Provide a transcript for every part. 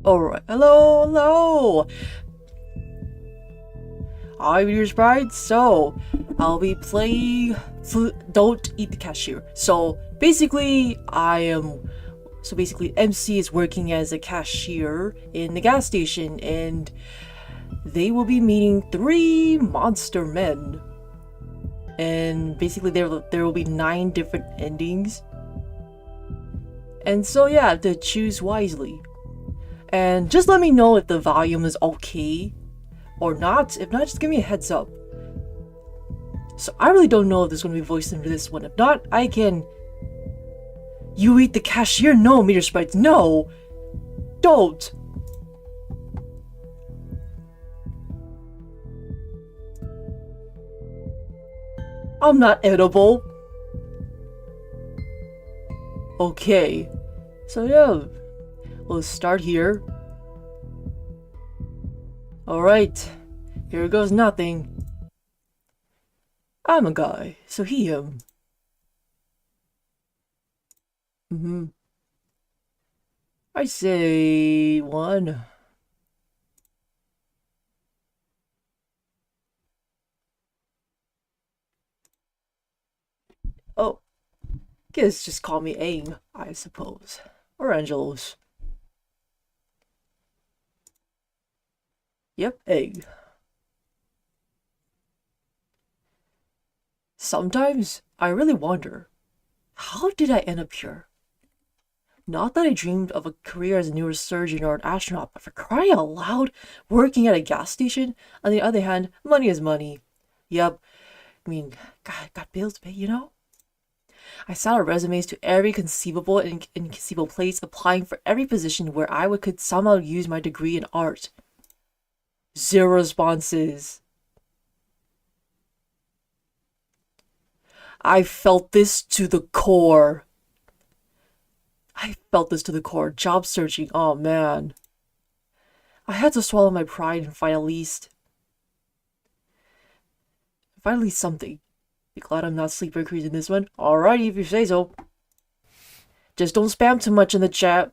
Alright, hello! I'm your sprite, so I'll be playing Don't Eat the Cashier. So basically, MC is working as a cashier in the gas station, and they will be meeting 3 monster men. And basically there will be 9 different endings. And so yeah, to choose wisely. And just let me know if the volume is okay or not. If not, just give me a heads up. So I really don't know if there's going to be voice into this one. If not, I can... You eat the cashier? No, Meter Sprites, no! Don't! I'm not edible. Okay. So yeah, we'll start here. Alright, here goes nothing. I'm a guy, so he him. I say 1. Oh, guess just call me Aang, I suppose. Or Angelos. Yep, egg. Sometimes I really wonder, how did I end up here? Not that I dreamed of a career as a neurosurgeon or an astronaut, but for crying out loud, working at a gas station? On the other hand, money is money. Yep, I mean, God, got bills to pay, you know? I sent out resumes to every conceivable and inconceivable place, applying for every position where I could somehow use my degree in art. 0 responses. I felt this to the core. Job searching, oh man. I had to swallow my pride and find at least something. Be glad I'm not sleeper increasing this one. Alrighty, if you say so. Just don't spam too much in the chat.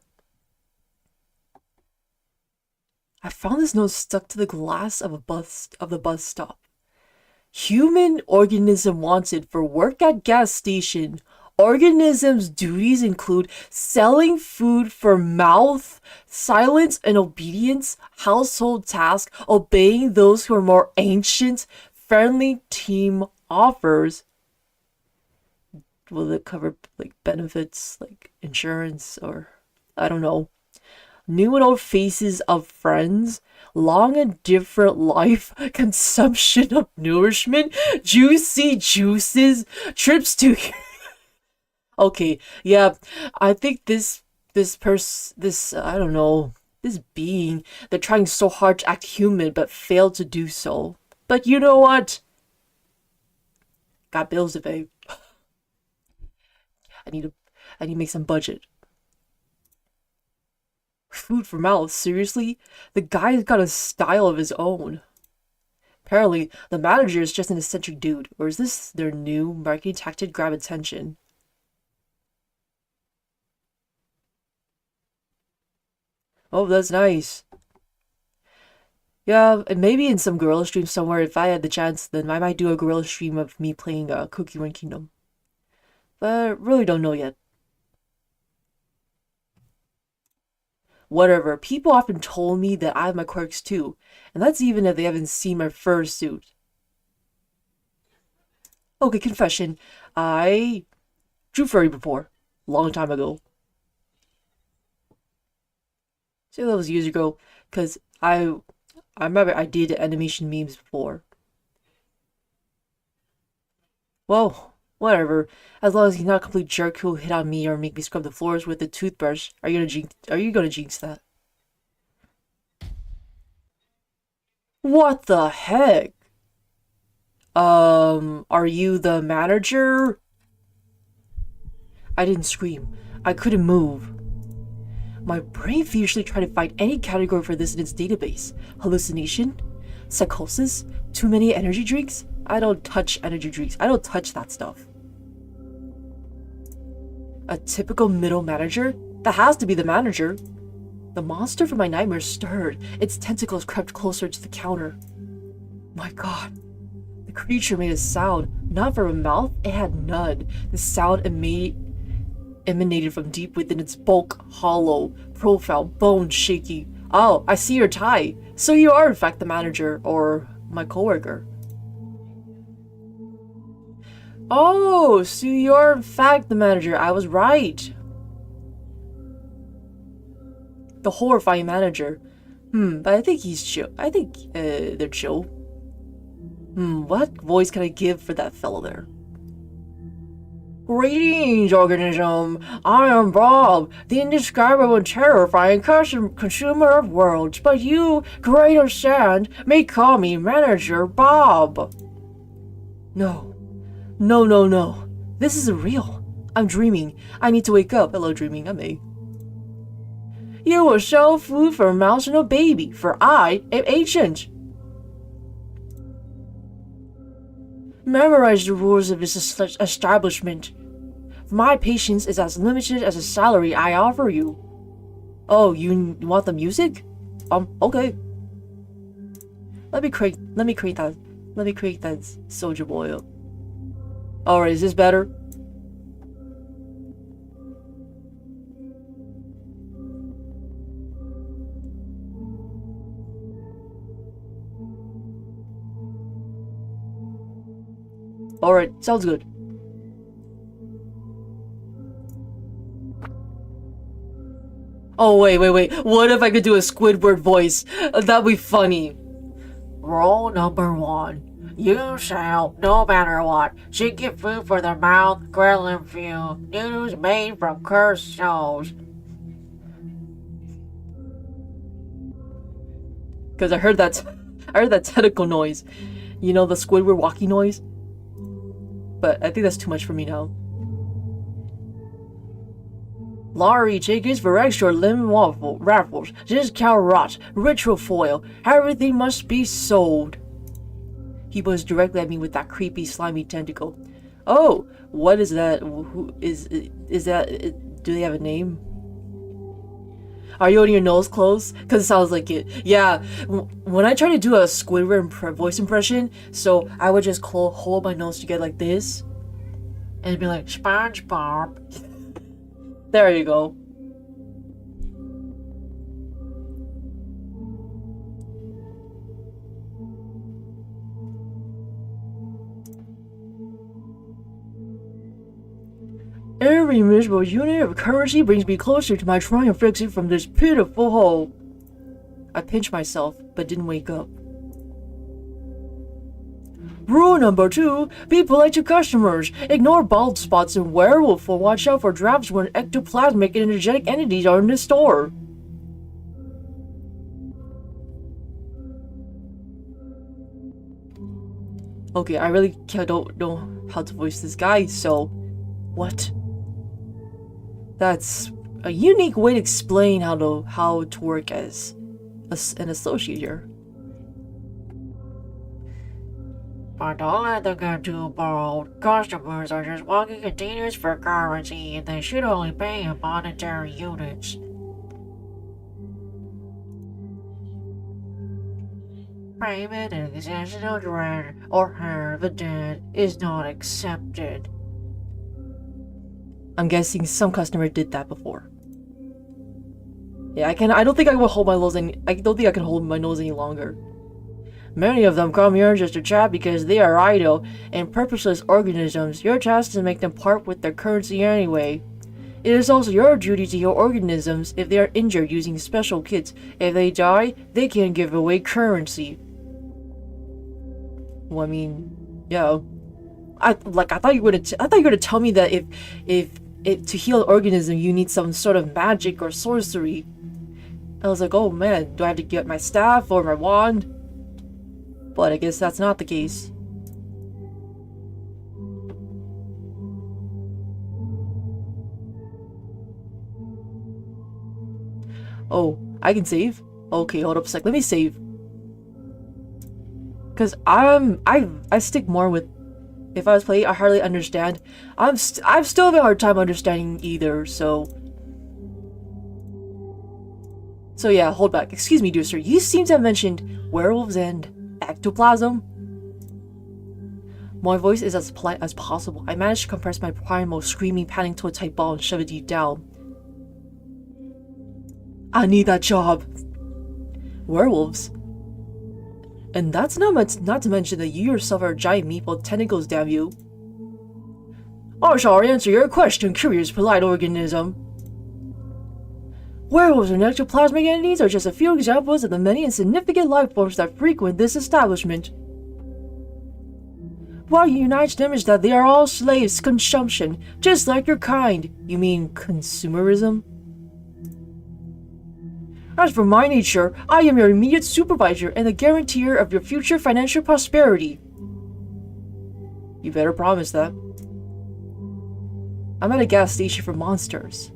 I found this note stuck to the glass of the bus stop. Human organism wanted for work at gas station. Organism's duties include selling food for mouth, silence and obedience, household tasks, obeying those who are more ancient, friendly team offers. Will it cover like benefits, like insurance, or I don't know. New and old faces of friends, long and different life, consumption of nourishment, juicy juices, trips to... Okay, yeah, I think this I don't know, this being, they're trying so hard to act human but failed to do so. But you know what? Got bills to pay. I need to make some budget. Food for mouth, seriously? The guy's got a style of his own. Apparently, the manager is just an eccentric dude, or is this their new marketing tactic to grab attention? Oh, that's nice. Yeah, and maybe in some gorilla stream somewhere, if I had the chance, then I might do a gorilla stream of me playing Cookie Run Kingdom. But really don't know yet. Whatever, people often told me that I have my quirks too, and that's even if they haven't seen my fursuit. Okay, confession. I drew furry before. Long time ago. Say that was years ago, because I remember I did animation memes before. Well, whatever. As long as he's not a complete jerk who'll hit on me or make me scrub the floors with a toothbrush. Are you gonna jinx that? What the heck? Are you the manager? I didn't scream. I couldn't move. My brain fiercely tried to find any category for this in its database. Hallucination? Psychosis? Too many energy drinks? I don't touch energy drinks. I don't touch that stuff. A typical middle manager? That has to be the manager. The monster from my nightmare stirred. Its tentacles crept closer to the counter. My god. The creature made a sound. Not from a mouth, it had none. The sound emanated from deep within its bulk, hollow, profile, bone shaky. Oh, I see your tie. So you are in fact the manager, or my coworker. Oh, so you're in fact the manager. I was right. The horrifying manager. But I think he's chill. I think they're chill. What voice can I give for that fellow there? Greetings, organism. I am Bob, the indescribable and terrifying consumer of worlds, but you, great understand, may call me Manager Bob. No. No. This isn't real. I'm dreaming. I need to wake up. Hello, dreaming. I'm A. You will sell food for a mouse and a baby, for I am ancient. Memorize the rules of this establishment. My patience is as limited as the salary I offer you. Oh, you want the music? Okay. Let me create that soldier boy. Alright, is this better? Alright, sounds good. Oh, wait. What if I could do a Squidward voice? That'd be funny. Rule number 1. You shall, no matter what, seek your food for the mouth, grilling few, noodles made from cursed souls. Because I heard that tentacle noise. You know, the Squidward walking noise? But I think that's too much for me now. Lottery tickets for extra lemon raffles, discount rot, ritual foil, everything must be sold. He was directly at me with that creepy, slimy tentacle. Oh, what is that? Who is that? Do they have a name? Are you holding your nose close? Because it sounds like it. Yeah, when I try to do a Squidward voice impression, so I would just hold my nose together like this, and be like, SpongeBob. There you go. Every miserable unit of currency brings me closer to my triumph exit from this pitiful hole. I pinched myself, but didn't wake up. Rule number 2, be polite to customers. Ignore bald spots and werewolf, or watch out for drafts when ectoplasmic and energetic entities are in the store. Okay, I really don't know how to voice this guy, so... What? That's a unique way to explain how to work as an associate here. But don't let them get too bold. Customers are just walking containers for currency, and they should only pay in monetary units. Payment in exceptional dread or hair of the dead is not accepted. I'm guessing some customer did that before. Yeah, I don't think I will hold my nose I don't think I can hold my nose any longer. Many of them come here just to chat because they are idle and purposeless organisms. Your task is to make them part with their currency anyway. It is also your duty to heal organisms if they are injured using special kits. If they die, they can give away currency. Well, I mean, yeah. I thought you were gonna tell me that if to heal an organism you need some sort of magic or sorcery. I was like, oh man, do I have to get my staff or my wand? But I guess that's not the case. Oh, I can save? Okay, hold up a sec. Let me save. Cause I stick more with, if I was playing, I hardly understand. I've still have a hard time understanding either, so. So yeah, hold back. Excuse me, dear sir. You seem to have mentioned werewolves and ectoplasm. My voice is as polite as possible. I managed to compress my primal screaming, panting to a tight ball and shove it deep down. I need that job. Werewolves? And that's not to mention that you yourself are a giant meatball with tentacles, damn you. I shall answer your question, curious polite organism. Werewolves and ectoplasmic entities are just a few examples of the many insignificant life forms that frequent this establishment. What unites them is that they are all slaves to consumption, just like your kind. You mean consumerism? As for my nature, I am your immediate supervisor and the guarantor of your future financial prosperity. You better promise that. I'm at a gas station for monsters.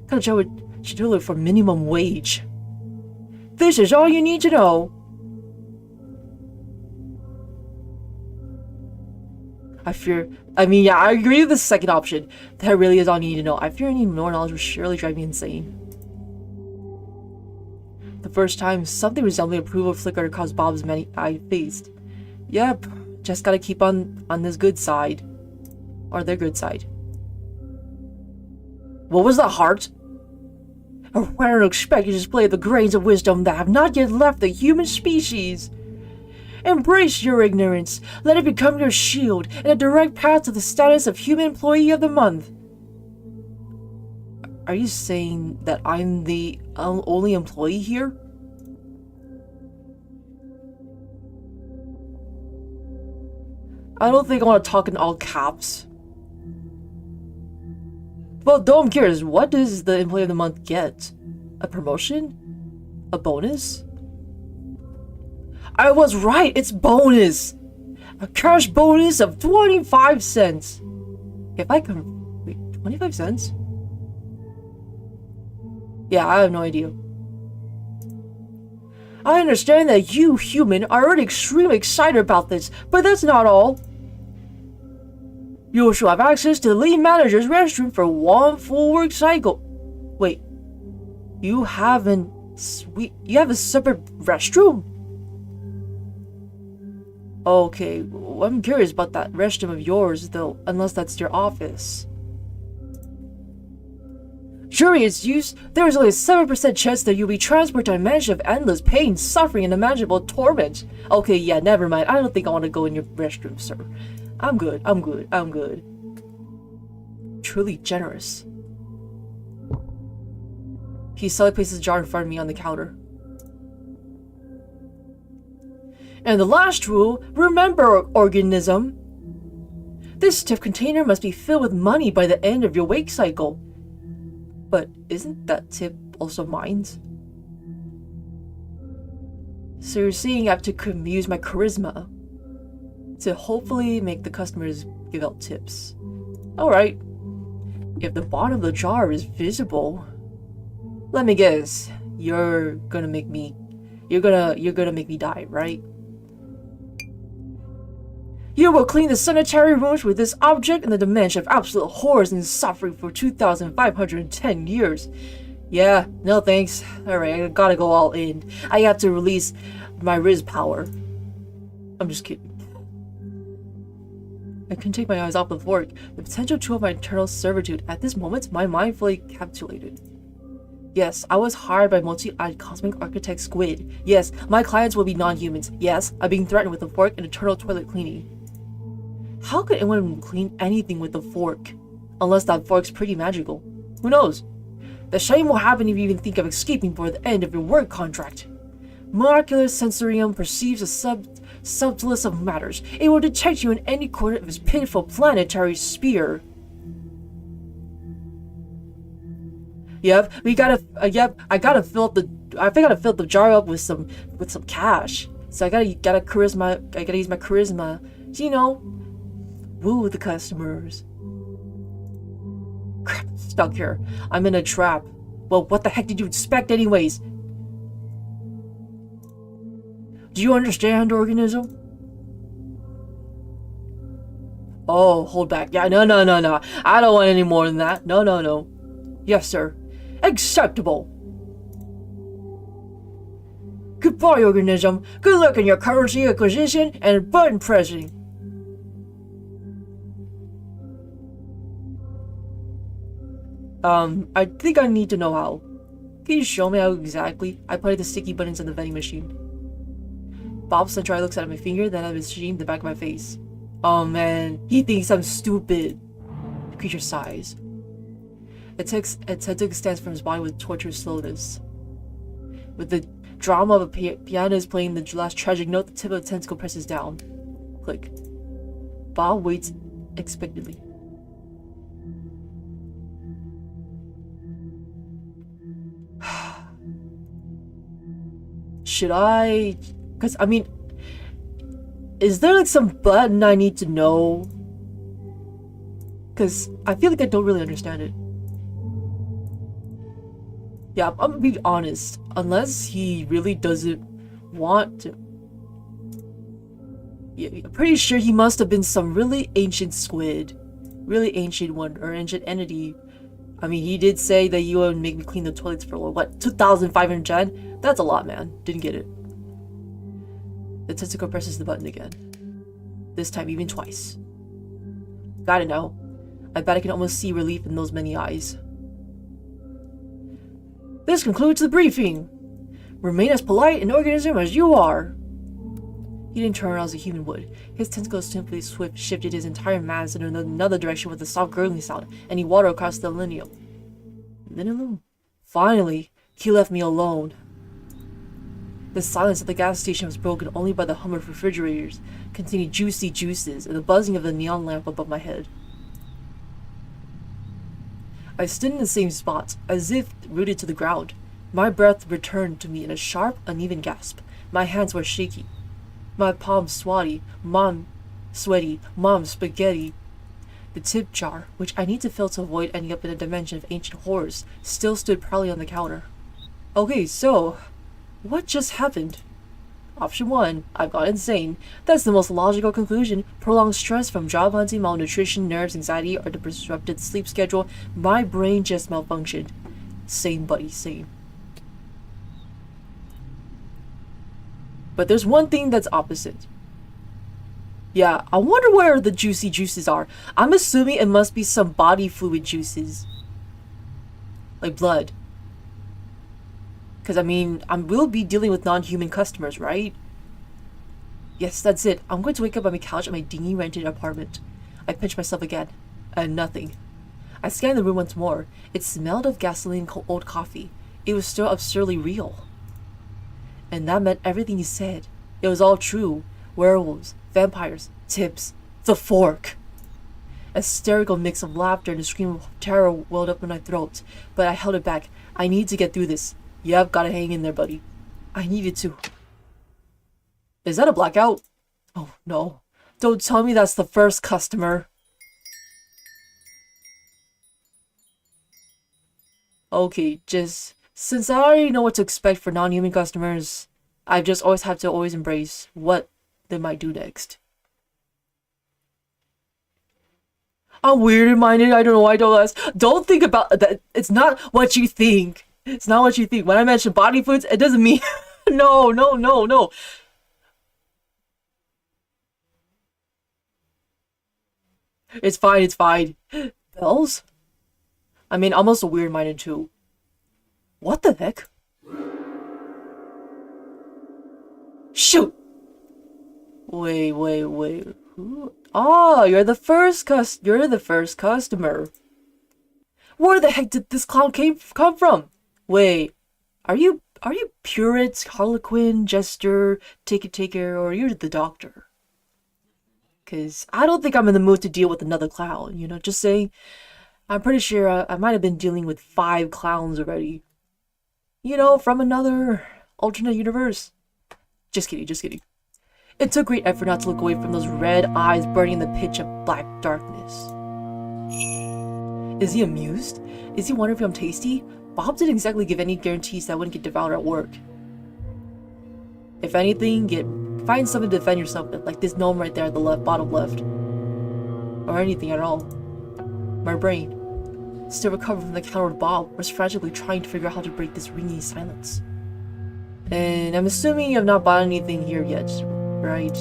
Kind of should do it for minimum wage. This is all you need to know. I agree with the second option. That really is all you need to know. I fear any more knowledge would surely drive me insane. The first time something resembling approval flickered across Bob's many-eyed face. Yep, just gotta keep on this good side. Or their good side. What was that, Heart? A rare and unexpected display of the grains of wisdom that have not yet left the human species. Embrace your ignorance. Let it become your shield and a direct path to the status of Human Employee of the Month. Are you saying that I'm the only employee here? I don't think I want to talk in all caps. Well, though I'm curious, what does the Employee of the Month get? A promotion? A bonus? I was right, it's bonus! A cash bonus of 25 cents! If I can... Wait, 25 cents? Yeah, I have no idea. I understand that you, human, are already extremely excited about this, but that's not all. You shall have access to the lead manager's restroom for one full work cycle. Wait, you have a separate restroom? Okay, well, I'm curious about that restroom of yours, though, unless that's your office. During its use, there is only a 7% chance that you'll be transported to a mansion of endless pain, suffering, and unimaginable torment. Okay, yeah, never mind. I don't think I want to go in your restroom, sir. I'm good. Truly generous. He suddenly places a jar in front of me on the counter. And the last rule, remember, organism. This tip container must be filled with money by the end of your wake cycle. But isn't that tip also mine? So you're saying I have to use my charisma to hopefully make the customers give out tips. Alright. If the bottom of the jar is visible, let me guess, you're gonna make me die, right? You will clean the sanitary rooms with this object in the dimension of absolute horrors and suffering for 2,510 years. Yeah, no thanks. Alright, I gotta go all in. I have to release my Riz power. I'm just kidding. I couldn't take my eyes off the fork. The potential tool of my eternal servitude. At this moment, my mind fully capitulated. Yes, I was hired by multi-eyed cosmic architect Squid. Yes, my clients will be non-humans. Yes, I'm being threatened with a fork and eternal toilet cleaning. How could anyone clean anything with a fork? Unless that fork's pretty magical. Who knows? The shame will happen if you even think of escaping before the end of your work contract. Molecular sensorium perceives the subtlest of matters. It will detect you in any corner of its pitiful planetary sphere. Yep, I gotta fill up the jar up with some cash. So I gotta use my charisma to, you know, woo the customers. Crap, stuck here. I'm in a trap. Well, what the heck did you expect anyways? Do you understand, organism? Oh, hold back. Yeah, no. I don't want any more than that. No. Yes, sir. Acceptable. Goodbye, organism. Good luck in your currency acquisition and button pressing. I think I need to know how. Can you show me how exactly? I put the sticky buttons in the vending machine. Bob Central looks at my finger, then at his machine, the back of my face. Oh man, he thinks I'm stupid. The creature sighs. Its head took a stance from his body with tortured slowness. With the drama of a pianist playing the last tragic note, the tip of the tentacle presses down. Click. Bob waits expectantly. Should I? Because, I mean, is there like some button I need to know? Because I feel like I don't really understand it. Yeah, I'm gonna be honest. Unless he really doesn't want to. Yeah, I'm pretty sure he must have been some really ancient squid. Really ancient one, or ancient entity. I mean, he did say that you would make me clean the toilets for, what, 2,500 gen? That's a lot, man. Didn't get it. The tentacle presses the button again. This time, even twice. Got it now. I bet I can almost see relief in those many eyes. This concludes the briefing. Remain as polite an organism as you are. He didn't turn around as a human would. His tentacles simply shifted his entire mass in another direction with a soft gurgling sound, and he waddled across the linoleum. Finally, he left me alone. The silence at the gas station was broken only by the hum of refrigerators, containing juicy juices, and the buzzing of the neon lamp above my head. I stood in the same spot, as if rooted to the ground. My breath returned to me in a sharp, uneven gasp. My hands were shaky. My palms sweaty, mom spaghetti. The tip jar, which I need to fill to avoid ending up in a dimension of ancient horrors, still stood proudly on the counter. Okay, so, what just happened? Option 1, I've gone insane. That's the most logical conclusion. Prolonged stress from job hunting, malnutrition, nerves, anxiety, or the disrupted sleep schedule. My brain just malfunctioned. Same, buddy, same. But there's one thing that's opposite. Yeah, I wonder where the juicy juices are. I'm assuming it must be some body fluid juices. Like blood. Because, I mean, I will be dealing with non-human customers, right? Yes, that's it. I'm going to wake up on my couch at my dingy rented apartment. I pinch myself again. And nothing. I scanned the room once more. It smelled of gasoline and old coffee. It was still absurdly real. And that meant everything he said. It was all true. Werewolves, vampires, tips, the fork. A hysterical mix of laughter and a scream of terror welled up in my throat, but I held it back. I need to get through this. Yep, gotta hang in there, buddy. I needed to. Is that a blackout? Oh, no. Don't tell me that's the first customer. Okay, just... since I already know what to expect for non-human customers, I just always have to embrace what they might do next. I'm weird-minded, I don't know, I don't ask. Don't think about that. It's not what you think. It's not what you think. When I mention body fluids, it doesn't mean... No. It's fine. Bells? I mean, I'm also weird-minded too. What the heck? Shoot! Wait. Who? Oh, you're the first customer. Where the heck did this clown come from? Wait, are you Purits, Harlequin, Jester, Ticket Taker, or you're the Doctor? Cause I don't think I'm in the mood to deal with another clown, you know, just saying. I'm pretty sure I might have been dealing with 5 clowns already. You know, from another alternate universe. Just kidding. It took great effort not to look away from those red eyes burning in the pitch of black darkness. Is he amused? Is he wondering if I'm tasty? Bob didn't exactly give any guarantees that I wouldn't get devoured at work. If anything, find something to defend yourself with, like this gnome right there at the bottom left. Or anything at all. My brain, still recovering from the counter of Bob, was frantically trying to figure out how to break this ringing silence. And I'm assuming you have not bought anything here yet, right?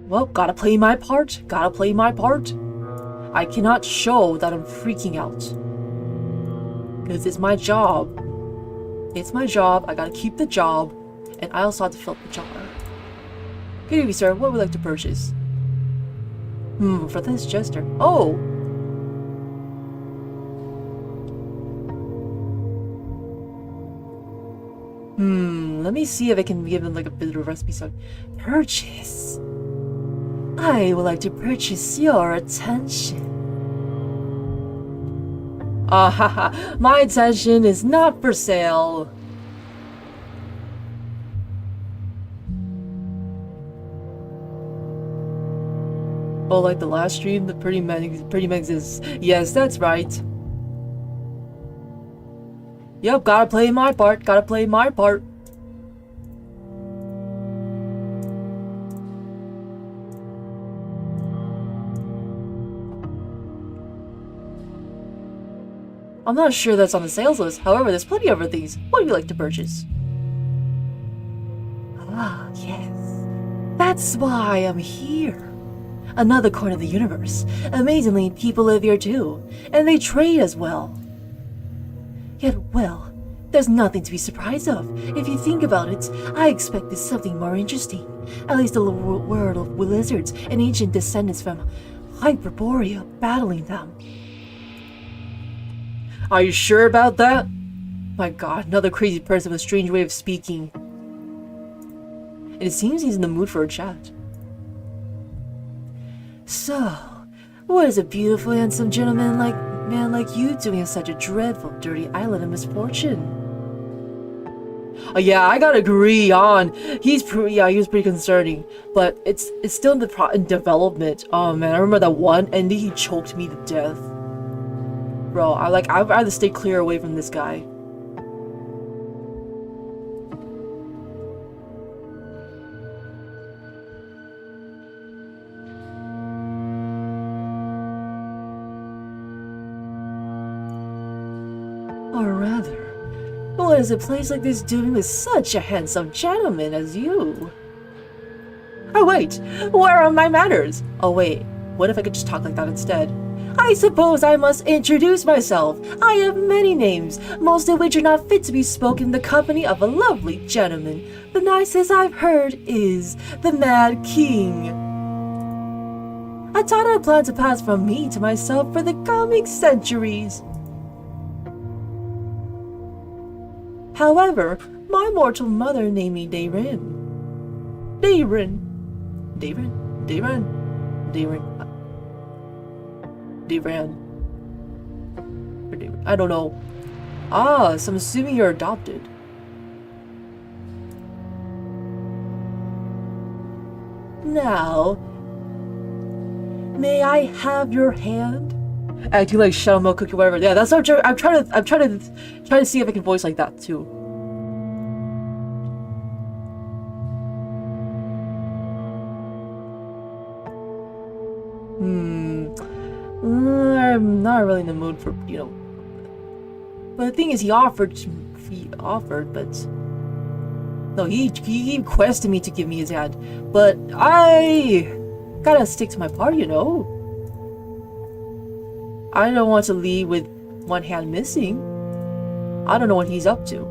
Well, gotta play my part. Gotta play my part. I cannot show that I'm freaking out. Because it's my job. It's my job. I gotta keep the job. And I also have to fill up the jar. Good evening, sir. What would you like to purchase? For this gesture. Oh! Let me see if I can give him like a bit of a recipe. So, purchase. I would like to purchase your attention. Ah, haha. My attention is not for sale. Oh, like the last stream, the pretty Megs is... Yes, that's right. Yep, gotta play my part, gotta play my part. I'm not sure that's on the sales list, however, there's plenty of other things. What would you like to purchase? Ah, yes. That's why I'm here. Another corner of the universe. Amazingly, people live here too, and they trade as well. Yet, well, there's nothing to be surprised of. If you think about it, I expected something more interesting. At least the world of lizards and ancient descendants from Hyperborea battling them. Are you sure about that? My god, another crazy person with a strange way of speaking. And it seems he's in the mood for a chat. So, what is a beautiful, handsome man like you doing in such a dreadful, dirty island of misfortune? Oh, yeah, I gotta agree on. He was pretty concerning, but it's still in development. Oh man, I remember that one ending. He choked me to death. Bro, I'd rather stay clear away from this guy. Or rather, what is a place like this doing with such a handsome gentleman as you? Oh wait, where are my manners? Oh wait, what if I could just talk like that instead? I suppose I must introduce myself. I have many names, most of which are not fit to be spoken in the company of a lovely gentleman. The nicest I've heard is the Mad King. I thought I planned to pass from me to myself for the coming centuries. However, my mortal mother named me Dayrin. Dayrin. I don't know. Ah, so I'm assuming you're adopted. Now, may I have your hand? Acting like Shadow Milk Cookie, whatever. Yeah, that's what I'm trying to see if I can voice like that too. I'm not really in the mood for, you know. But the thing is, he offered, but no, he requested me to give me his hand, but I gotta stick to my part, you know. I don't want to leave with one hand missing. I don't know what he's up to.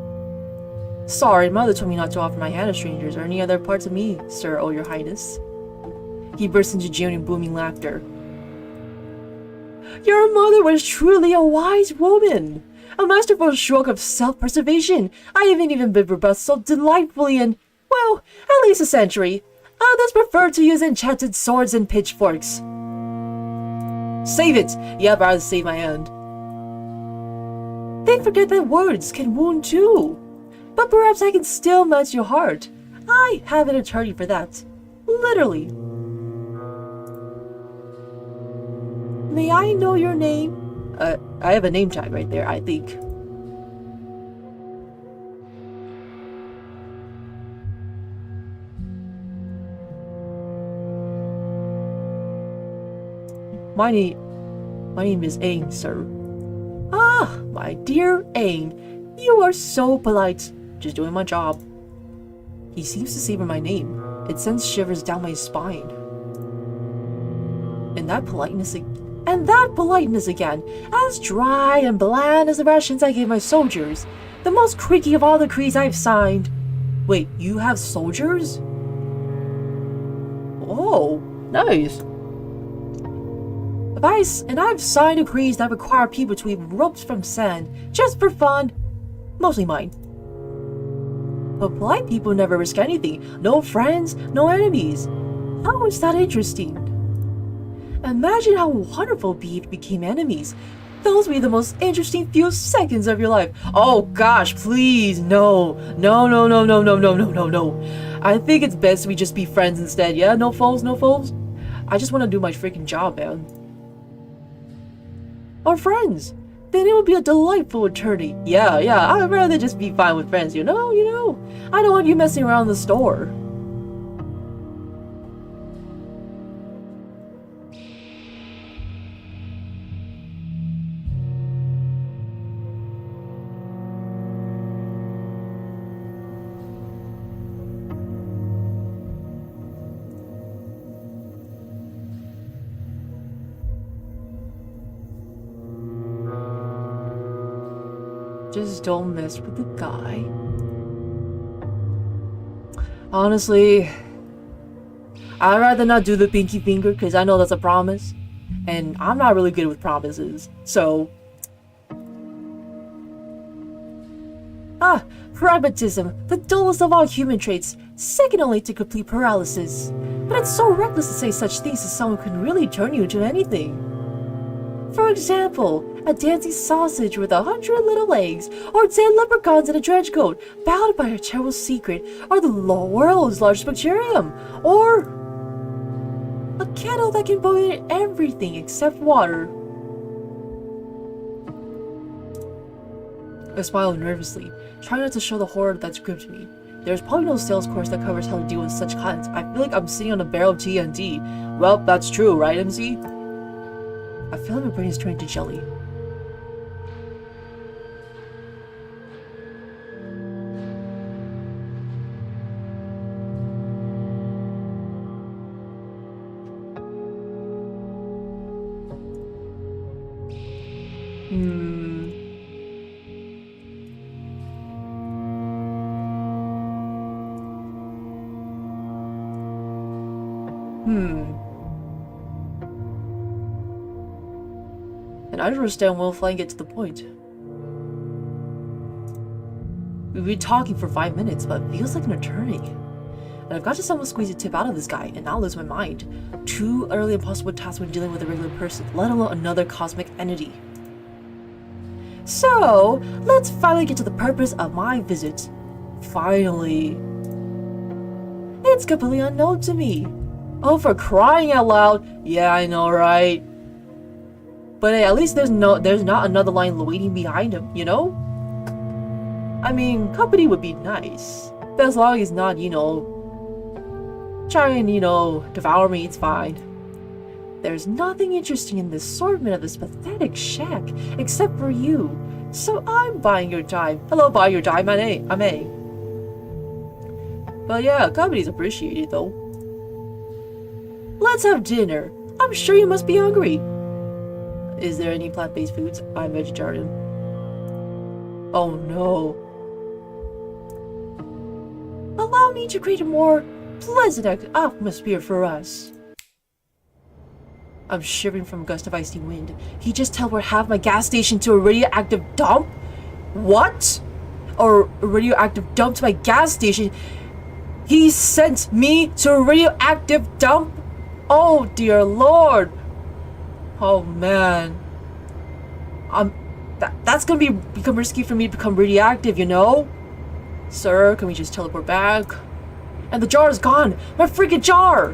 Sorry, mother told me not to offer my hand to strangers or any other parts of me, sir, oh your highness. He burst into genuine booming laughter. Your mother was truly a wise woman. A masterful stroke of self-preservation. I haven't even been robust so delightfully in, well, at least a century. Others prefer to use enchanted swords and pitchforks. Save it! Yeah, but I'll save my hand. They forget that words can wound too. But perhaps I can still melt your heart. I have an attorney for that. Literally. May I know your name? I have a name tag right there, I think. My name is Aang, sir. Ah, my dear Aang. You are so polite. Just doing my job. He seems to savor my name. It sends shivers down my spine. And that politeness again, as dry and bland as the rations I gave my soldiers. The most creaky of all the creeds I've signed. Wait, you have soldiers? Oh, nice. And I've signed decrees that require people to eat ropes from sand, just for fun. Mostly mine. But polite people never risk anything. No friends, no enemies. How is that interesting? Imagine how wonderful it'd be if we became enemies. Those would be the most interesting few seconds of your life. Oh gosh, please, no. No. I think it's best we just be friends instead, yeah? No foes, no foes? I just want to do my freaking job, man. Or friends. Then it would be a delightful eternity. Yeah, I'd rather just be fine with friends, you know? I don't want you messing around in the store. Just don't mess with the guy. Honestly, I'd rather not do the pinky finger because I know that's a promise. And I'm not really good with promises. So. Pragmatism, the dullest of all human traits, second only to complete paralysis. But it's so reckless to say such things as someone could really turn you into anything. For example, a dancing sausage with 100 little legs, or 10 leprechauns in a trench coat, bound by a terrible secret, or the world's largest bacterium, or a kettle that can boil everything except water. I smiled nervously, trying not to show the horror that's gripped me. There's probably no sales course that covers how to deal with such cons. I feel like I'm sitting on a barrel of TNT. Well, that's true, right, MC? I feel like my brain is turning to jelly. And I don't understand well if I can get to the point. We've been talking for 5 minutes, but it feels like an eternity. And I've got to somehow squeeze a tip out of this guy and not lose my mind. Two utterly impossible tasks when dealing with a regular person, let alone another cosmic entity. So, let's finally get to the purpose of my visit. Finally. It's completely unknown to me. Oh, for crying out loud. Yeah, I know, right? But hey, at least there's not another line waiting behind him, you know? I mean, company would be nice. But as long as not, try and, devour me, it's fine. There's nothing interesting in the assortment of this pathetic shack, except for you. So I'm buying your time. Hello, buy your time, I'm A. But yeah, company's appreciated, though. Let's have dinner. I'm sure you must be hungry. Is there any plant-based foods? I'm vegetarian. Oh no. Allow me to create a more pleasant atmosphere for us. I'm shivering from a gust of icy wind. He just teleported half my gas station to a radioactive dump? What? Or a radioactive dump to my gas station? He sent me to a radioactive dump? Oh dear lord. Oh man. That's gonna become risky for me to become radioactive, you know? Sir, can we just teleport back? And the jar is gone! My freaking jar!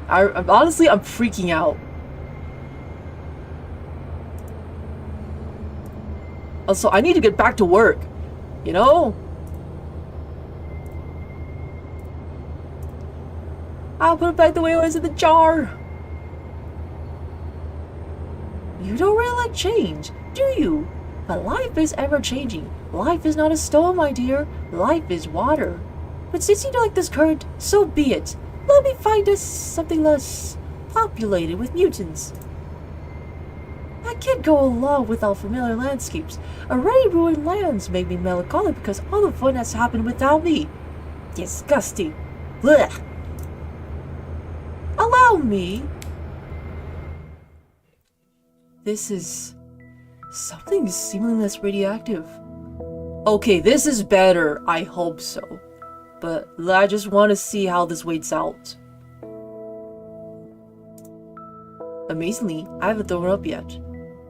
Honestly, I'm freaking out. Also, I need to get back to work. You know? I'll put it back the way it was in the jar. You don't really like change, do you? But life is ever changing. Life is not a stone, my dear. Life is water. But since you don't like this current, so be it. Let me find us something less populated with mutants. I can't go along without familiar landscapes. Already ruined lands make me melancholic because all the fun has happened without me. Disgusting. Blech. Allow me. This is... something seemingly less radioactive. Okay, this is better. I hope so. But I just want to see how this waits out. Amazingly, I haven't thrown up yet.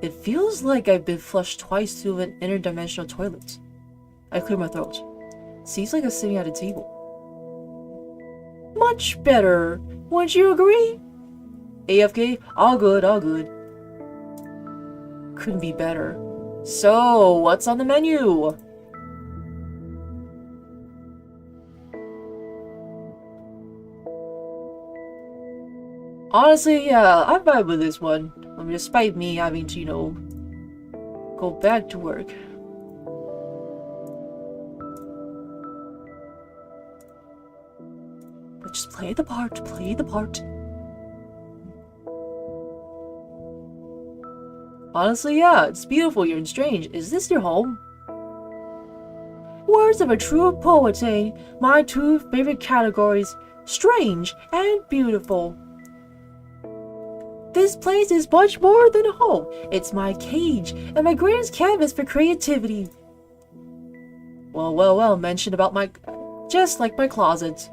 It feels like I've been flushed twice through an interdimensional toilet. I clear my throat. Seems like I'm sitting at a table. Much better. Wouldn't you agree? AFK? All good, all good. Couldn't be better. So, what's on the menu? Honestly, yeah, I vibe with this one. I mean, despite me having to, you know, go back to work. But just play the part, play the part. Honestly, yeah, it's beautiful here and strange. Is this your home? Words of a true poet, eh? My two favorite categories, strange and beautiful. This place is much more than a home. It's my cage and my greatest canvas for creativity. Well, mention about my... just like my closet.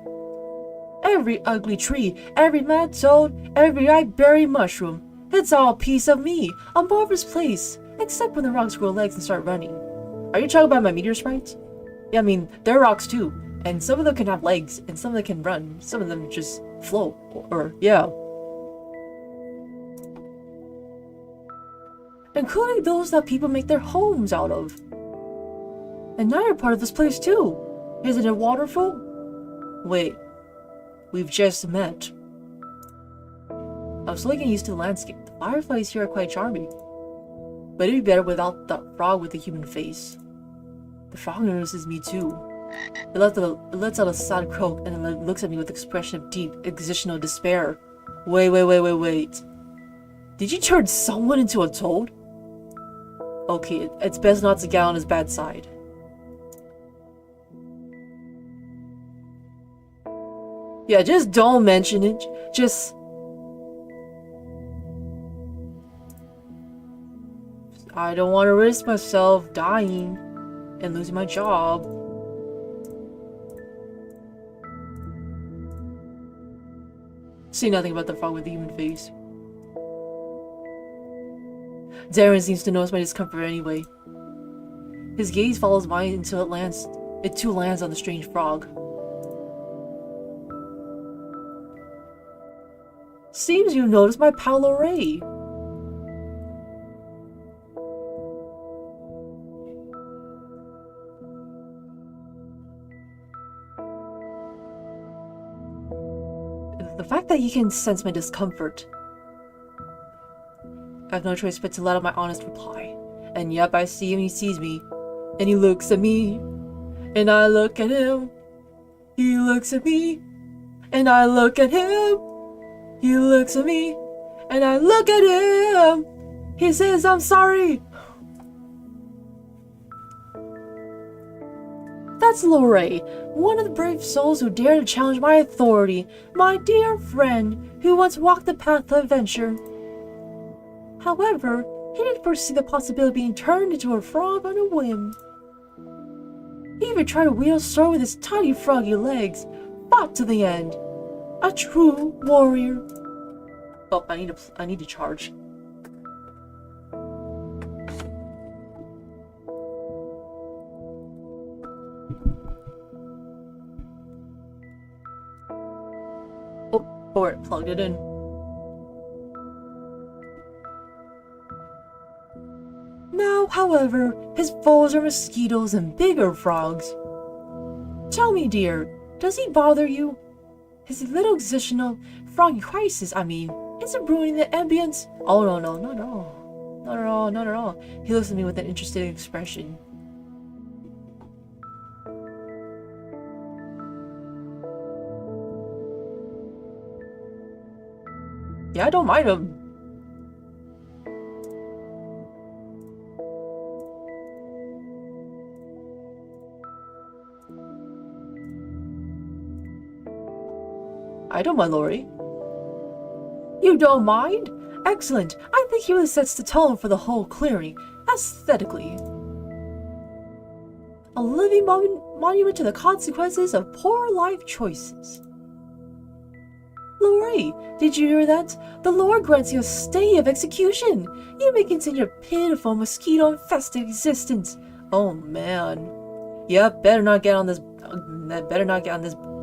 Every ugly tree, every mad toad, every eye-berry mushroom. It's all a piece of me, a marvelous place. Except when the rocks grow legs and start running. Are you talking about my meteor sprites? Yeah, I mean, they're rocks too. And some of them can have legs, and some of them can run. Some of them just float. Or yeah. Including those that people make their homes out of. And now you're part of this place too. Isn't it wonderful? Wait, we've just met. I'm slowly getting used to the landscape. The fireflies here are quite charming. But it'd be better without the frog with the human face. The frog notices me too. It lets out a sad croak and then looks at me with an expression of deep, existential despair. Wait. Did you turn someone into a toad? Okay, it's best not to get on his bad side. Yeah, just don't mention it. Just... I don't want to risk myself dying and losing my job. Say nothing about the frog with the human face. Darren seems to notice my discomfort anyway. His gaze follows mine until it too lands on the strange frog. Seems you noticed my pal array. The fact that you can sense my discomfort. I have no choice but to let out my honest reply. And yep, I see him, he sees me. And he looks at me. And I look at him. He looks at me. And I look at him. He looks at me. And I look at him. He says, I'm sorry. That's Lorraine, one of the brave souls who dared to challenge my authority. My dear friend, who once walked the path of adventure. However, he didn't foresee the possibility of being turned into a frog on a whim. He even tried to wield a sword with his tiny froggy legs, fought to the end. A true warrior. Oh, I need to charge. Oh, it plugged it in. Now Now, however, his foes are mosquitoes and bigger frogs. Tell me, dear, does he bother you? His little existential froggy crisis, I mean, is it ruining the ambience? Oh, no, no, not at all. Not at all, not at all. He looks at me with an interested expression. Yeah, I don't mind him. I don't mind, Lori. You don't mind? Excellent. I think he really sets the tone for the whole clearing, aesthetically. A living monument to the consequences of poor life choices. Lori, did you hear that? The Lord grants you a stay of execution. You may continue your pitiful mosquito-infested existence. Oh man. Yep, better not get on this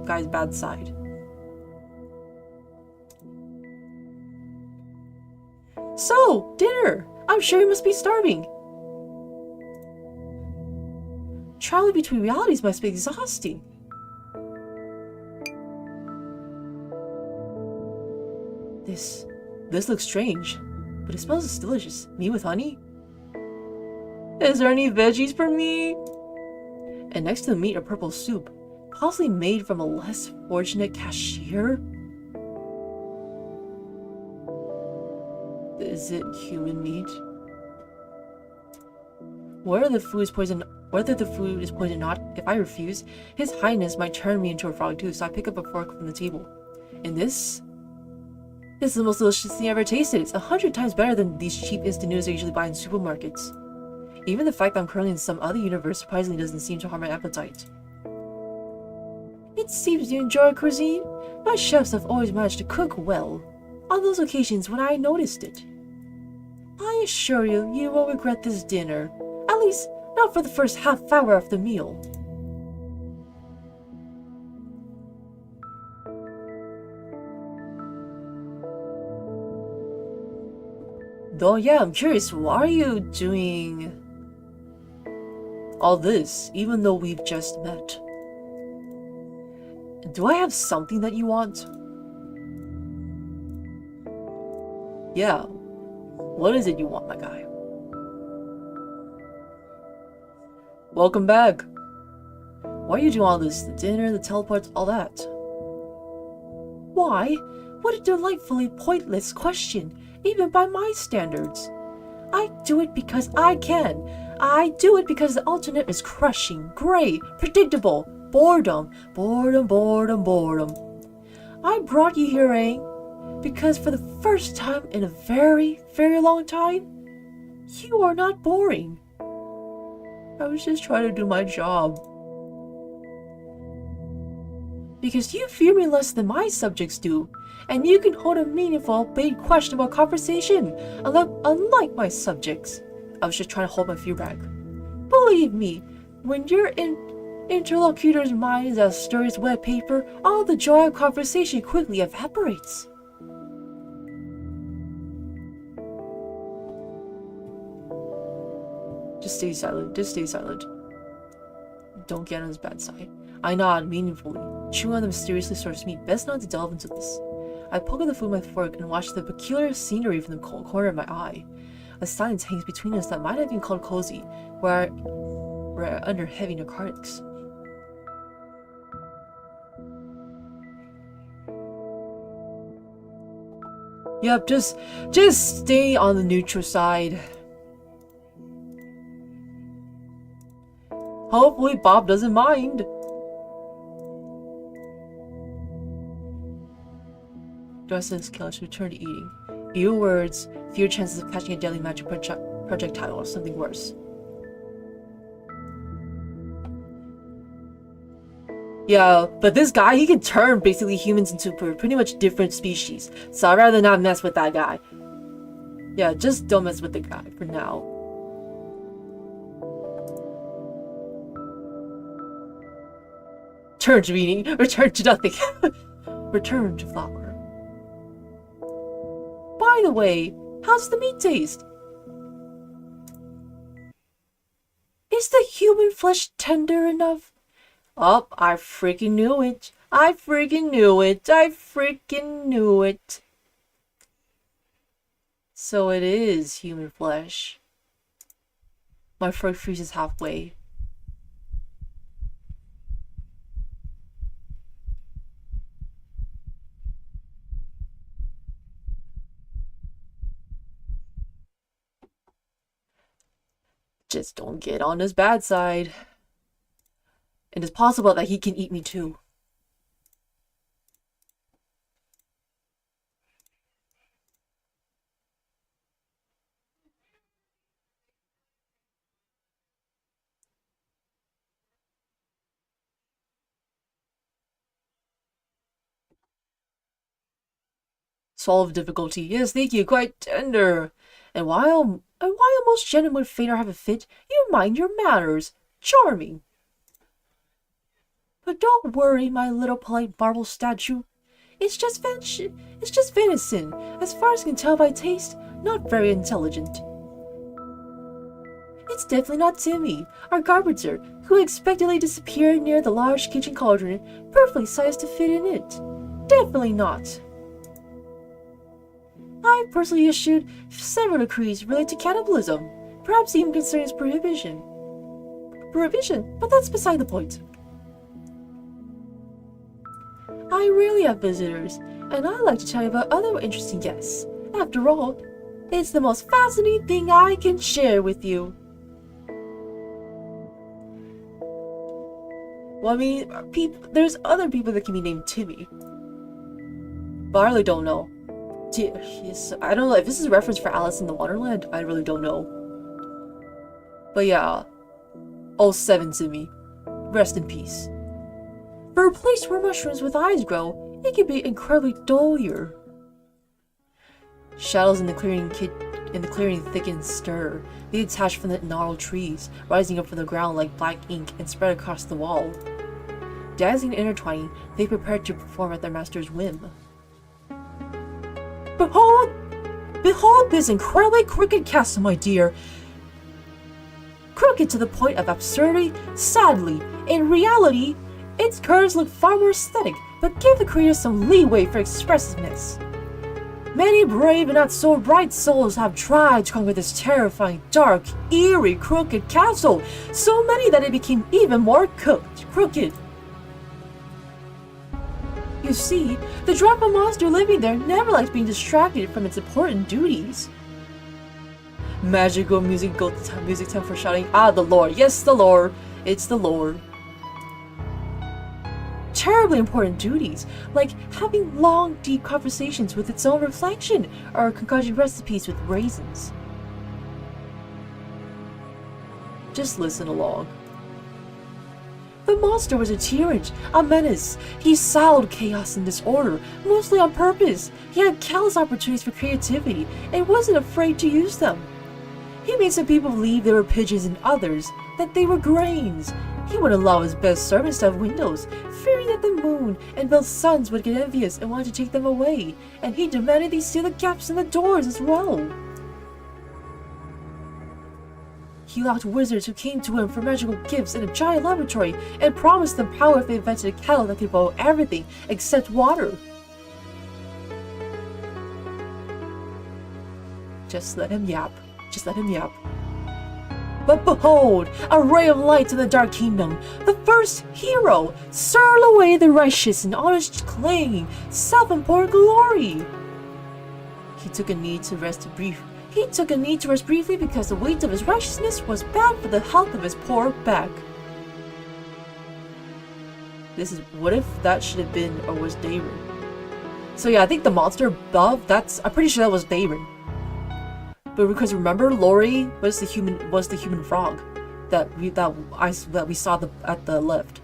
guy's bad side. So, dinner! I'm sure you must be starving. Traveling between realities must be exhausting. This looks strange, but it smells delicious. Meat with honey? Is there any veggies for me? And next to the meat, a purple soup, possibly made from a less fortunate cashier? Is it human meat? Whether the food is poisoned or not, if I refuse, His Highness might turn me into a frog too, so I pick up a fork from the table. And this is the most delicious thing I ever tasted. It's 100 times better than these cheap instant noodles I usually buy in supermarkets. Even the fact that I'm currently in some other universe surprisingly doesn't seem to harm my appetite. It seems you enjoy cuisine. My chefs have always managed to cook well, on those occasions when I noticed it. I assure you, you won't regret this dinner. At least, not for the first half hour of the meal. Though, yeah, I'm curious, why are you doing all this, even though we've just met? Do I have something that you want? Yeah. What is it you want, my guy? Welcome back. Why are you doing all this? The dinner, the teleports, all that? Why? What a delightfully pointless question, even by my standards. I do it because I can. I do it because the alternate is crushing, gray, predictable, boredom, boredom, boredom, boredom. I brought you here, Aang, because for the first time in a very, very long time, you are not boring. I was just trying to do my job. Because you fear me less than my subjects do, and you can hold a meaningful, big, questionable conversation, unlike my subjects. I was just trying to hold my fear back. Believe me, when your interlocutor's mind is as sturdy as wet paper, all the joy of conversation quickly evaporates. Just stay silent. Just stay silent. Don't get on his bad side. I nod meaningfully, chewing on the mysteriously sourced meat. Best not to delve into this. I poke at the food with my fork and watch the peculiar scenery from the corner of my eye. A silence hangs between us that might have been called cozy, we're under heavy narcotics. Yep, just stay on the neutral side. Hopefully Bob doesn't mind. The rest of this couch return to eating. Fewer words, fewer chances of catching a deadly magic projectile or something worse. Yeah, but this guy, he can turn basically humans into pretty much different species. So I'd rather not mess with that guy. Yeah, just don't mess with the guy for now. Turn to eating, return to nothing. Return to flour. By the way, how's the meat taste? Is the human flesh tender enough? Oh, I freaking knew it. I freaking knew it. I freaking knew it. So it is human flesh. My throat freezes halfway. Just don't get on his bad side. And it's possible that he can eat me too. Solve difficulty. Yes, thank you. Quite tender. And while most gentlemen would fain have a fit, you mind your manners. Charming. But don't worry, my little polite marble statue. It's just venison. As far as I can tell by taste, not very intelligent. It's definitely not Timmy, our garbager, who expectedly disappeared near the large kitchen cauldron, perfectly sized to fit in it. Definitely not. I personally issued several decrees related to cannibalism, perhaps even concerning its prohibition. But that's beside the point. I rarely have visitors, and I like to tell you about other interesting guests. After all, it's the most fascinating thing I can share with you. Well, I mean, there's other people that can be named Timmy, but I really don't know. Yes, I don't know if this is a reference for Alice in the Wonderland. I really don't know. But yeah, 07 Timmy, rest in peace. For a place where mushrooms with eyes grow, it can be incredibly dull here. Shadows in the clearing thicken and stir. They detach from the gnarled trees, rising up from the ground like black ink and spread across the wall. Dazzling and intertwining, they prepare to perform at their master's whim. Behold this incredibly crooked castle, my dear. Crooked to the point of absurdity, sadly. In reality, its curves look far more aesthetic, but give the creator some leeway for expressiveness. Many brave and not so bright souls have tried to conquer this terrifying, dark, eerie, crooked castle, so many that it became even more crooked. You see, the drama monster living there never likes being distracted from its important duties. Magical music time for shouting, ah, the lore, yes, the lore, it's the lore. Terribly important duties, like having long, deep conversations with its own reflection, or concocting recipes with raisins. Just listen along. The monster was a tyrant, a menace. He sowed chaos and disorder, mostly on purpose. He had countless opportunities for creativity, and wasn't afraid to use them. He made some people believe they were pigeons and others that they were grains. He would allow his best servants to have windows, fearing that the moon and Bill's sons would get envious and want to take them away, and he demanded they seal the gaps in the doors as well. He locked wizards who came to him for magical gifts in a giant laboratory and promised them power if they invented a kettle that could boil everything except water. Just let him yap. Just let him yap. But behold, a ray of light to the Dark Kingdom, the first hero, Sir Laway the Righteous in honest clanging, self-important glory. He took a need to rest briefly because the weight of his righteousness was bad for the health of his poor back. What if that should have been or was Daron? So yeah, I think the monster above, I'm pretty sure that was Daron. But because remember, Lori was the human frog that we saw at the left.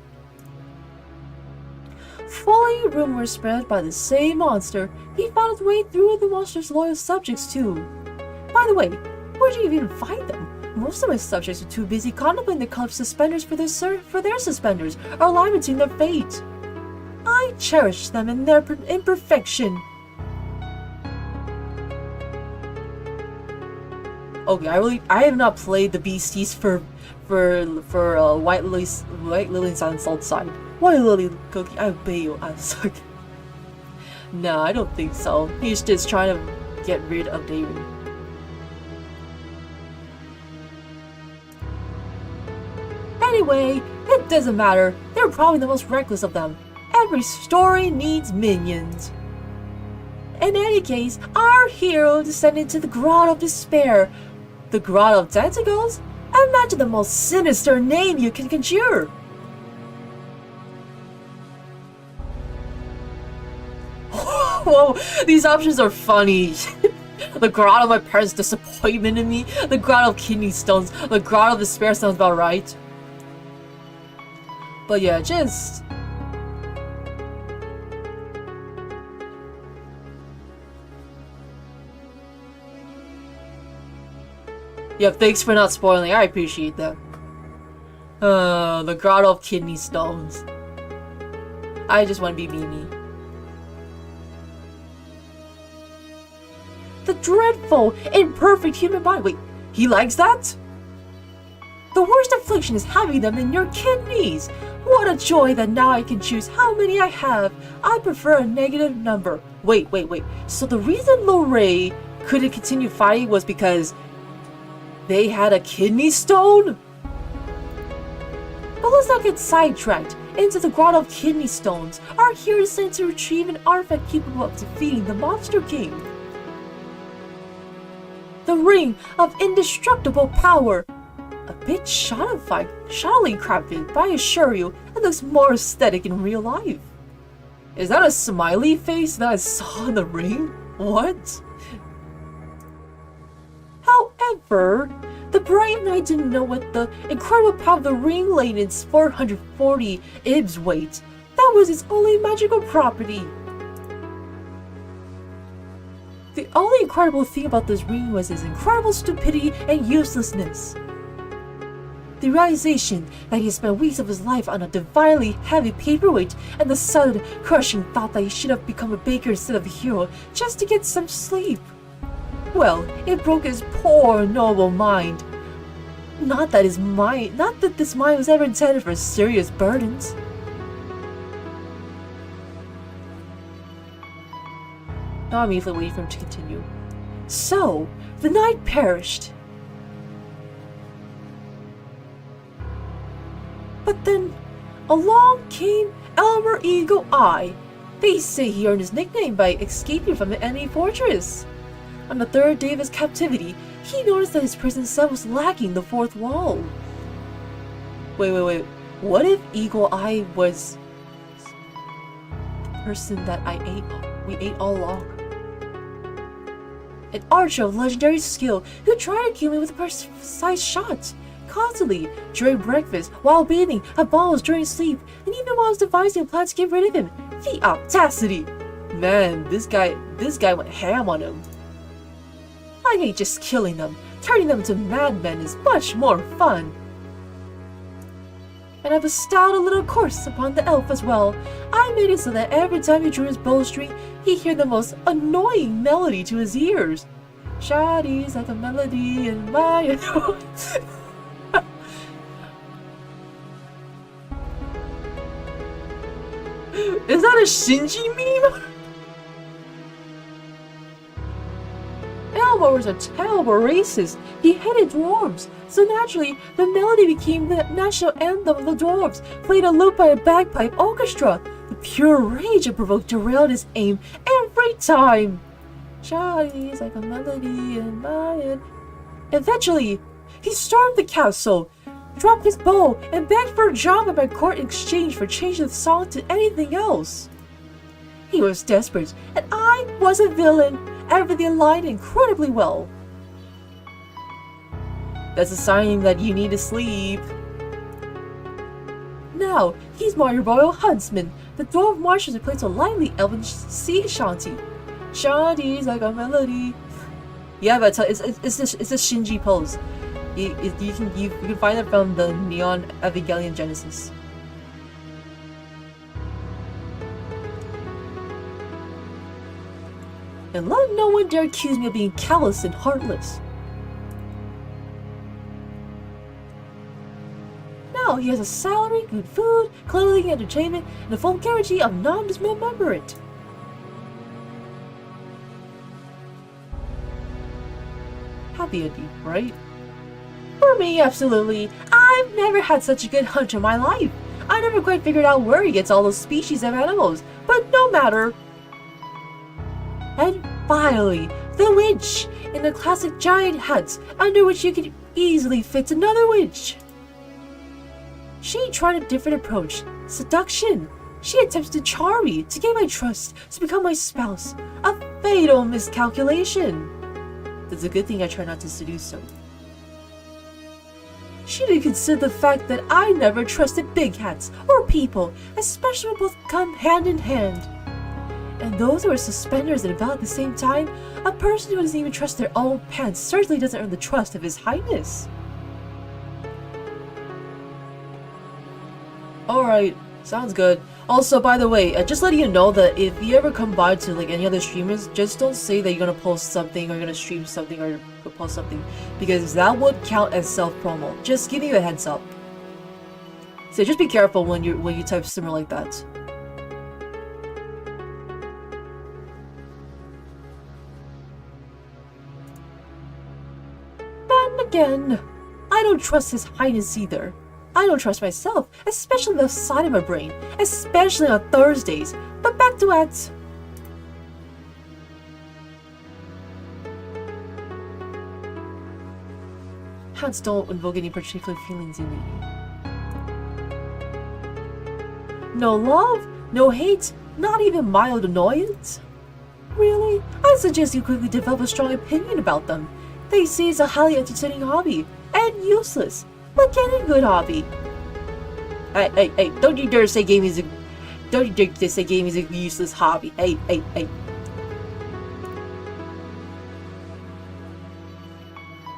Following rumors spread by the same monster, he found his way through the monster's loyal subjects too. By the way, where did you even find them? Most of my subjects are too busy contemplating the color of suspenders for their suspenders, or lamenting their fate. I cherish them in their imperfection. Okay, I have not played the Beasties for White Lily on Salt Side. White Lily Cookie, I obey you, I suck. No, I don't think so. He's just trying to get rid of David. Anyway, it doesn't matter. They're probably the most reckless of them. Every story needs minions. In any case, our hero descended into the Grot of Despair. The Grot of Tentacles? Imagine the most sinister name you can conjure. Whoa, these options are funny. The Grot of my parents' disappointment in me. The Grot of Kidney Stones. The Grot of Despair sounds about right. But yeah, just... yeah, thanks for not spoiling. I appreciate that. The Grotto of Kidney Stones. I just want to be Mimi. The dreadful, imperfect human body. Wait, he likes that? The worst affliction is having them in your kidneys. What a joy that now I can choose how many I have. I prefer a negative number. Wait. So the reason Lorraine couldn't continue fighting was because they had a kidney stone? But let's not get sidetracked. Into the Grotto of Kidney Stones, our hero is sent to retrieve an artifact capable of defeating the Monster King. The Ring of Indestructible Power. A bit shoddily crafted, but I assure you, it looks more aesthetic in real life. Is that a smiley face that I saw in the ring? What? However, the brave knight didn't know what the incredible power of the ring lay in its 440 Ibs weight. That was its only magical property. The only incredible thing about this ring was its incredible stupidity and uselessness. The realization that he had spent weeks of his life on a divinely heavy paperweight, and the sudden, crushing thought that he should have become a baker instead of a hero just to get some sleep. Well, it broke his poor, noble mind. Not that this mind was ever intended for serious burdens. Now I'm immediately waiting for him to continue. So, the knight perished. But then, along came Elmer Eagle Eye. They say he earned his nickname by escaping from an enemy fortress. On the third day of his captivity, he noticed that his prison cell was lacking the fourth wall. Wait. What if Eagle Eye was the person that we ate all along? An archer of legendary skill who tried to kill me with a precise shot. Constantly, during breakfast, while bathing, at balls during sleep, and even while I was devising a plan to get rid of him. The audacity! Man, this guy went ham on him. I hate just killing them. Turning them into madmen is much more fun. And I bestowed a little course upon the elf as well. I made it so that every time he drew his bowstring, he'd hear the most annoying melody to his ears. Shawty's like a melody in my... Is that a Shinji meme? Elmo was a terrible racist. He hated dwarves. So naturally, the melody became the national anthem of the dwarves, played a loop by a bagpipe orchestra. The pure rage it provoked derailed his aim every time. Shawty's like a melody in my head. Eventually, he stormed the castle, dropped his bow, and begged for a job at my court in exchange for changing the song to anything else. He was desperate, and I was a villain. Everything aligned incredibly well. That's a sign that you need to sleep. Now, he's my royal huntsman. The dwarf marches plays a lively elven sea shanty. Shanty's like a melody. Yeah, but it's a Shinji pose. You can find it from the Neon Evangelion Genesis. And let no one dare accuse me of being callous and heartless. Now he has a salary, good food, clothing, entertainment, and a full guarantee of non-dismemberment. Happy ending, right? For me, absolutely. I've never had such a good hunch in my life. I never quite figured out where he gets all those species of animals, but no matter. And finally, the witch, in the classic giant hut, under which you could easily fit another witch. She tried a different approach, seduction. She attempts to charm me, to gain my trust, to become my spouse. A fatal miscalculation. It's a good thing I try not to seduce so. She didn't consider the fact that I never trusted big hats or people, especially when both come hand in hand. And those who wear suspenders and a belt at the same time, a person who doesn't even trust their own pants certainly doesn't earn the trust of His Highness. Alright, sounds good. Also, by the way, just letting you know that if you ever come by to like any other streamers, just don't say that you're gonna post something or you're gonna stream something or post something, because that would count as self-promo. Just giving you a heads up. So just be careful when you type similar like that. Then again, I don't trust His Highness either. I don't trust myself, especially the side of my brain, especially on Thursdays. But back to it. Hats don't invoke any particular feelings in me. No love, no hate, not even mild annoyance. Really? I suggest you quickly develop a strong opinion about them. They say it's a highly entertaining hobby, and useless. But any good hobby. Hey, don't you dare say gaming is a useless hobby. Hey.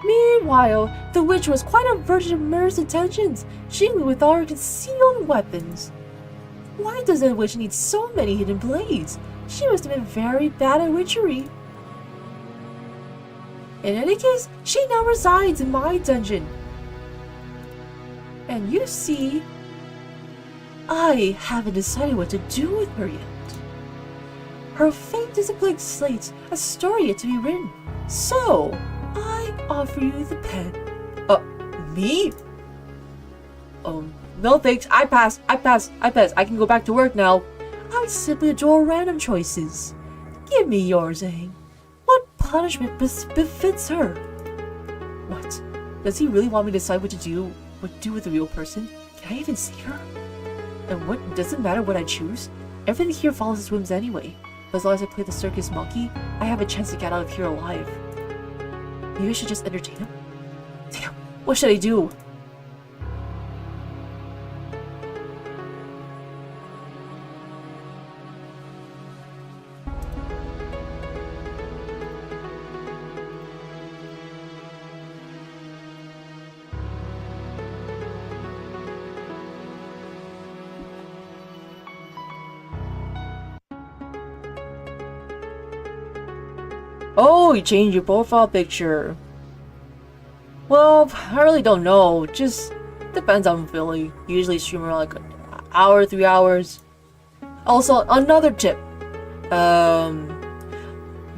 Meanwhile, the witch was quite averted to Mir's attentions, jingling with all her concealed weapons. Why does the witch need so many hidden blades? She must have been very bad at witchery. In any case, she now resides in my dungeon. And you see, I haven't decided what to do with her yet. Her fate is a blank slate, a story yet to be written. So, I offer you the pen. Me? No thanks. I pass. I can go back to work now. I simply adore random choices. Give me yours, eh? What punishment befits her? What? Does he really want me to decide what to do with a real person? Can I even see her? And what doesn't matter what I choose? Everything here follows its whims anyway. But as long as I play the circus monkey, I have a chance to get out of here alive. Maybe I should just entertain him? Damn, what should I do? Oh, you changed your profile picture. Well, I really don't know. Just depends on feeling. Usually stream around like an hour, 3 hours. Also, another tip.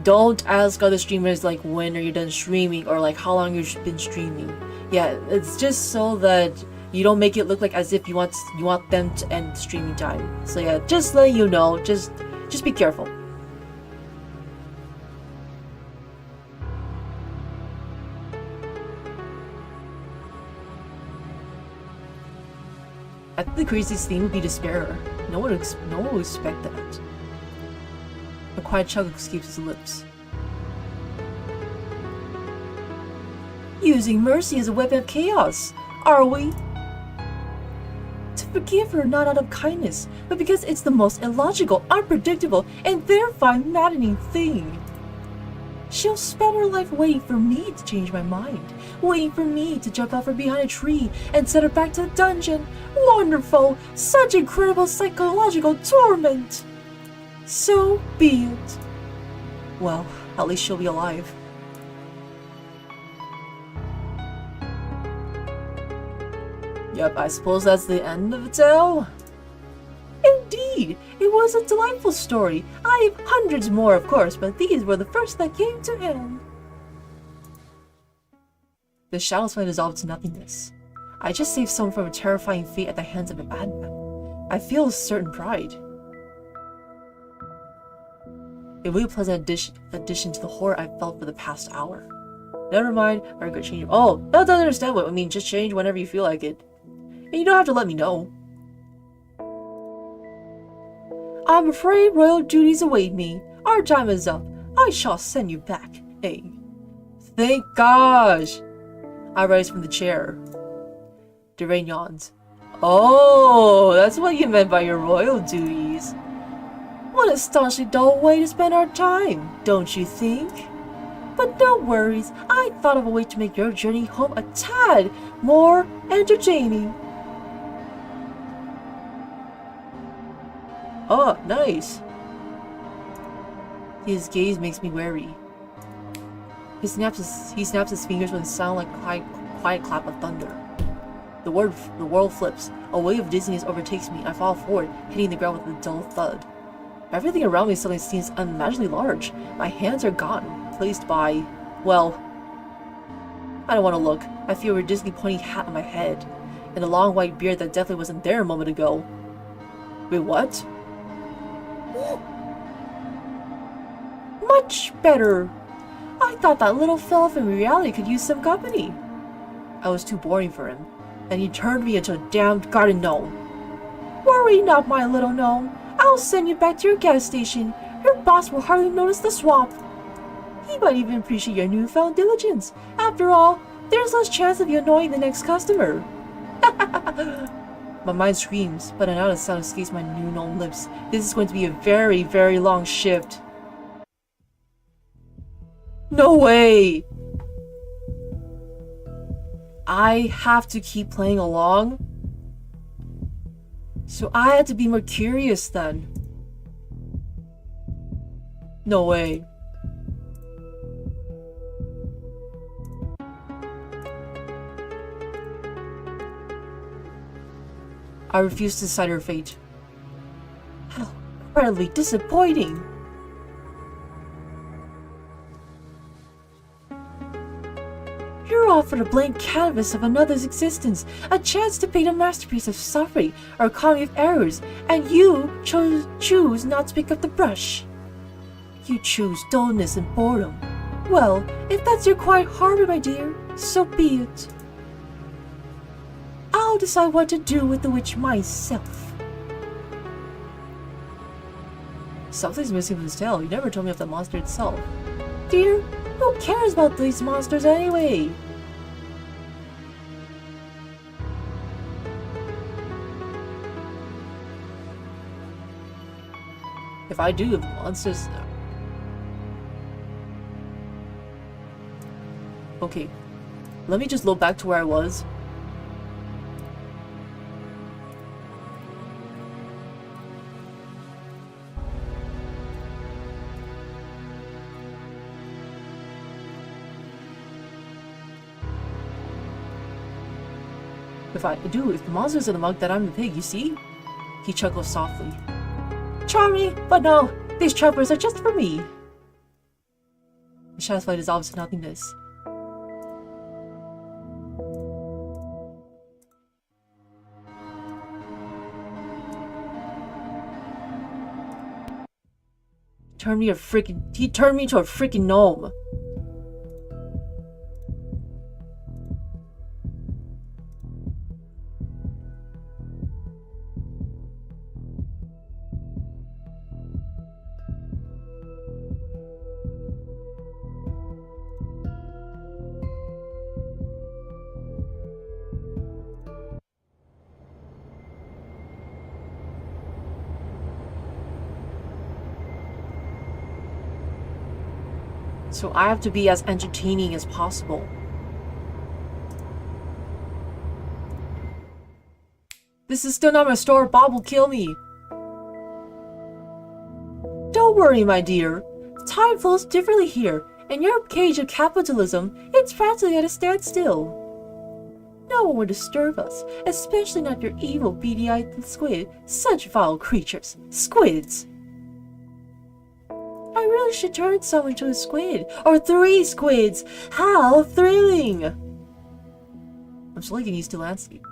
Don't ask other streamers like when are you done streaming or like how long you've been streaming. Yeah, it's just so that you don't make it look like as if you want them to end streaming time. So yeah, just letting you know. Just be careful. I think the craziest thing would be despair. No one will expect that. A quiet chug escapes his lips. Using mercy as a weapon of chaos, are we? To forgive her not out of kindness, but because it's the most illogical, unpredictable, and therefore maddening thing. She'll spend her life waiting for me to change my mind, waiting for me to jump out from behind a tree and send her back to the dungeon. Wonderful! Such incredible psychological torment! So be it. Well, at least she'll be alive. Yep, I suppose that's the end of the tale? Indeed! It was a delightful story. I have hundreds more, of course, but these were the first that came to hand. The shadows finally dissolved to nothingness. I just saved someone from a terrifying fate at the hands of a bad man. I feel a certain pride. A really pleasant addition to the horror I felt for the past hour. Never mind, I regret changing. Oh, I don't understand what I mean. Just change whenever you feel like it. And you don't have to let me know. I'm afraid royal duties await me. Our time is up. I shall send you back. Hey. Thank gosh. I rise from the chair. Derain yawns. Oh, that's what you meant by your royal duties. What a astonishingly dull way to spend our time, don't you think? But no worries, I thought of a way to make your journey home a tad more entertaining. Oh, nice. His gaze makes me wary. He snaps his fingers with a sound like quiet clap of thunder. The world flips. A wave of dizziness overtakes me. I fall forward, hitting the ground with a dull thud. Everything around me suddenly seems unimaginably large. My hands are gone, placed by, well, I don't want to look. I feel a ridiculously pointy hat on my head, and a long white beard that definitely wasn't there a moment ago. Wait, what? Much better! I thought that little fella from reality could use some company. I was too boring for him, and he turned me into a damned garden gnome. Worry not, my little gnome. I'll send you back to your gas station. Your boss will hardly notice the swap. He might even appreciate your newfound diligence. After all, there's less chance of you annoying the next customer. My mind screams, but another sound escapes my new gnome lips. This is going to be a very, very long shift. No way! I have to keep playing along? So I had to be more curious then. No way. I refuse to decide her fate. How incredibly disappointing! You're offered a blank canvas of another's existence, a chance to paint a masterpiece of suffering or a comedy of errors, and you choose not to pick up the brush. You choose dullness and boredom. Well, if that's your quiet harbor, my dear, so be it. I'll decide what to do with the witch myself. Something's missing from this tale. You never told me of the monster itself. Dear, who cares about these monsters anyway? If I do, the monsters... Okay. Let me just load back to where I was. If the monster's in the mug, then I'm the pig, you see? He chuckles softly. Charming, but no, these trappers are just for me. The shadow's light dissolves to nothingness. He turned me into a freaking gnome. So I have to be as entertaining as possible. This is still not my store. Bob will kill me. Don't worry, my dear. Time flows differently here. In your cage of capitalism, it's practically at a standstill. no one would disturb us, especially not your evil, beady-eyed squid. Such vile creatures. Squids! I really should turn someone into a squid. Or 3 squids! How thrilling! I'm still getting used to landscape.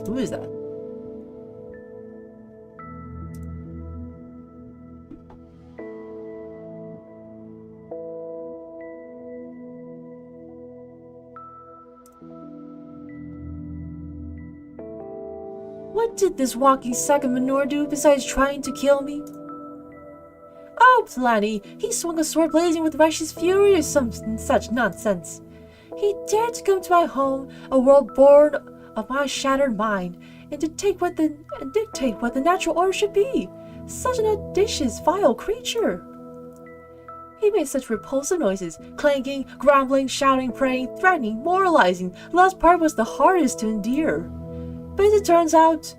Who is that? What did this walking sack of manure do besides trying to kill me? Oh, plenty. He swung a sword blazing with righteous fury or some such nonsense. He dared to come to my home, a world born of my shattered mind, and to dictate what the natural order should be. Such an audacious, vile creature. He made such repulsive noises, clanking, grumbling, shouting, praying, threatening, moralizing. The last part was the hardest to endure. But as it turns out,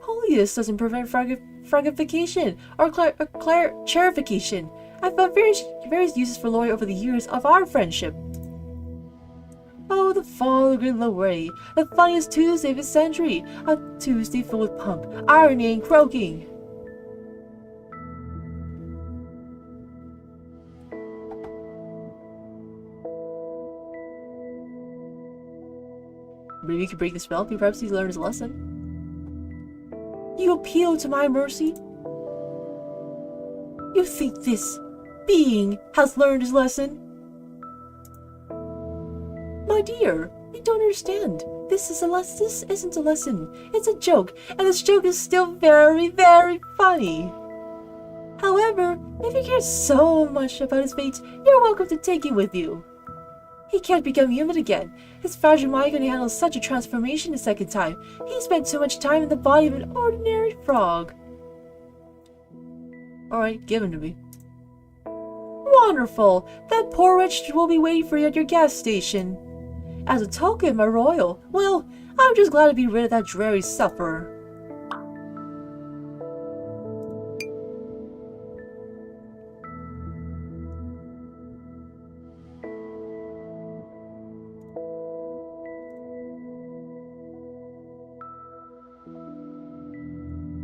holiness doesn't prevent fragnification or charification. I've found various uses for Lori over the years of our friendship. Oh, the fall of good Lori, the funniest Tuesday of the century, a Tuesday filled with pump, irony, and croaking. Maybe you could break the spell. Perhaps he's learned his lesson. You appeal to my mercy? You think this being has learned his lesson? My dear, you don't understand. This isn't a lesson. It's a joke, and this joke is still very, very funny. However, if you care so much about his fate, you're welcome to take him with you. He can't become human again. His fragile mind can handle such a transformation a second time. He spent too much time in the body of an ordinary frog. Alright, give him to me. Wonderful! That poor wretch will be waiting for you at your gas station. As a token, my royal, well, I'm just glad to be rid of that dreary sufferer.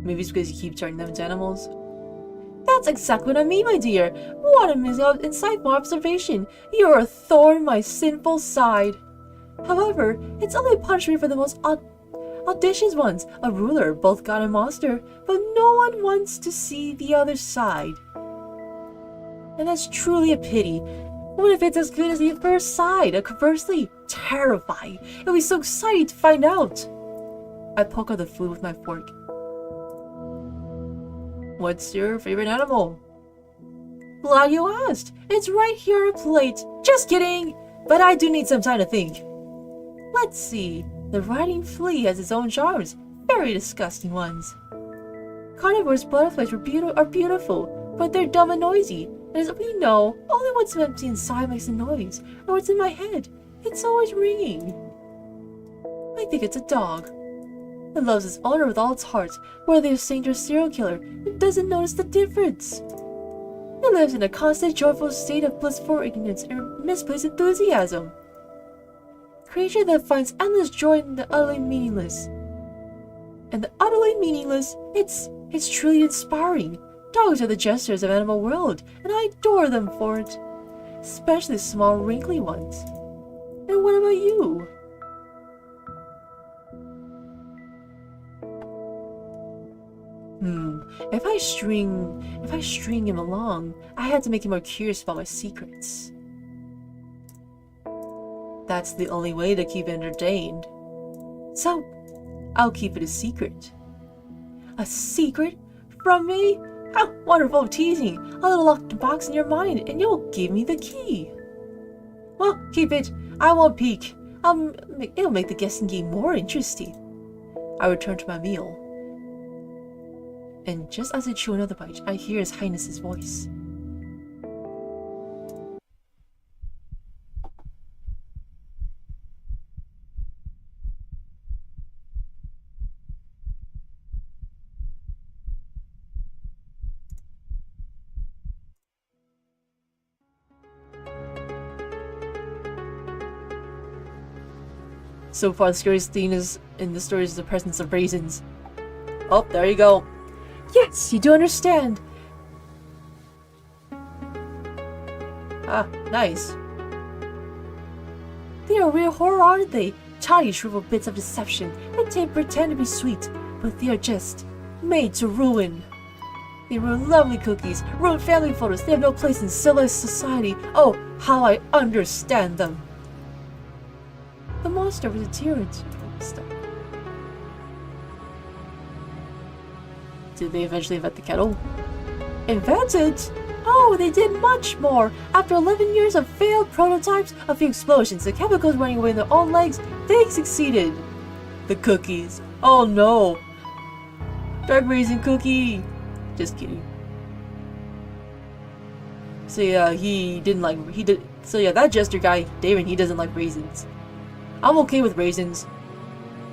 Maybe it's because you keep turning them into animals. That's exactly what I mean, my dear. What a insightful observation. You're a thorn in my sinful side. However, it's only a punishment for the most audacious ones, a ruler, both god and monster, but no one wants to see the other side. And that's truly a pity. What if it's as good as the first side? Conversely, terrifying. It'll be so exciting to find out. I poke out the food with my fork. What's your favorite animal? Glad you asked. It's right here on a plate. Just kidding! But I do need some time to think. Let's see. The riding flea has its own charms. Very disgusting ones. Carnivorous butterflies are beautiful, but they're dumb and noisy. And as we know, only what's empty inside makes a noise. Or what's in my head. It's always ringing. I think it's a dog. It loves its owner with all its heart, whether it's a saint or serial killer. It doesn't notice the difference. It lives in a constant joyful state of blissful ignorance and misplaced enthusiasm. Creature that finds endless joy in the utterly meaningless. And the utterly meaningless, it's truly inspiring. Dogs are the jesters of the animal world, and I adore them for it. Especially the small, wrinkly ones. And what about you? If I string him along, I had to make him more curious about my secrets. That's the only way to keep him entertained. So, I'll keep it a secret. A secret? From me? How wonderful teasing! A little locked box in your mind, and you'll give me the key. Well, keep it. I won't peek. It'll make the guessing game more interesting. I return to my meal. And just as I chew another bite, I hear His Highness's voice. So far, the scariest thing is in this story is the presence of raisins. Oh, there you go. Yes, you do understand. Ah, nice. They are real horror, aren't they? Tiny shriveled bits of deception that they pretend to be sweet, but they are just made to ruin. They ruin lovely cookies, ruin family photos. They have no place in civilized society. Oh, how I understand them. The monster was a tyrant. Stop. Did they eventually invent the kettle? Invented? Oh, they did much more. After 11 years of failed prototypes, a few explosions, the chemicals running away in their own legs, they succeeded. The cookies. Oh no. Dark raisin cookie. Just kidding. So yeah, so yeah, that jester guy, David, he doesn't like raisins. I'm okay with raisins,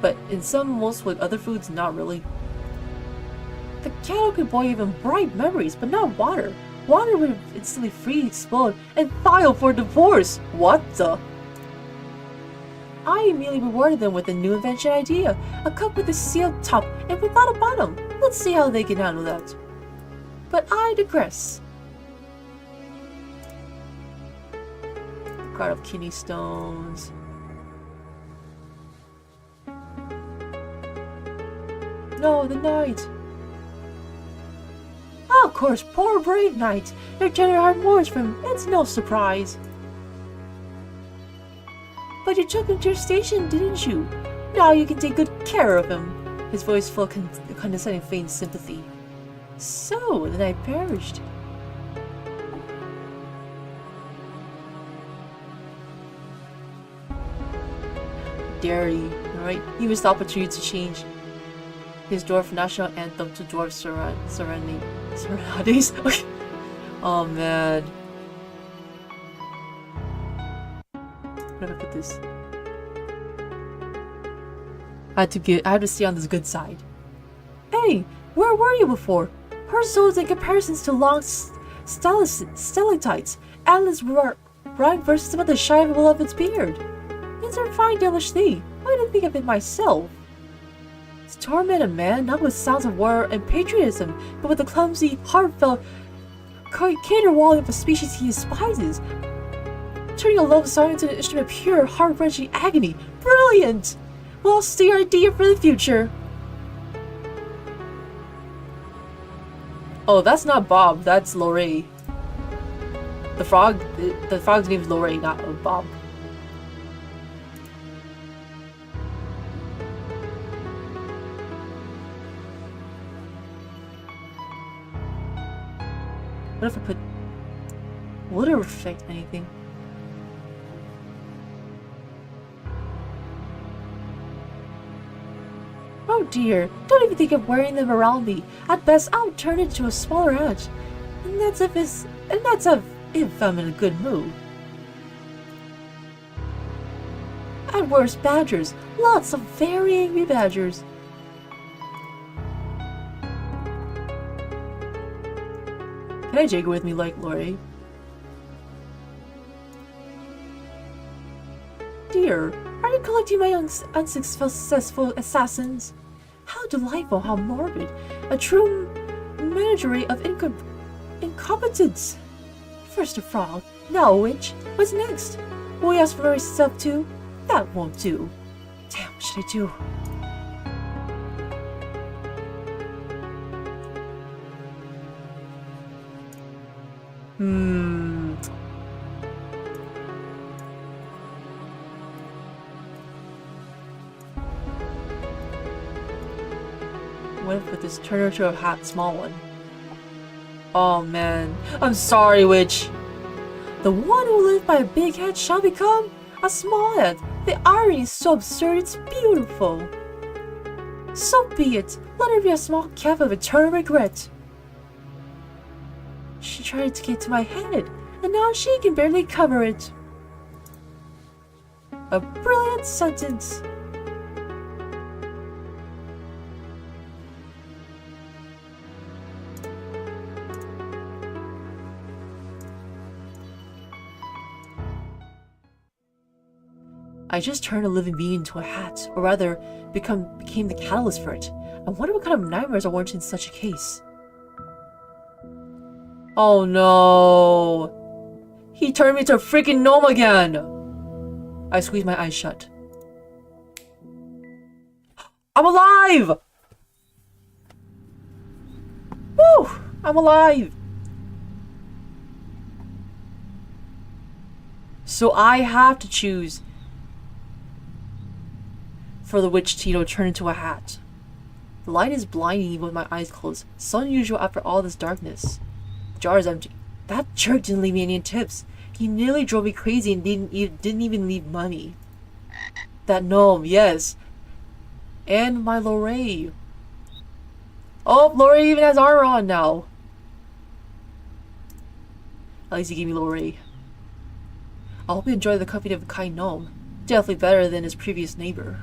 but in most with other foods, not really. The kettle could boil even bright memories, but not water. Water would instantly freeze, explode, and file for divorce. What the? I immediately rewarded them with a new invention idea. A cup with a sealed top and without a bottom. Let's see how they can handle that. But I digress. Guard of kidney stones. No, the knight. Oh, of course, poor brave knight. Your tender heart mourns for him. It's no surprise. But you took him to your station, didn't you? Now you can take good care of him. His voice full of condescending faint sympathy. So, the knight perished. Dairy, alright? He missed the opportunity to change his dwarf national anthem to dwarf serenades. Okay. Oh man. Where do I put this? I have to stay on this good side. Hey, where were you before? Her souls in comparisons to long stalactites. Atlas rhyme verses about the shine of a beloved's beard. It's a fine devilish thing. I didn't think of it myself. To torment a man, not with sounds of war and patriotism, but with the clumsy, heartfelt caterwauling of a species he despises. Turning a love song into an instrument of pure, heart-wrenching agony. Brilliant! Well, steer your idea for the future. Oh, that's not Bob, that's Lorray. The frog's name is Lorray, not Bob. What if I put... Would it affect anything? Oh dear, don't even think of wearing them around me. At best, I'll turn it into a smaller ant. And that's if I'm in a good mood. At worst, badgers. Lots of very angry badgers. Can I jiggle with me like Lorray? Dear, are you collecting my unsuccessful assassins? How delightful, how morbid. A true menagerie of incompetence. First a frog, now a witch. What's next? Will we ask for Lorray's stuff too? That won't do. Damn, what should I do? What if with this turn her to a small one? Oh man, I'm sorry, witch. The one who lived by a big head shall become a small head. The irony is so absurd, it's beautiful. So be it. Let her be a small calf of eternal regret. She tried to get to my head, and now she can barely cover it. A brilliant sentence. I just turned a living being into a hat, or rather, became the catalyst for it. I wonder what kind of nightmares are warranted in such a case. Oh no! He turned me into a freaking gnome again! I squeezed my eyes shut. I'm alive! Woo! I'm alive! So I have to choose for the witch to, turn into a hat. The light is blinding even with my eyes closed. So unusual after all this darkness. The jar is empty. That jerk didn't leave me any tips. He nearly drove me crazy and didn't even leave money. That gnome, yes. And my Lorraine. Oh, Lorraine even has armor on now. At least he gave me Lorraine. I hope you enjoy the company of a kind gnome. Definitely better than his previous neighbor.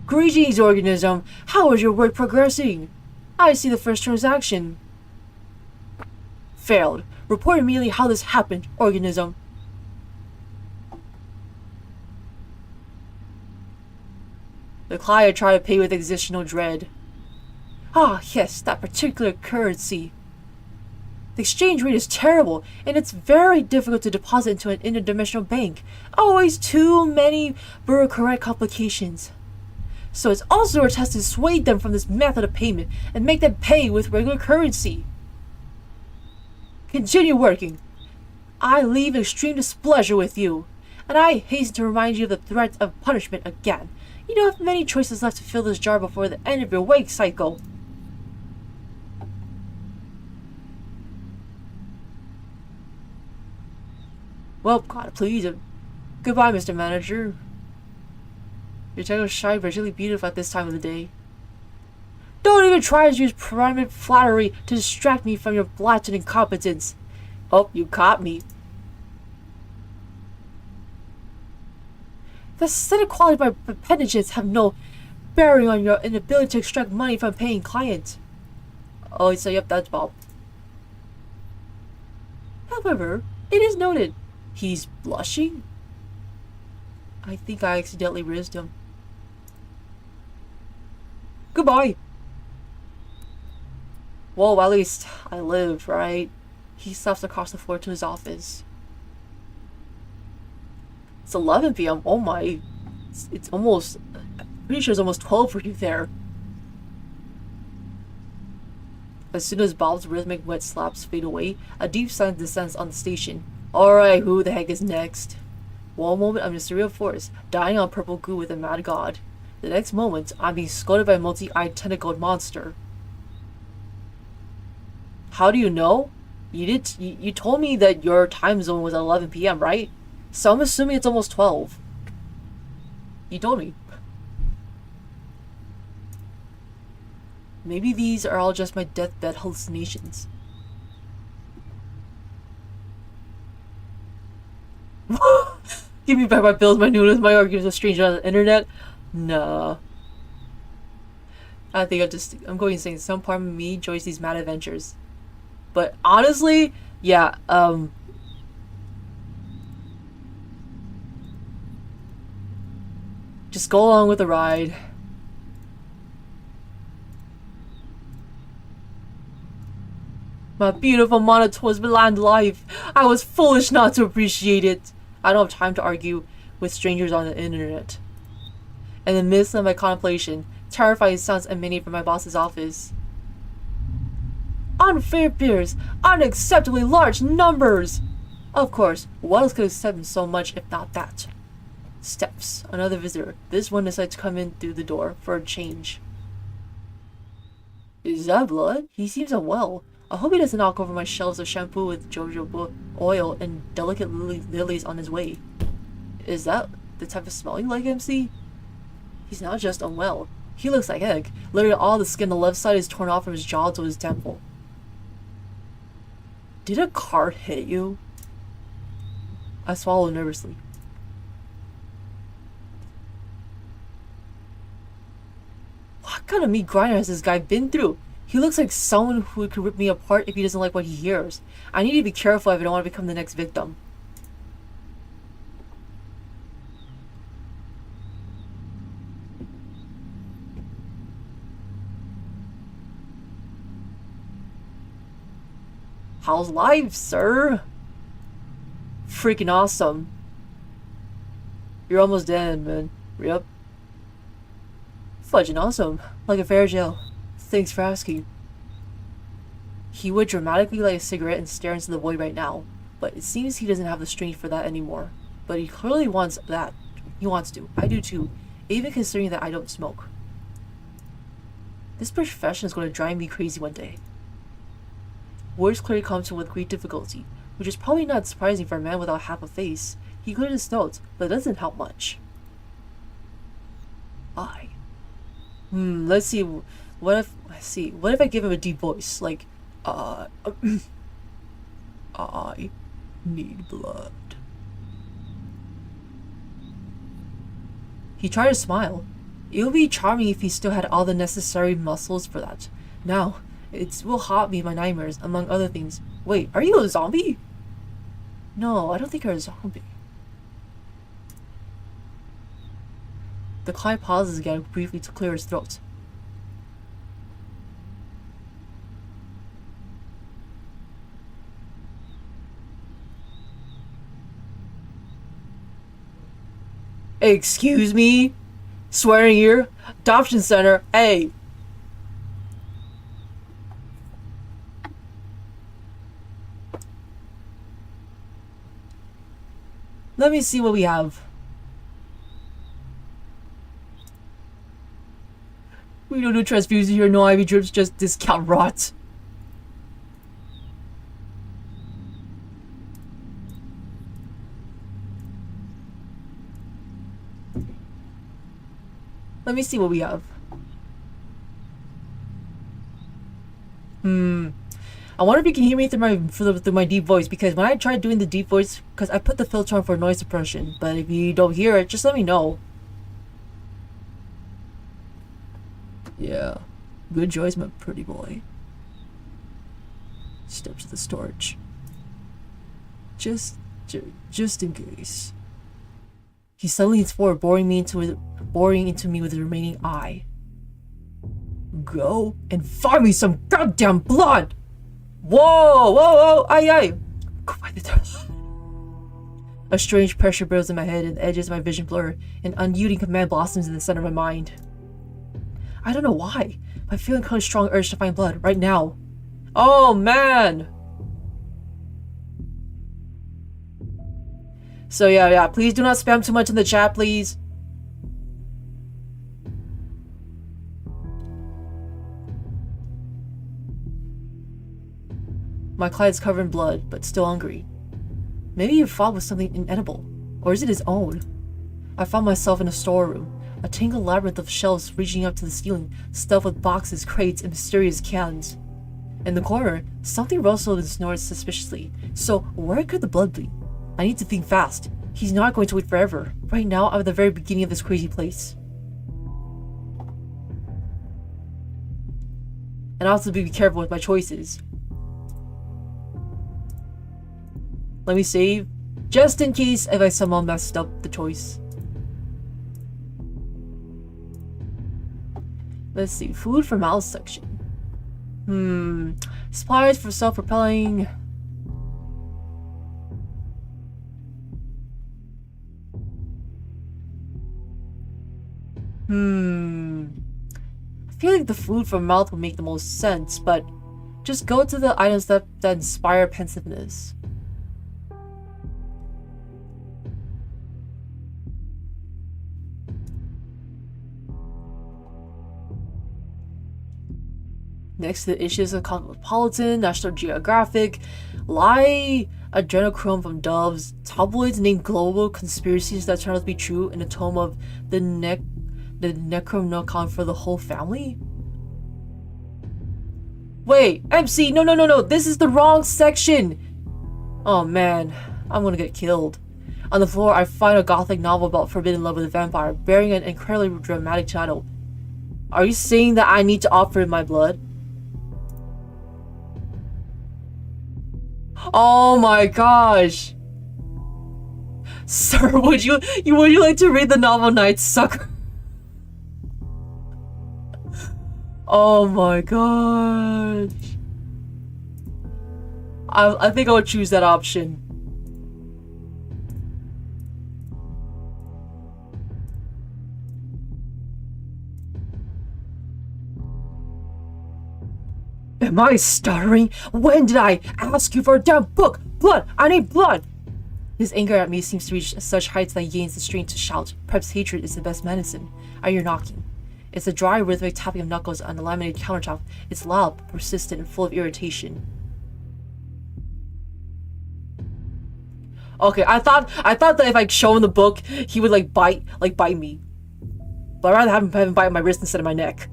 Greetings, organism. How is your work progressing? I see the first transaction. Failed. Report immediately how this happened, organism. The client tried to pay with existential dread. Ah, yes, that particular currency. The exchange rate is terrible, and it's very difficult to deposit into an interdimensional bank. Always too many bureaucratic complications. So it's also our task to dissuade them from this method of payment and make them pay with regular currency. Continue working. I leave in extreme displeasure with you, and I hasten to remind you of the threat of punishment again. You don't have many choices left to fill this jar before the end of your wake cycle. Well, God, please. Goodbye, Mr. Manager. Your title shine particularly beautiful at this time of the day. Don't even try to use private flattery to distract me from your blatant incompetence. Oh, you caught me. The aesthetic quality of my appendages have no bearing on your inability to extract money from paying clients. Oh, so yep, that's Bob. However, it is noted he's blushing. I think I accidentally rizzed him. Goodbye. Well, at least I live, right? He steps across the floor to his office. It's 11 p.m. Oh my. It's almost... I'm pretty sure it's almost 12 for you there. As soon as Bob's rhythmic wet slaps fade away, a deep silence descends on the station. Alright, who the heck is next? One moment I'm a surreal force, dying on purple goo with a mad god. The next moment, I'm being scolded by a multi-eyed tentacled monster. How do you know? You told me that your time zone was at 11 p.m., right? So I'm assuming it's almost 12. You told me. Maybe these are all just my deathbed hallucinations. Give me back my bills, my noodles, my arguments with strangers on the internet. Nah. I think I'm going to say some part of me enjoys these mad adventures. But honestly, yeah, just go along with the ride. My beautiful monotonous bland life. I was foolish not to appreciate it. I don't have time to argue with strangers on the internet. In the midst of my contemplation, terrifying sounds emanated from my boss's office. Unfair peers! Unacceptably large numbers! Of course, what else could accept so much if not that? Steps. Another visitor. This one decides to come in through the door for a change. Is that blood? He seems unwell. I hope he doesn't knock over my shelves of shampoo with jojoba oil and delicate lilies on his way. Is that the type of smell you like, MC? He's not just unwell. He looks like heck. Literally all the skin on the left side is torn off from his jaw to his temple. Did a car hit you? I swallowed nervously. What kind of meat grinder has this guy been through? He looks like someone who could rip me apart if he doesn't like what he hears. I need to be careful if I don't want to become the next victim. How's life, sir? Freaking awesome. You're almost dead, man. Yep. Fudging awesome. Like a fairy tale. Thanks for asking. He would dramatically light a cigarette and stare into the void right now, but it seems he doesn't have the strength for that anymore. But he clearly wants that. He wants to. I do too, even considering that I don't smoke. This profession is going to drive me crazy one day. Words clearly come to him with great difficulty, which is probably not surprising for a man without half a face. He cleared his throat, but it doesn't help much. Let's see. What if I give him a deep voice, like, I need blood. He tried to smile. It would be charming if he still had all the necessary muscles for that. Now, it will haunt me in my nightmares, among other things. Wait, are you a zombie? No, I don't think you're a zombie. The client pauses again briefly to clear his throat. Excuse me? Swearing here? Adoption center? Hey! Let me see what we have. We don't do transfusion here, no IV drips, just discount rot. Let me see what we have. I wonder if you can hear me through my deep voice, because when I tried doing the deep voice, because I put the filter on for noise suppression, but if you don't hear it, just let me know. Yeah, good choice, my pretty boy. Step to the storage. Just in case. He suddenly leans forward, boring into me with his remaining eye. Go and find me some goddamn blood! Whoa! Aye! A strange pressure builds in my head and the edges of my vision blur. An unyielding command blossoms in the center of my mind. I don't know why, but I feel a strong urge to find blood right now. Oh man! So yeah, please do not spam too much in the chat, please. My client's covered in blood, but still hungry. Maybe he fought with something inedible, or is it his own? I found myself in a storeroom, a tangled labyrinth of shelves reaching up to the ceiling, stuffed with boxes, crates, and mysterious cans. In the corner, something rustled and snored suspiciously. So where could the blood be? I need to think fast. He's not going to wait forever. Right now, I'm at the very beginning of this crazy place. And I have to be careful with my choices. Let me save, just in case if I somehow messed up the choice. Let's see, food for mouse section. Supplies for self-propelling. I feel like the food for mouth would make the most sense, but just go to the items that inspire pensiveness. Next to the issues of Cosmopolitan, National Geographic, lie adrenochrome from Doves, tabloids named Global Conspiracies that turn out to be true, in a tome of the Necronomicon for the whole family? Wait, MC, no, this is the wrong section! Oh man, I'm gonna get killed. On the floor, I find a gothic novel about forbidden love with a vampire, bearing an incredibly dramatic title. Are you saying that I need to offer my blood? Oh my gosh. Sir, would you like to read the novel Night Sucker? Oh my gosh. I think I would choose that option. Am I stuttering? When did I ask you for a damn book? Blood! I need blood! His anger at me seems to reach such heights that he gains the strength to shout. Perhaps hatred is the best medicine. I hear knocking. It's a dry, rhythmic tapping of knuckles on the laminated countertop. It's loud, persistent, and full of irritation. Okay, I thought that if I show him the book, he would bite me. But I'd rather have him bite my wrist instead of my neck.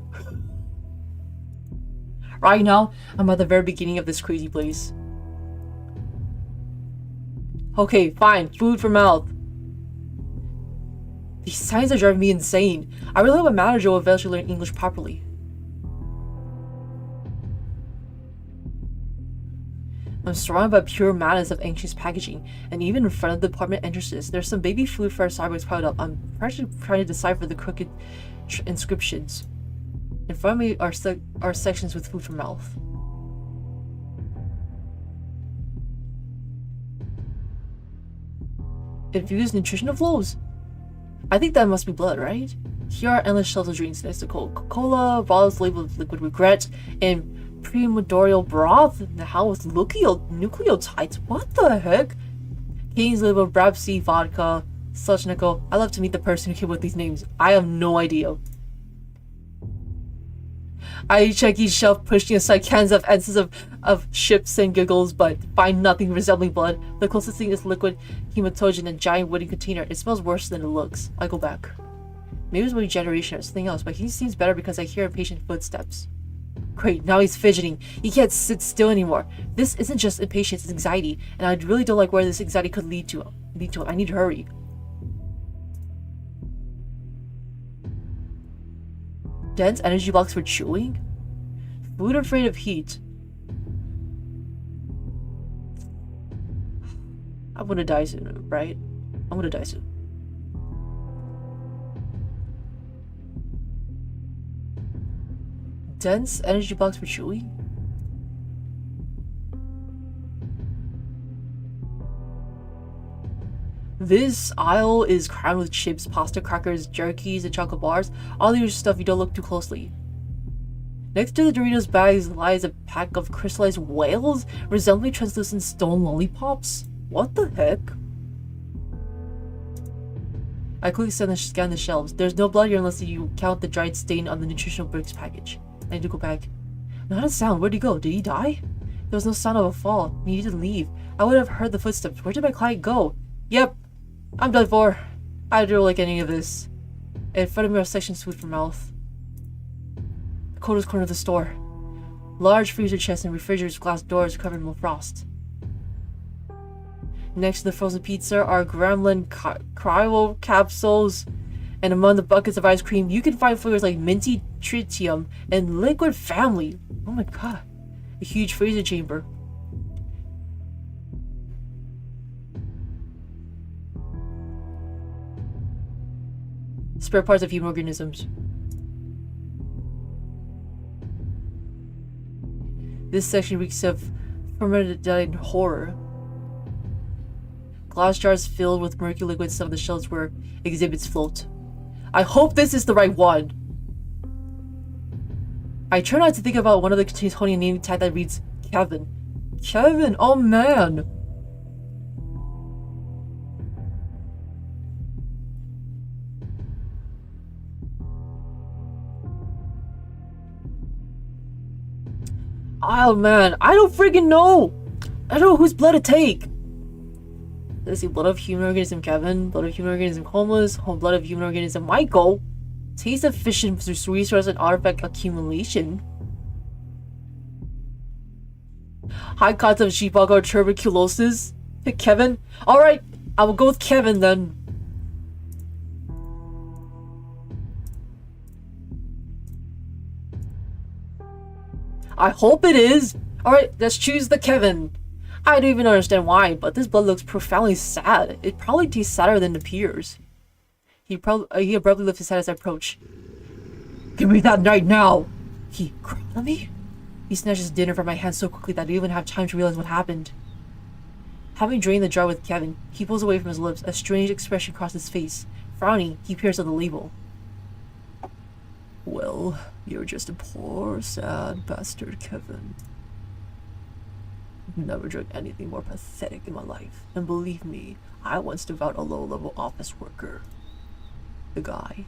Right now, I'm at the very beginning of this crazy place. Okay, fine. Food for mouth. These signs are driving me insane. I really hope a manager will eventually learn English properly. I'm surrounded by pure madness of anxious packaging, and even in front of the department entrances, there's some baby food for our Starbucks piled up. I'm practically trying to decipher the crooked inscriptions. In front of me are sections with food for mouth. Infused nutritional flows? I think that must be blood, right? Here are endless shelves of drinks next to Coca-Cola, bottles labeled with liquid regret, and primordial broth in the house with nucleotides. What the heck? Canes labeled Brabsy, vodka, Suchnico. I love to meet the person who came with these names. I have no idea. I check each shelf, pushing aside cans of essence of ships and giggles, but find nothing resembling blood. The closest thing is liquid hematogen in a giant wooden container. It smells worse than it looks. I go back. Maybe it's my regeneration or something else, but he seems better because I hear impatient footsteps. Great, now he's fidgeting. He can't sit still anymore. This isn't just impatience, it's anxiety, and I really don't like where this anxiety could lead to. I need to hurry. Dense energy blocks for chewing? Food afraid of heat. I'm gonna die soon, right? I'm gonna die soon. Dense energy blocks for chewing? This aisle is crammed with chips, pasta, crackers, jerkies, and chocolate bars. All the usual stuff you don't look too closely. Next to the Doritos bags lies a pack of crystallized whales, resembling translucent stone lollipops. What the heck? I quickly scan the shelves. There's no blood here unless you count the dried stain on the nutritional bricks package. I need to go back. Not a sound. Where'd he go? Did he die? There was no sound of a fall. He needed to leave. I would have heard the footsteps. Where did my client go? Yep. I'm done for. I don't like any of this. In front of me are sections food for mouth. The coldest corner of the store. Large freezer chests and refrigerators, glass doors covered with frost. Next to the frozen pizza are gremlin cryo capsules, and among the buckets of ice cream, you can find flavors like minty tritium and liquid family. Oh my god. A huge freezer chamber. Spare parts of human organisms. This section reeks of fermented horror. Glass jars filled with murky liquid, some of the shelves where exhibits float. I hope this is the right one. I try not to think about one of the containers holding a name tag that reads Kevin. Kevin, oh man. Oh man, I don't freaking know. I don't know whose blood to take. Let's see, blood of human organism Kevin, blood of human organism homeless, blood of human organism Michael. Taste efficient resource and artifact accumulation. High content of sheepdog or tuberculosis. Pick Kevin. Alright, I will go with Kevin then. I hope it is. Alright, let's choose the Kevin. I don't even understand why, but this blood looks profoundly sad. It probably tastes sadder than it appears. He abruptly lifts his head as I approach. Give me that knife now! He growled at me? He snatched his dinner from my hand so quickly that I didn't even have time to realize what happened. Having drained the jar with Kevin, he pulls away from his lips, a strange expression across his face. Frowning, he peers at the label. Well, you're just a poor, sad bastard, Kevin. I've never drank anything more pathetic in my life, and believe me, I once devoured a low-level office worker. The guy,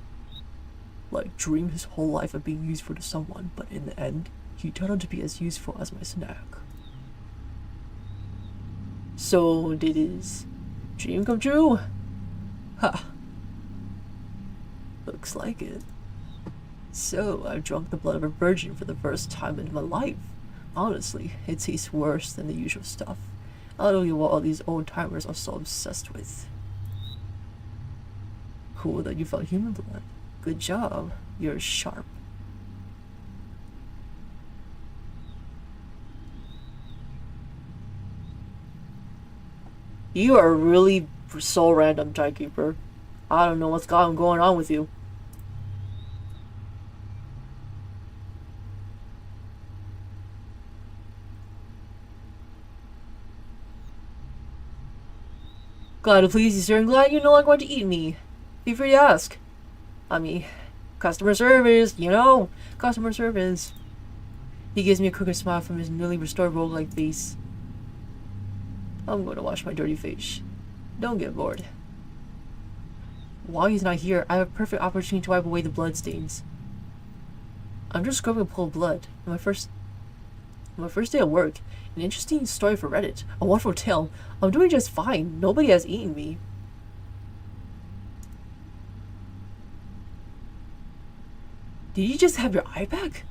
dreamed his whole life of being useful to someone, but in the end, he turned out to be as useful as my snack. So, did his dream come true? Ha! Looks like it. So, I've drunk the blood of a virgin for the first time in my life. Honestly, it tastes worse than the usual stuff. I don't know what all these old-timers are so obsessed with. Cool that you found human blood. Good job. You're sharp. You are really so random, Timekeeper. I don't know what's going on with you. Glad to please you, sir, and glad you're no longer going to eat me. Feel free to ask. I mean, customer service, you know, customer service. He gives me a crooked smile from his newly restored rogue-like face. I'm going to wash my dirty face. Don't get bored. While he's not here, I have a perfect opportunity to wipe away the blood stains. I'm just scrubbing a pool of blood. On my first day at work. An interesting story for Reddit. A wonderful tale. I'm doing just fine. Nobody has eaten me. Did you just have your eye back?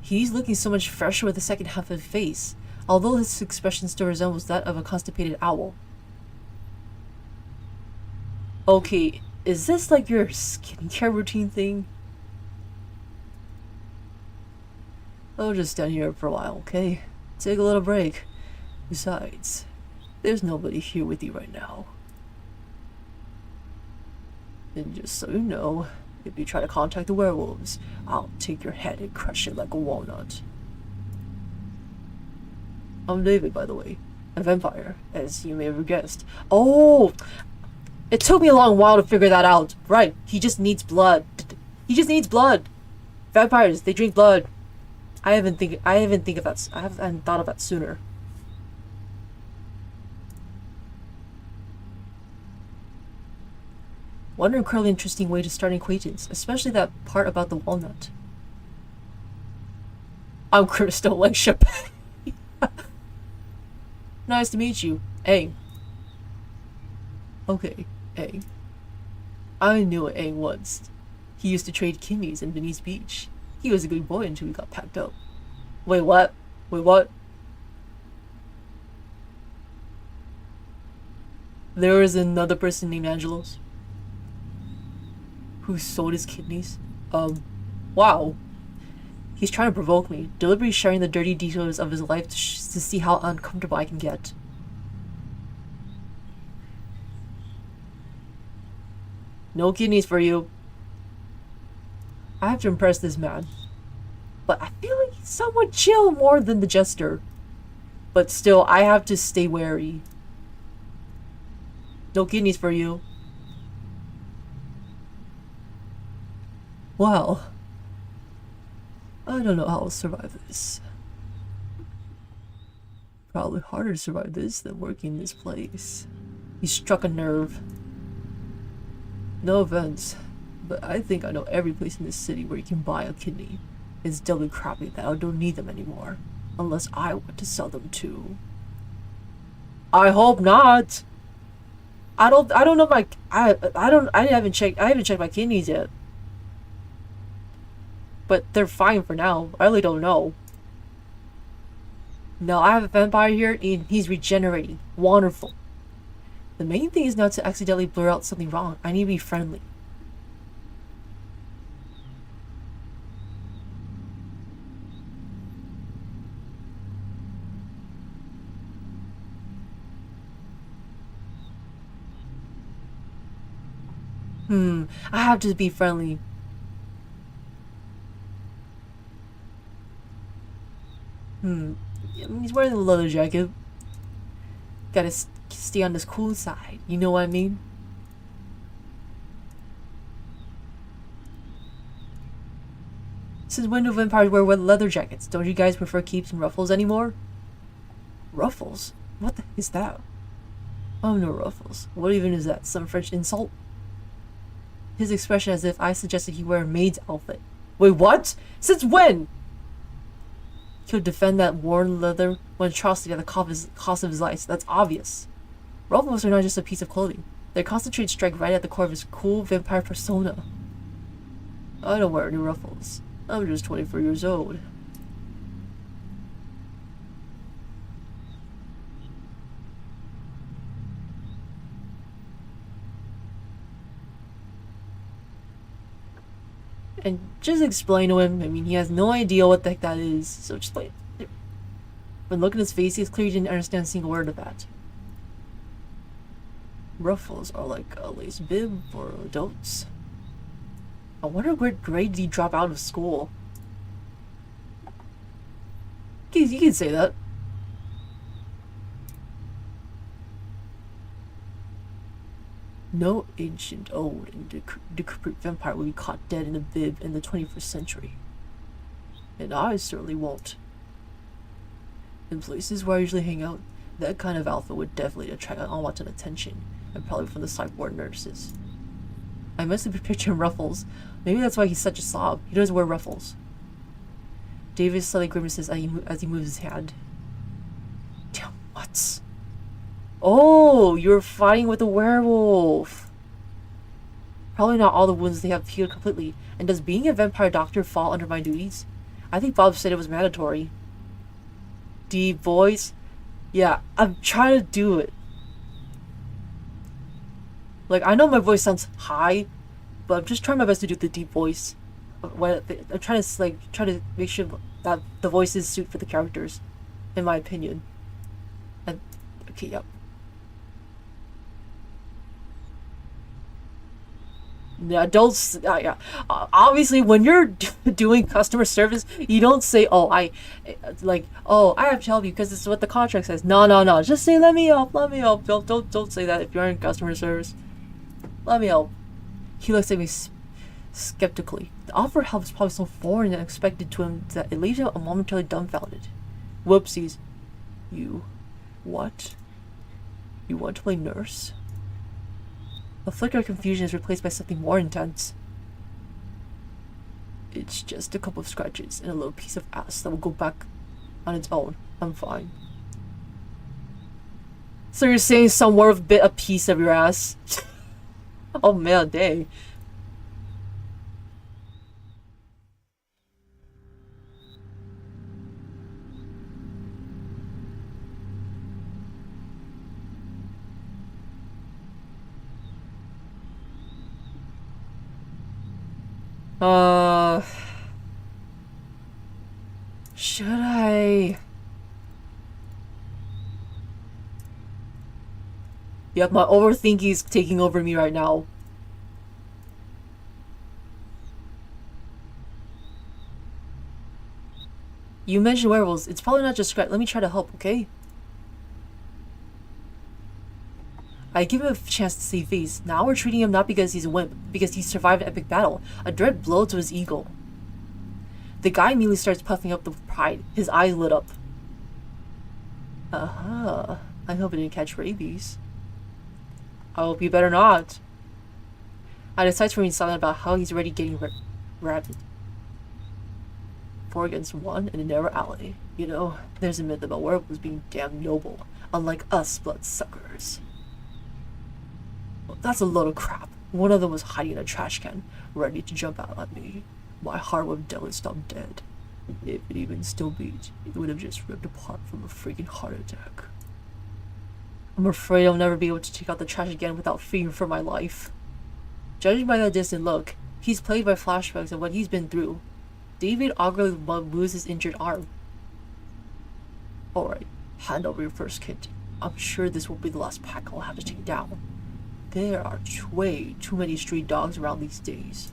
He's looking so much fresher with the second half of his face, although his expression still resembles that of a constipated owl. Okay, is this like your skincare routine thing? I'll just stand here for a while, okay? Take a little break. Besides, there's nobody here with you right now. And just so you know, if you try to contact the werewolves, I'll take your head and crush it like a walnut. I'm David, by the way. A vampire, as you may have guessed. Oh! It took me a long while to figure that out. Right, he just needs blood. He just needs blood. Vampires, they drink blood. I haven't thought of that sooner. What an incredibly interesting way to start an acquaintance, especially that part about the walnut. I'm Crystal, like Chappelle. Nice to meet you. Aang. Okay, Aang. I knew Aang once. He used to trade kidneys in Venice Beach. He was a good boy until he got packed up. Wait, what? Wait, what? There was another person named Angelos who sold his kidneys. Wow. He's trying to provoke me, deliberately sharing the dirty details of his life to see how uncomfortable I can get. No kidneys for you. I have to impress this man. But I feel like he's somewhat chill more than the jester. But still, I have to stay wary. No kidneys for you. Well, I don't know how I'll survive this. Probably harder to survive this than working in this place. He struck a nerve. No offense, but I think I know every place in this city where you can buy a kidney. It's doubly crappy that I don't need them anymore, unless I want to sell them too. I hope not. I don't know my I haven't checked my kidneys yet. But they're fine for now. I really don't know. No, I have a vampire here and he's regenerating. Wonderful. The main thing is not to accidentally blur out something wrong. I need to be friendly. I have to be friendly. He's wearing a leather jacket. Gotta stay on this cool side. You know what I mean? Since when do vampires wear leather jackets? Don't you guys prefer capes and ruffles anymore? Ruffles? What the is that? Oh, no ruffles. What even is that? Some French insult? His expression as if I suggested he wear a maid's outfit. Wait, what? Since when? He'll defend that worn leather monstrosity at the cost of his life. That's obvious. Ruffles are not just a piece of clothing. Their concentrated strike right at the core of his cool vampire persona. I don't wear any ruffles. I'm just 24 years old. And just explain to him. I mean, he has no idea what the heck that is. So just like, when looking at his face, it's clear he didn't understand a single word of that. Ruffles are like a lace bib for adults. I wonder what grade did he drop out of school? You can say that. No ancient, old, and decrepit vampire will be caught dead in a bib in the 21st century. And I certainly won't. In places where I usually hang out, that kind of outfit would definitely attract unwanted attention, and probably from the psych ward nurses. I must have been picturing ruffles. Maybe that's why he's such a slob. He doesn't wear ruffles. David slightly grimaces as he moves his hand. Damn, what? Oh, you're fighting with a werewolf. Probably not all the wounds they have healed completely. And does being a vampire doctor fall under my duties? I think Bob said it was mandatory. Deep voice? Yeah, I'm trying to do it. Like, I know my voice sounds high, but I'm just trying my best to do the deep voice. I'm trying to make sure that the voices suit for the characters, in my opinion. And okay, yep. Yeah, don't. Yeah, obviously, when you're doing customer service, you don't say, "Oh, I have to help you because this is what the contract says." No, no, no. Just say, "Let me help. Let me help." Don't say that if you're in customer service. Let me help. He looks at me skeptically. The offer of help is probably so foreign and unexpected to him that it leaves him momentarily dumbfounded. Whoopsies. You. What? You want to play nurse? A flicker of confusion is replaced by something more intense. It's just a couple of scratches and a little piece of ass that will go back on its own. I'm fine. So you're saying somewhere of a piece of your ass? Oh man, dang. Should I? Yep, my overthinking is taking over me right now. You mentioned werewolves. It's probably not just scratch. Let me try to help, okay? I give him a chance to save face. Now we're treating him not because he's a wimp, because he survived an epic battle. A direct blow to his ego. The guy immediately starts puffing up with pride. His eyes lit up. Uh-huh. I hope I didn't catch rabies. I hope you better not. I decide to remain silent about how he's already getting rabid. 4 against 1 in a narrow alley. You know, there's a myth about werewolves being damn noble, unlike us bloodsuckers. Well, that's a load of crap. One of them was hiding in a trash can, ready to jump out at me. My heart would have definitely stopped dead. If it even still beat, it would have just ripped apart from a freaking heart attack. I'm afraid I'll never be able to take out the trash again without fearing for my life. Judging by that distant look, he's plagued by flashbacks of what he's been through. David awkwardly moves his injured arm. Alright, hand over your first kit. I'm sure this will be the last pack I'll have to take down. There are way too many street dogs around these days.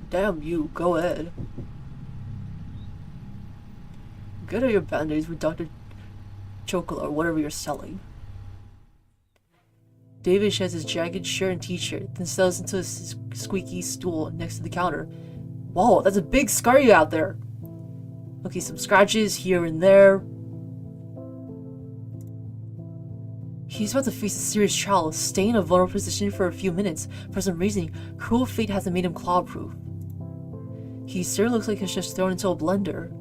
Damn you, go ahead. Get out your band-aids with Dr. Chocolate or whatever you're selling. David sheds his jagged shirt and t-shirt, then settles into a squeaky stool next to the counter. Whoa, that's a big scar you out there. Okay, some scratches here and there. He's about to face a serious trial, stay in a vulnerable position for a few minutes. For some reason, cruel fate hasn't made him claw-proof. He certainly looks like he's just thrown into a blender.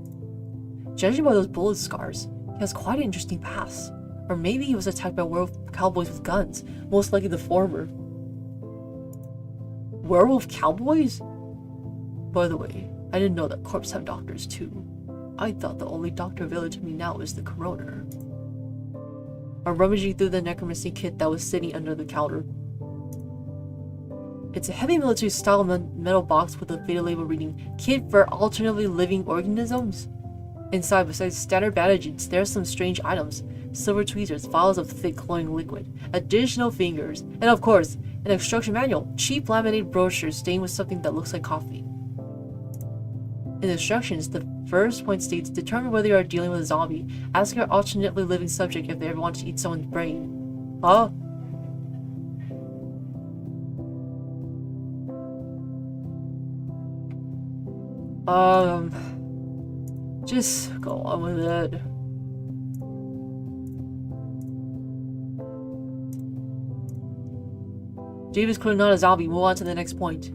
Judging by those bullet scars, he has quite an interesting past. Or maybe he was attacked by werewolf cowboys with guns, most likely the former. Werewolf cowboys? By the way, I didn't know that corpses have doctors too. I thought the only doctor available to me now is the coroner. I'm rummaging through the necromancy kit that was sitting under the counter. It's a heavy military-style metal box with a faded label reading, "Kit for alternatively living organisms." Inside, besides standard bandages, there are some strange items. Silver tweezers, vials of thick glowing liquid, additional fingers, and of course, an instruction manual, cheap laminated brochure stained with something that looks like coffee. In the instructions, the first point states, determine whether you are dealing with a zombie. Ask your alternately living subject if they ever want to eat someone's brain. Huh? Just go on with it. David's clearly not a zombie. Move on to the next point.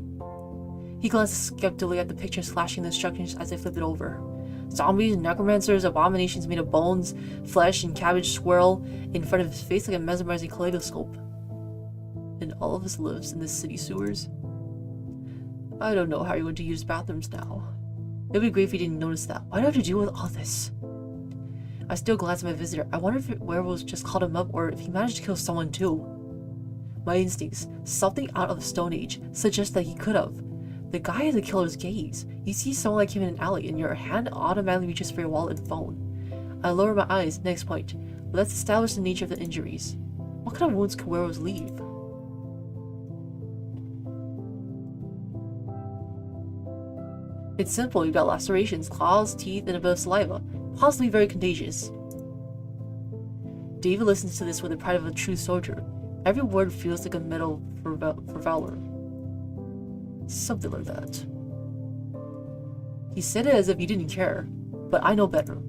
He glances skeptically at the pictures flashing the instructions as they flip it over. Zombies, necromancers, abominations made of bones, flesh, and cabbage swirl in front of his face like a mesmerizing kaleidoscope. And all of us lives in the city sewers. I don't know how you're going to use bathrooms now. It would be great if you didn't notice that. Why do I have to deal with all this? I still glance at my visitor. I wonder if werewolves just called him up or if he managed to kill someone too. My instincts, something out of the Stone Age, suggest that he could have. The guy has a killer's gaze. You see someone like him in an alley and your hand automatically reaches for your wallet and phone. I lower my eyes. Next point. Let's establish the nature of the injuries. What kind of wounds could werewolves leave? It's simple. You've got lacerations, claws, teeth, and a bit of saliva. Possibly very contagious. David listens to this with the pride of a true soldier. Every word feels like a medal for valor. Something like that. He said it as if he didn't care, but I know better.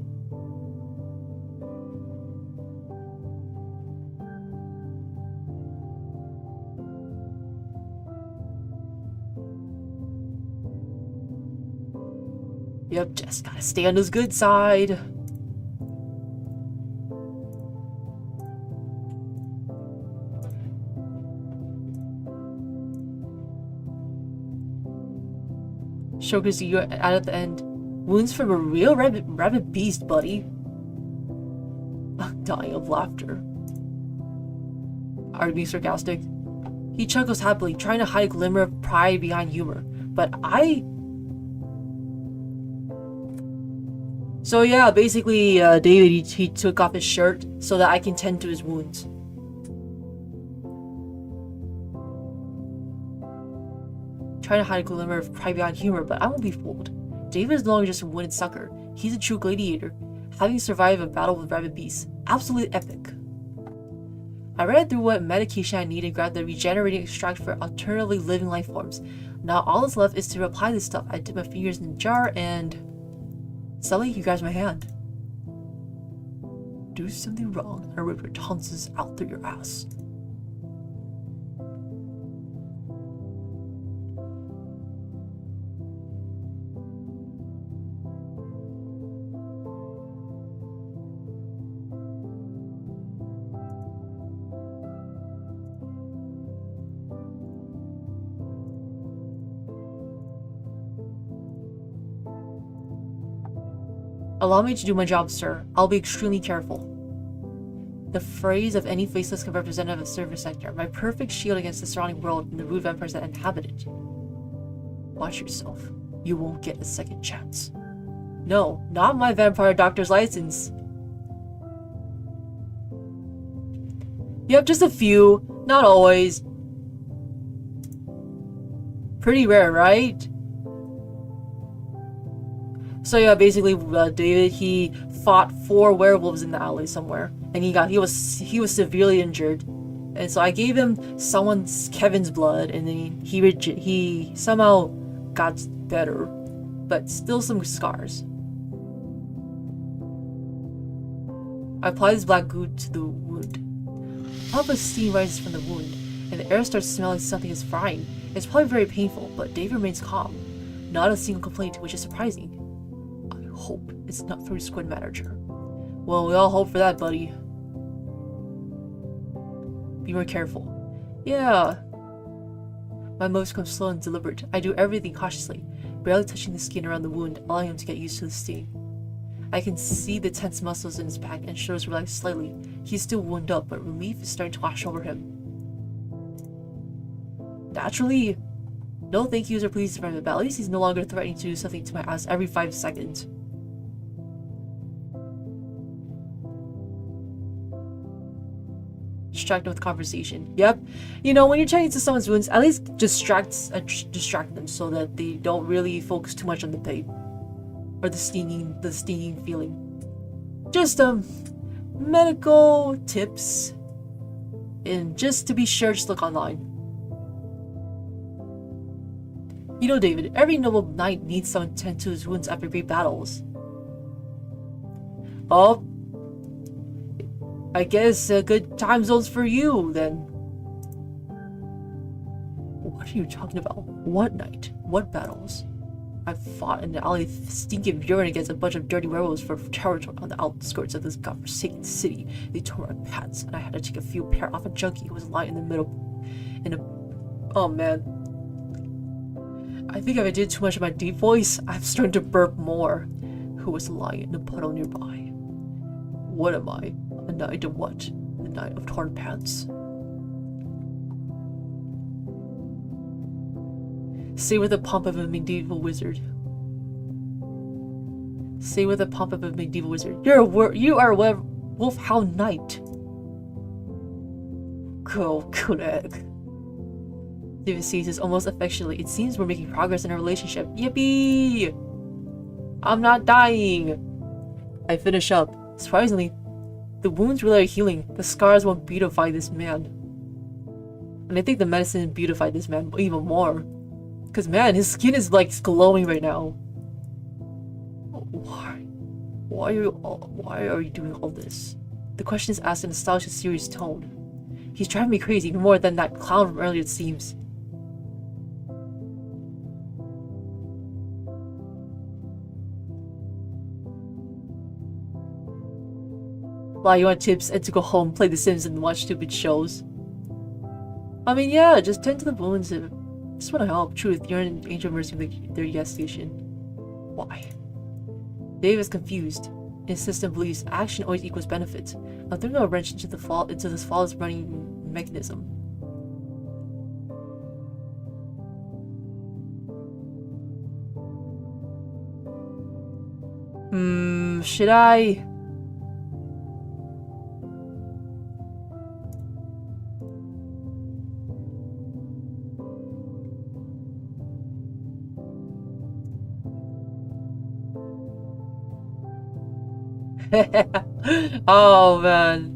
Yep, just gotta stay on his good side. Showcase you out at the end. Wounds from a real rabbit beast, buddy. I'm dying of laughter. Are you being sarcastic? He chuckles happily, trying to hide a glimmer of pride behind humor. But So yeah, basically, David, he took off his shirt so that I can tend to his wounds. Trying to hide a glimmer of pride behind humor, but I won't be fooled. David is no longer just a wounded sucker. He's a true gladiator, having survived a battle with rabbit beasts. Absolutely epic. I read through what medication I need and grabbed the regenerating extract for alternatively living life forms. Now all that's left is to apply this stuff. I dip my fingers in the jar and... Sully, you grabs my hand. Do something wrong and rip your tonsils out through your ass. Allow me to do my job, sir. I'll be extremely careful. The phrase of any faceless representative of the service sector, my perfect shield against the surrounding world and the rude vampires that inhabit it. Watch yourself. You won't get a second chance. No, not my vampire doctor's license. Yep, just a few. Not always. Pretty rare, right? So yeah, basically, David, he fought 4 werewolves in the alley somewhere, and he was severely injured, and so I gave him Kevin's blood, and then he somehow got better, but still some scars. I apply this black goo to the wound. A puff of steam rises from the wound, and the air starts smelling something is frying. It's probably very painful, but Dave remains calm. Not a single complaint, which is surprising. I hope it's not through Squid Manager. Well, we all hope for that, buddy. Be more careful. Yeah. My moves come slow and deliberate. I do everything cautiously, barely touching the skin around the wound, allowing him to get used to the sting. I can see the tense muscles in his back and shoulders relax slightly. He's still wound up, but relief is starting to wash over him. Naturally, no thank yous or pleases from him, but at least he's no longer threatening to do something to my ass every 5 seconds. Distract with conversation. Yep. You know, when you're trying to someone's wounds, at least distract them so that they don't really focus too much on the pain or the stinging feeling. Just medical tips, and just to be sure, just look online. You know, David, every noble knight needs someone to tend to his wounds after great battles. Oh, I guess good time zones for you, then. What are you talking about? What night? What battles? I fought in the alley stinking urine against a bunch of dirty werewolves for territory on the outskirts of this godforsaken city. They tore my pants, and I had to take a few pair off a junkie who was lying in the middle. Oh man. I think if I did too much of my deep voice, I'm starting to burp more. Who was lying in a puddle nearby? What am I? A knight of what? The knight of torn pants. Say with the pomp of a medieval wizard. Say with the pomp of a medieval wizard. You are a wolfhound knight. Go, good egg. David sees this almost affectionately. It seems we're making progress in our relationship. Yippee! I'm not dying. I finish up. Surprisingly, the wounds really are healing. The scars won't beautify this man. And I think the medicine beautified this man even more. Because man, his skin is like glowing right now. Why are you doing all this? The question is asked in a stylish and serious tone. He's driving me crazy, even more than that clown from earlier, it seems. Why, you want tips and to go home, play The Sims, and watch stupid shows? I mean, yeah, just tend to the wounds. Just want to help. Truth, you're an angel mercy with their gas station. Why? Dave is confused. His system believes action always equals benefit. I'm throwing a wrench into this flawless running mechanism. Should I? Oh man.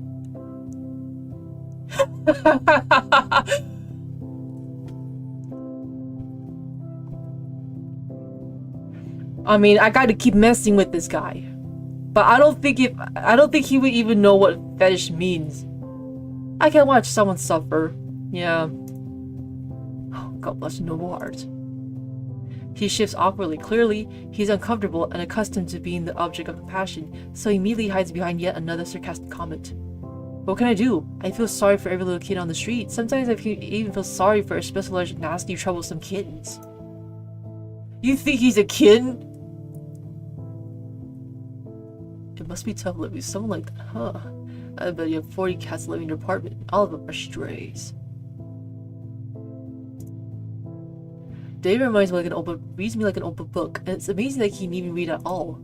I mean, I gotta keep messing with this guy. But I don't think he would even know what fetish means. I can't watch someone suffer. Yeah. Oh, God bless your noble heart. He shifts awkwardly. Clearly, he's uncomfortable and accustomed to being the object of compassion, so he immediately hides behind yet another sarcastic comment. What can I do? I feel sorry for every little kid on the street. Sometimes I even feel sorry for especially large, nasty, troublesome kittens. You think he's a kid? It must be tough living with someone like that, huh? I bet you have 40 cats living in your apartment. All of them are strays. Dave reads me like an open book, and it's amazing that he can even read at all.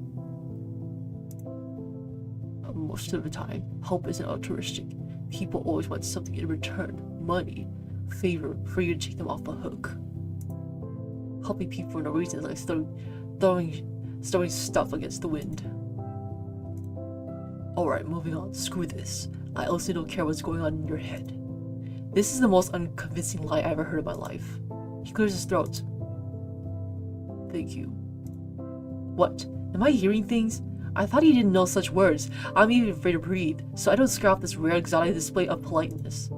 Most of the time, hope isn't altruistic. People always want something in return. Money. Favor for you to take them off the hook. Helping people for no reason is like throwing stuff against the wind. Alright, moving on. Screw this. I also don't care what's going on in your head. This is the most unconvincing lie I ever heard in my life. He clears his throat. Thank you. What? Am I hearing things? I thought he didn't know such words. I'm even afraid to breathe, so I don't scare off this rare exotic display of politeness.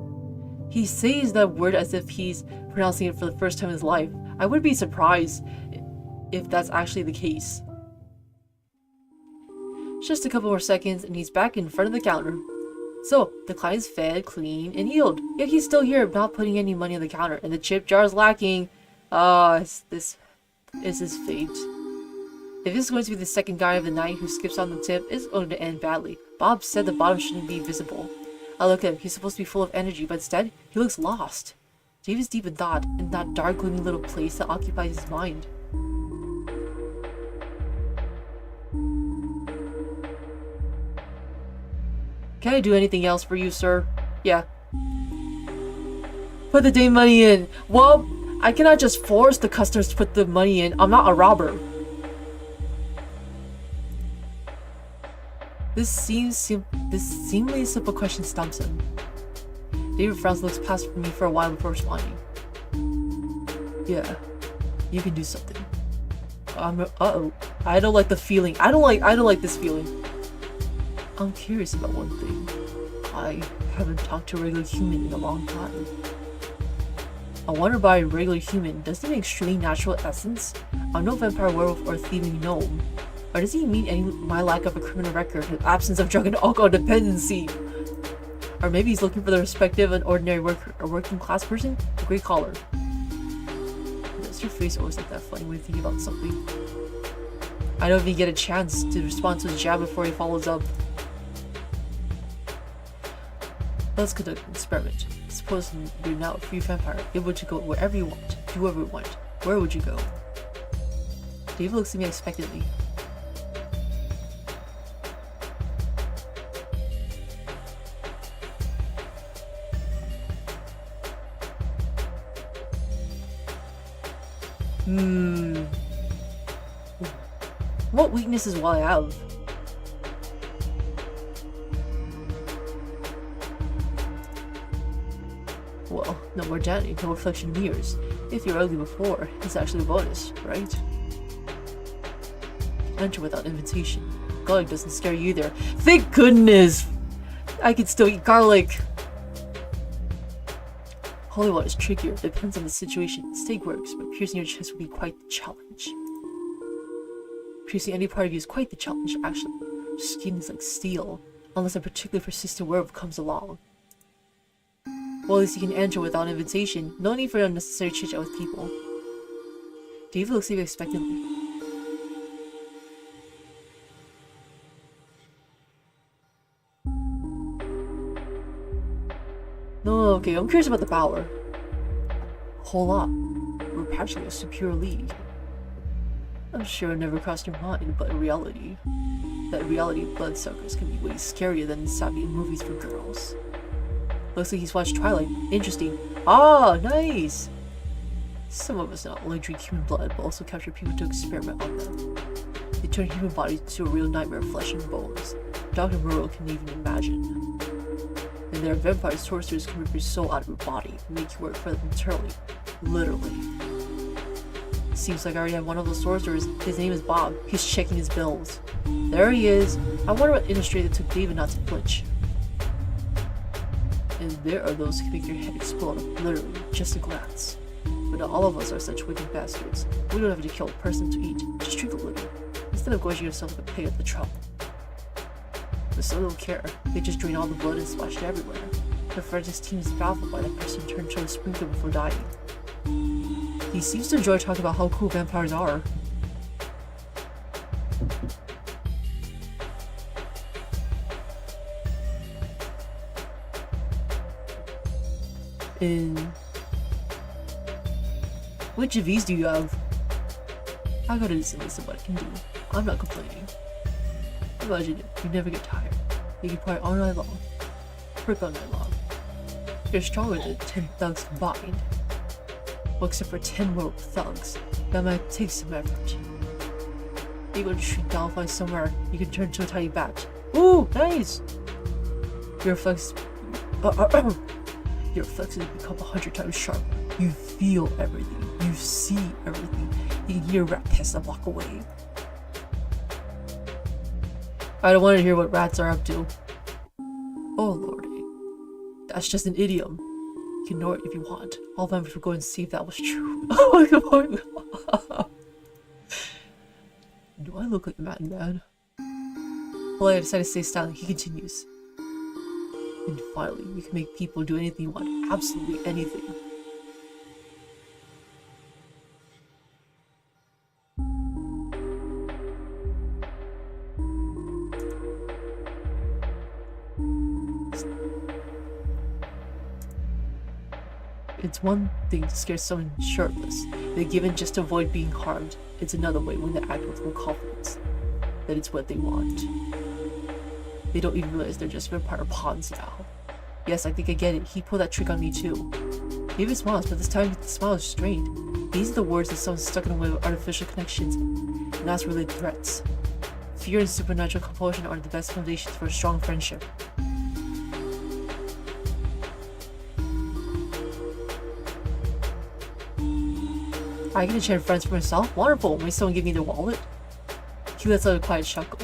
He says that word as if he's pronouncing it for the first time in his life. I would be surprised if that's actually the case. Just a couple more seconds and he's back in front of the counter. So, the client's fed, cleaned, and healed. Yet he's still here, not putting any money on the counter, and the chip jar is lacking. This is his fate. If this is going to be the second guy of the night who skips on the tip, it's going to end badly. Bob said the bottom shouldn't be visible. I look at him, he's supposed to be full of energy, but instead, he looks lost. Dave is deep in thought, in that dark, gloomy little place that occupies his mind. Can I do anything else for you, sir? Yeah. Put the damn money in. Well, I cannot just force the customers to put the money in. I'm not a robber. This seemingly simple question stumps him. David frowns, looks past me for a while before responding. Yeah, you can do something. Uh-oh. I don't like the feeling. I don't like this feeling. I'm curious about one thing. I haven't talked to a regular human in a long time. I wonder by regular human, does he mean extremely natural essence? I'm no vampire, werewolf, or thieving gnome. Or does he mean my lack of a criminal record, and absence of drug and alcohol dependency? Or maybe he's looking for the respective an ordinary worker, a working class person? A great caller. Does your face always look that funny when you think about something? I don't even get a chance to respond to his jab before he follows up. Let's conduct an experiment. Suppose you're now a free vampire, able to go wherever you want, do whatever you want. Where would you go? David looks at me expectantly. What weaknesses will I have? Well, no more Danny, no reflection mirrors. If you're ugly before, it's actually a bonus, right? Enter without invitation. Garlic doesn't scare you either. Thank goodness! I can still eat garlic! Holy water is trickier, depends on the situation. Steak works, but piercing your chest would be quite the challenge. Piercing any part of you is quite the challenge, actually. Your skin is like steel, unless a particularly persistent werewolf comes along. Well, at least you can enter without invitation. No need for unnecessary chit-chat with people. David looks at you expectantly. No, okay, I'm curious about the power. A whole lot. We're practically a superior league. I'm sure it never crossed your mind, but in reality, bloodsuckers can be way scarier than savvy in movies for girls. Looks like he's watched Twilight. Interesting. Ah, nice! Some of us not only drink human blood, but also capture people to experiment on them. They turn human bodies into a real nightmare of flesh and bones. Dr. Moreau can even imagine. And their vampire sorcerers can rip your soul out of your body and make you work for them eternally. Literally. Seems like I already have one of those sorcerers. His name is Bob. He's checking his bills. There he is. I wonder what industry that took David not to flinch. And there are those who can make your head explode, literally, just a glance. But not all of us are such wicked bastards. We don't have to kill a person to eat, just drink a little. Instead of gorging yourself to pay up the trouble. But some don't care. They just drain all the blood and splash it everywhere. The forensics team is baffled by that person turned to a sprinkler before dying. He seems to enjoy talking about how cool vampires are. Which of these do you have? I got a decent list of what I can do. I'm not complaining. Imagine it, you never get tired. You can play all night long. trick on my log. You're stronger than 10 thugs combined. Well, except for 10 rogue thugs. That might take some effort. You go to shrink down, find somewhere you can turn to a tiny bat. Ooh, nice! Your reflexes become 100 times sharper. You feel everything. You see everything. You can hear rat pests a block away. I don't want to hear what rats are up to. Oh lordy. That's just an idiom. You can ignore it if you want. All vampires would go and see if that was true. Oh my god. Do I look like a madman? Well, I decided to stay silent. He continues. And finally, you can make people do anything you want. Absolutely anything. It's one thing to scare someone shirtless. They're given just to avoid being harmed. It's another way when they act with full confidence that it's what they want. They don't even realize they're just vampire pawns now. Yes, I think I get it. He pulled that trick on me too. Maybe it smiles, but this time the smile is strained. These are the words that someone's stuck in a way with artificial connections, and that's really threats. Fear and supernatural compulsion are the best foundations for a strong friendship. I get to chant friends for myself? Wonderful! May someone give me their wallet? He lets out a quiet chuckle.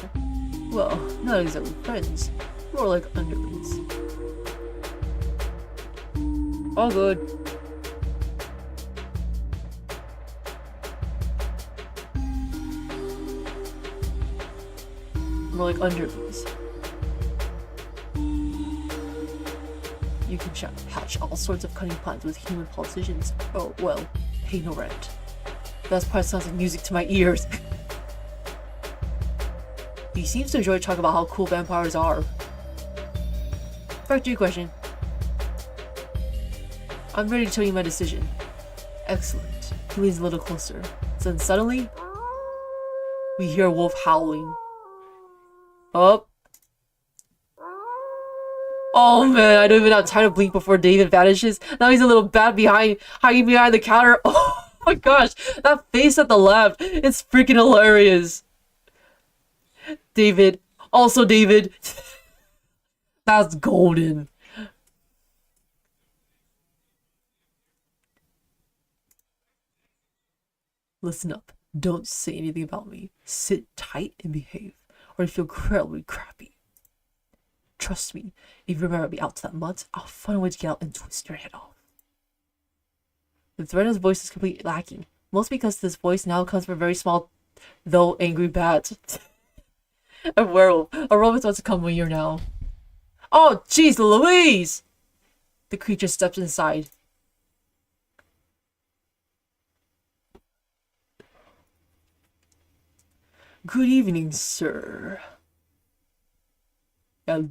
Well, not exactly friends. More like underlings. All good. More like underlings. You can hatch all sorts of cunning plans with human politicians. Oh, well, pay no rent. That part sounds like music to my ears. He seems to enjoy talking about how cool vampires are. Back to your question. I'm ready to tell you my decision. Excellent. He leans a little closer. Then suddenly, we hear a wolf howling. Oh. Oh man, I don't even have time to blink before David vanishes. Now he's a little bat hiding behind the counter. Oh my gosh, that face at the left, it's freaking hilarious. David. Also David. That's golden. Listen up. Don't say anything about me. Sit tight and behave, or you feel incredibly crappy. Trust me, if you remember me out to that month, I'll find a way to get out and twist your head off. The threat in his voice is completely lacking. Mostly because this voice now comes from a very small, though angry bat. A werewolf. A werewolf is about to come here now. Oh, jeez Louise! The creature steps inside. Good evening, sir. Yeah,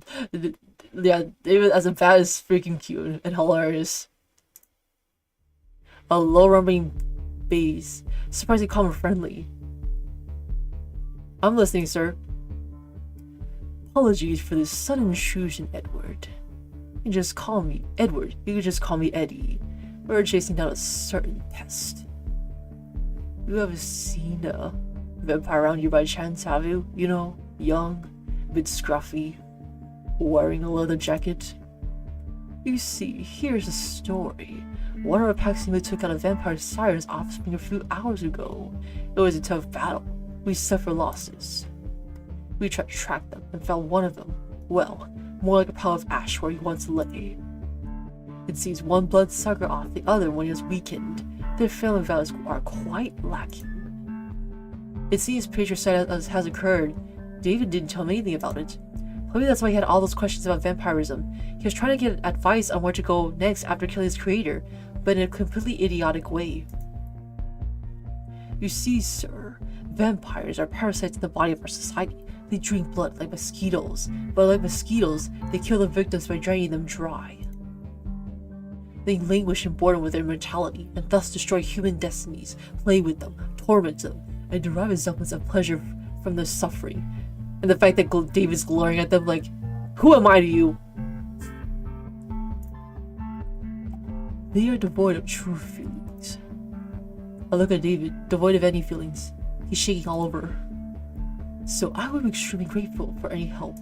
David as a bat is freaking cute and hilarious. A low rumbling bass, surprisingly calm and friendly. I'm listening, sir. Apologies for this sudden intrusion, Edward. You can just call me Edward. You can just call me Eddie. We're chasing down a certain pest. You ever seen a vampire around here by chance, have you? You know, young, a bit scruffy, wearing a leather jacket. You see, here's the story. One of our packs simply took out a vampire siren's offspring a few hours ago. It was a tough battle. We suffered losses. We tried to track them and found one of them. Well, more like a pile of ash where he once lay. It seems one blood sucker off the other when he was weakened. Their family values are quite lacking. It seems patricide has occurred. David didn't tell me anything about it. Maybe that's why he had all those questions about vampirism. He was trying to get advice on where to go next after killing his creator, but in a completely idiotic way. You see, sir, vampires are parasites in the body of our society. They drink blood like mosquitoes, but like mosquitoes, they kill their victims by draining them dry. They languish in boredom with their mortality, and thus destroy human destinies, play with them, torment them, and derive a semblance of pleasure from their suffering. And the fact that David's glaring at them like, who am I to you? They are devoid of true feelings. I look at David, devoid of any feelings. He's shaking all over. So I would be extremely grateful for any help.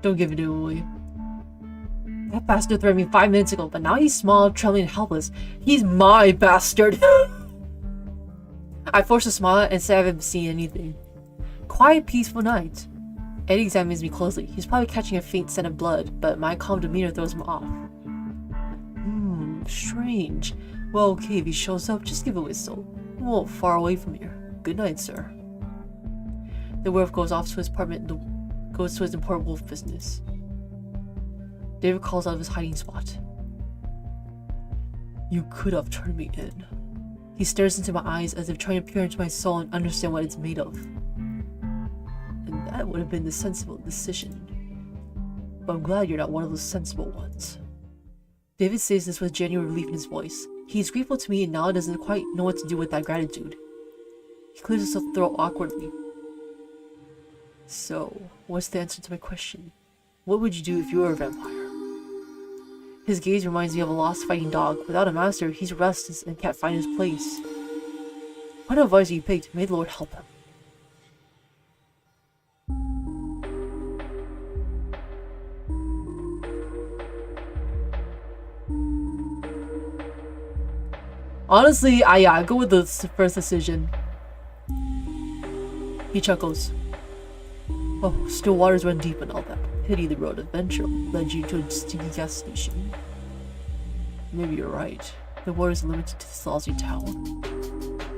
Don't give it away. That bastard threatened me 5 minutes ago, but now he's small, trembling, and helpless. He's my bastard! I force a smile and say I haven't seen anything. Quiet, peaceful night. Eddie examines me closely. He's probably catching a faint scent of blood, but my calm demeanor throws him off. Strange. Well, okay, if he shows up, just give a whistle. We won't far away from here. Good night, sir. The werewolf goes off to his apartment and goes to his important wolf business. David calls out of his hiding spot. You could have turned me in. He stares into my eyes as if trying to peer into my soul and understand what it's made of. And that would have been the sensible decision. But I'm glad you're not one of those sensible ones. David says this with genuine relief in his voice. He's grateful to me and now doesn't quite know what to do with that gratitude. He clears his throat awkwardly. So, what's the answer to my question? What would you do if you were a vampire? His gaze reminds me of a lost fighting dog. Without a master, he's restless and can't find his place. What advice he picked, may the Lord help him. Honestly, I go with the first decision. He chuckles. Oh, still waters run deep and all that. Pity the road adventure led you to a stinky gas station. Maybe you're right. The waters are limited to this lousy town.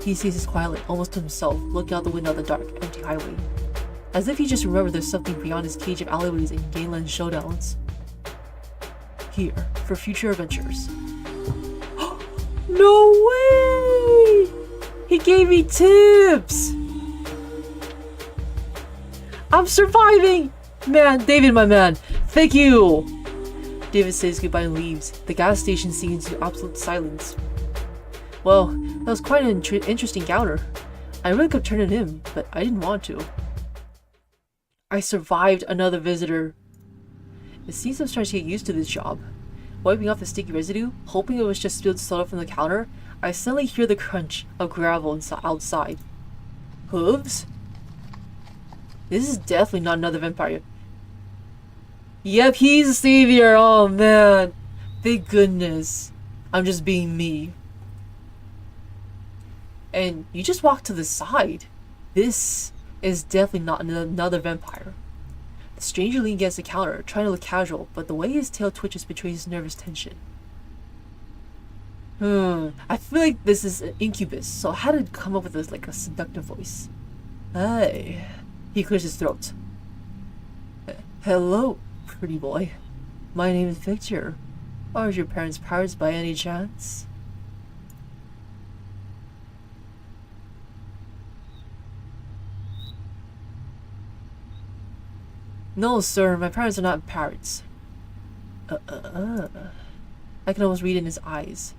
He sees quietly, almost to himself, looking out the window of the dark, empty highway. As if he just remembered there's something beyond his cage of alleyways and gangland showdowns. Here, for future adventures. No way! He gave me tips! I'm surviving! Man, David, my man, thank you! David says goodbye and leaves. The gas station sinks into absolute silence. Well, that was quite an interesting encounter. I really could turn it in, but I didn't want to. I survived another visitor. It seems I'm starting to get used to this job. Wiping off the sticky residue, hoping it was just spilled soda from the counter, I suddenly hear the crunch of gravel outside. Hooves? This is definitely not another vampire. Yep, he's the savior. Oh man. Thank goodness. I'm just being me. And you just walk to the side. This is definitely not another vampire. The stranger leans against the counter, trying to look casual, but the way his tail twitches betrays his nervous tension. I feel like this is an incubus, so I had to come up with this like a seductive voice. Hey. He clears his throat. Hello, pretty boy. My name is Victor. Are your parents pirates by any chance? No, sir, my parents are not pirates. I can almost read in his eyes.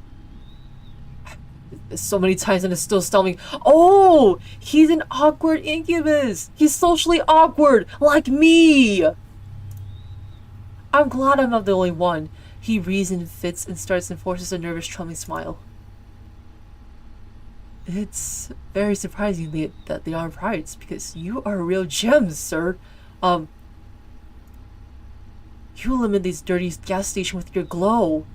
So many times and it's still stumbling. Oh! He's an awkward incubus! He's socially awkward, like me! I'm glad I'm not the only one. He reasons, fits, and starts and forces a nervous, trembling smile. It's very surprising that they aren't pirates, because you are a real gem, sir. You illuminate this dirty gas station with your glow.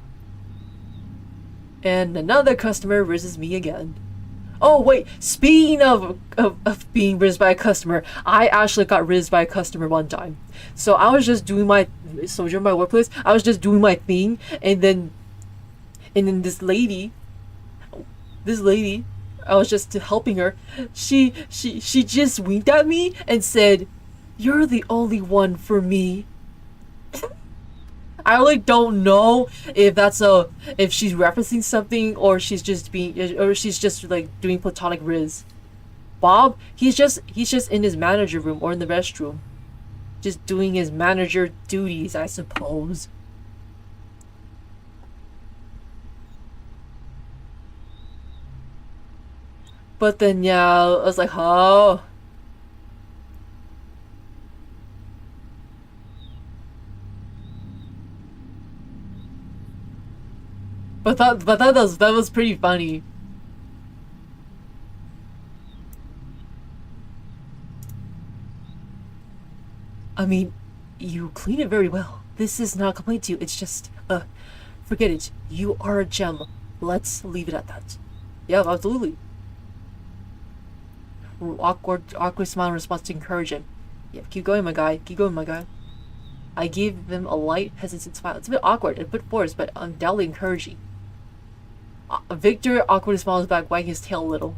And another customer rizzes me again. Oh wait, speaking of being rizzed by a customer, I actually got rizzed by a customer one time. So I was just doing during my workplace, I was just doing my thing, and then this lady, I was just helping her. She just winked at me and said, "You're the only one for me." I really don't know if that's if she's referencing something or she's just like doing platonic riz. Bob, he's just in his manager room or in the restroom, just doing his manager duties, I suppose. But then yeah, I was like, oh. But that was pretty funny. I mean, you clean it very well. This is not a complaint to you. It's just, forget it. You are a gem. Let's leave it at that. Yeah, absolutely. Awkward smile in response to encourage him. Yeah, keep going, my guy. Keep going, my guy. I gave him a light, hesitant smile. It's a bit awkward and a bit forced, but undoubtedly encouraging. Victor awkwardly smiles back, wagging his tail a little.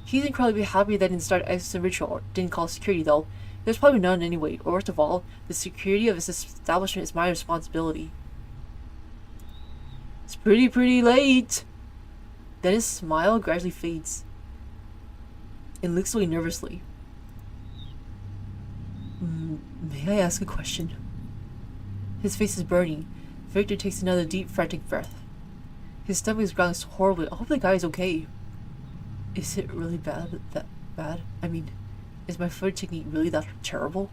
He's incredibly happy that he didn't start exit ritual or didn't call security, though. There's probably none anyway. Or worst of all, the security of his establishment is my responsibility. It's pretty late. Then his smile gradually fades and looks away nervously. May I ask a question? His face is burning. Victor takes another deep, frantic breath. His stomach is growling so horribly. I hope the guy is okay. Is it really bad? That bad? I mean, is my food technique really that terrible?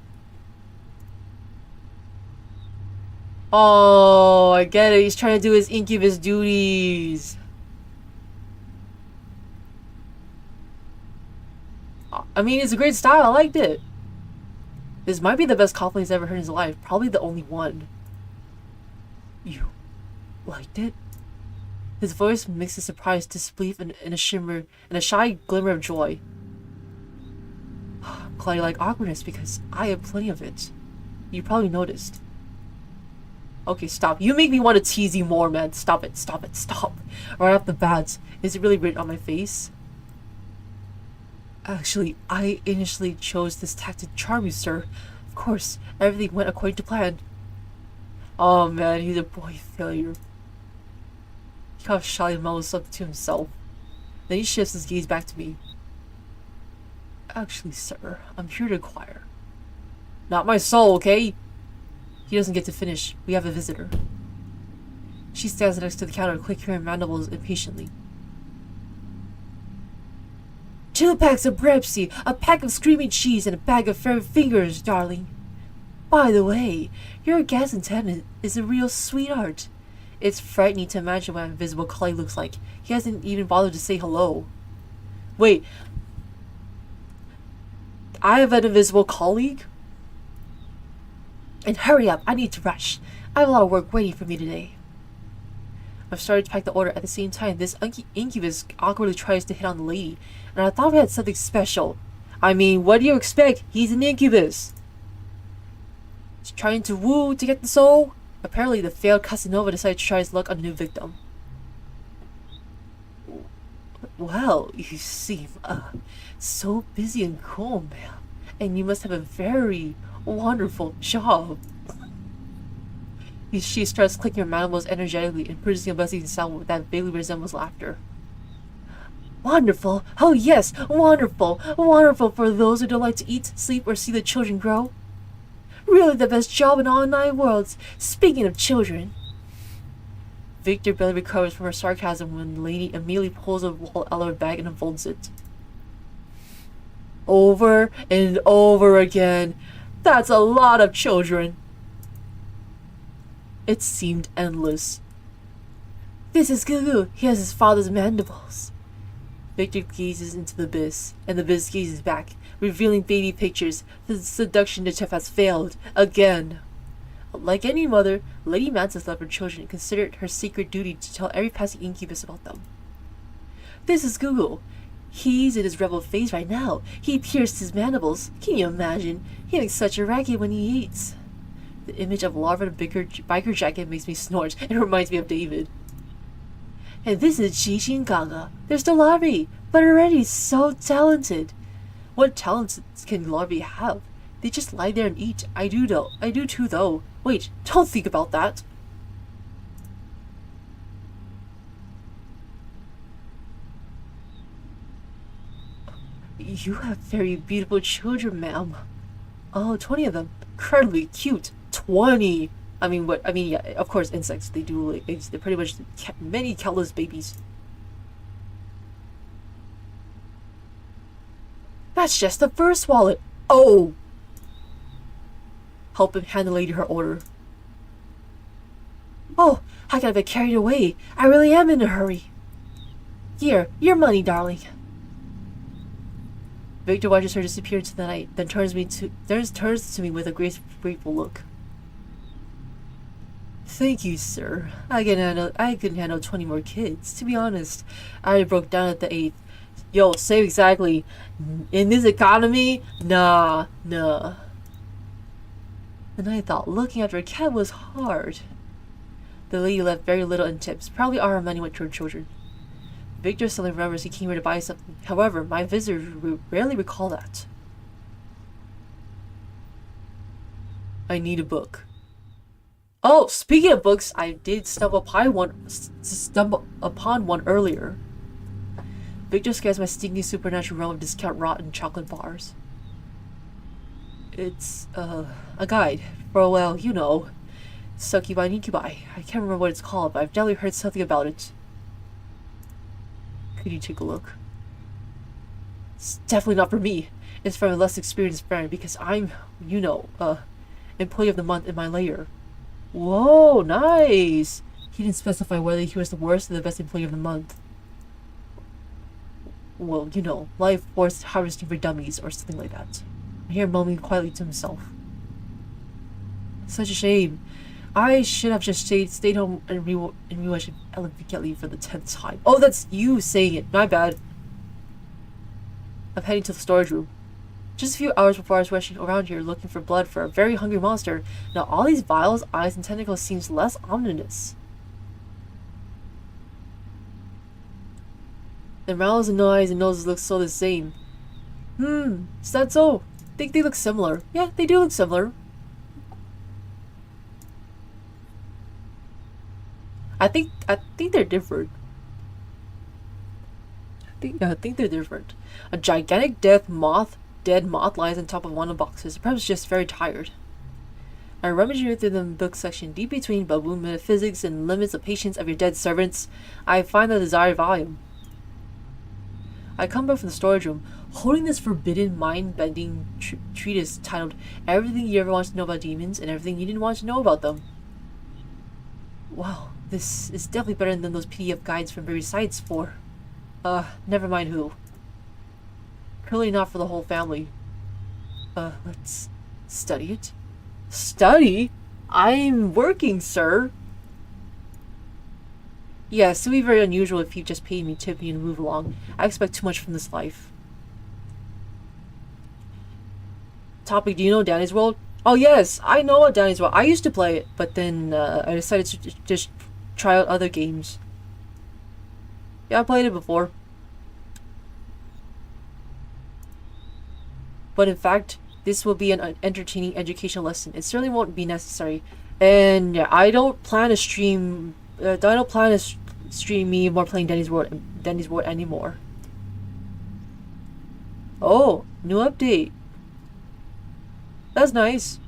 Oh, I get it. He's trying to do his incubus duties. I mean, it's a great style. I liked it. This might be the best compliment he's ever heard in his life. Probably the only one. You liked it? His voice mixes surprise, disbelief, and a shimmer, and a shy glimmer of joy. I'm glad you like awkwardness because I have plenty of it. You probably noticed. Okay, stop. You make me want to tease you more, man. Stop it. Stop it. Stop. Right off the bat. Is it really written on my face? Actually, I initially chose this tactic to charm you, sir. Of course, everything went according to plan. Oh man, he's a boy failure. He kind of shyly mumbles up to himself. Then he shifts his gaze back to me. Actually, sir, I'm here to inquire. Not my soul, okay? He doesn't get to finish. We have a visitor. She stands next to the counter, clicking her mandibles impatiently. 2 packs of Pepsi, a pack of screaming cheese, and a bag of fairy fingers, darling. By the way, your gas attendant is a real sweetheart. It's frightening to imagine what an invisible colleague looks like. He hasn't even bothered to say hello. Wait. I have an invisible colleague? And hurry up, I need to rush. I have a lot of work waiting for me today. I've started to pack the order at the same time. This incubus awkwardly tries to hit on the lady, and I thought we had something special. I mean, what do you expect? He's an incubus. He's trying to woo to get the soul. Apparently, the failed Casanova decided to try his luck on a new victim. Well, you seem so busy and cool, ma'am, and you must have a very wonderful job. She starts clicking her mandibles energetically and producing a buzzing sound that vaguely resembles laughter. Wonderful! Oh yes, wonderful! Wonderful for those who don't like to eat, sleep, or see the children grow. Really the best job in all 9 worlds. Speaking of children. Victor barely recovers from her sarcasm when the lady immediately pulls a wallet out of her bag and unfolds it. Over and over again. That's a lot of children. It seemed endless. This is Gugu. He has his father's mandibles. Victor gazes into the abyss, and the abyss gazes back, revealing baby pictures. The seduction attempt has failed. Again. Like any mother, Lady Mantis loved her children and considered it her sacred duty to tell every passing incubus about them. This is Gugu. He's in his rebel phase right now. He pierced his mandibles. Can you imagine? He makes such a racket when he eats. The image of Larva in a biker jacket makes me snort and reminds me of David. And this is Chi-Chi and Gaga. They're still larvae, but already so talented. What talents can larvae have? They just lie there and eat. I do too, though. Wait, don't think about that. You have very beautiful children, ma'am. Oh, 20 of them. Incredibly cute. 20! I mean, what? I mean, yeah, of course, insects. They do, like, they're pretty much many countless babies. That's just the first wallet. Oh! Help him hand the lady her order. Oh, I got a bit carried away. I really am in a hurry. Here, your money, darling. Victor watches her disappear into the night, then turns to me with a grateful look. Thank you, sir. I couldn't handle 20 more kids. To be honest, I already broke down at the 8th. Yo, same exactly. In this economy, nah. And I thought looking after a cat was hard. The lady left very little in tips. Probably all her money went to her children. Victor suddenly remembers he came here to buy something. However, my visitors rarely recall that. I need a book. Oh, speaking of books, I did stumble upon one earlier. Victor scares my stinky supernatural realm of discount rotten chocolate bars. It's, a guide for, well, you know, succubi and incubi. I can't remember what it's called, but I've definitely heard something about it. Could you take a look? It's definitely not for me. It's from a less experienced friend because I'm, you know, employee of the month in my layer. Whoa, nice! He didn't specify whether he was the worst or the best employee of the month. Well, you know, life force harvesting for dummies or something like that. I hear him mumbling quietly to himself. Such a shame. I should have just stayed home and rewatched Ellen Kelly for the 10th time. Oh, that's you saying it. My bad. I'm heading to the storage room. Just a few hours before I was rushing around here looking for blood for a very hungry monster. Now all these vials, eyes, and tentacles seems less ominous. Their mouths and eyes and noses look so the same. Is that so? I think they look similar. Yeah, they do look similar. I think they're different. I think they're different. A gigantic dead moth lies on top of one of the boxes. Perhaps just very tired. I rummage through the book section. Deep between baboon metaphysics and limits of patience of your dead servants, I find the desired volume. I come back from the storage room, holding this forbidden, mind-bending treatise titled Everything You Ever Want to Know About Demons and Everything You Didn't Want to Know About Them. Wow, this is definitely better than those PDF guides from various sites for, never mind who. Clearly not for the whole family. Let's study it. Study? I'm working, sir. Yes, it would be very unusual if you just paid me, tipped me, and move along. I expect too much from this life. Topic, do you know Danny's World? Oh yes, I know what Danny's World. I used to play it, but then I decided to just try out other games. Yeah, I played it before. But in fact, this will be an entertaining educational lesson. It certainly won't be necessary. And yeah, I don't plan to stream me more playing Danny's World anymore. Oh, new update. That's nice.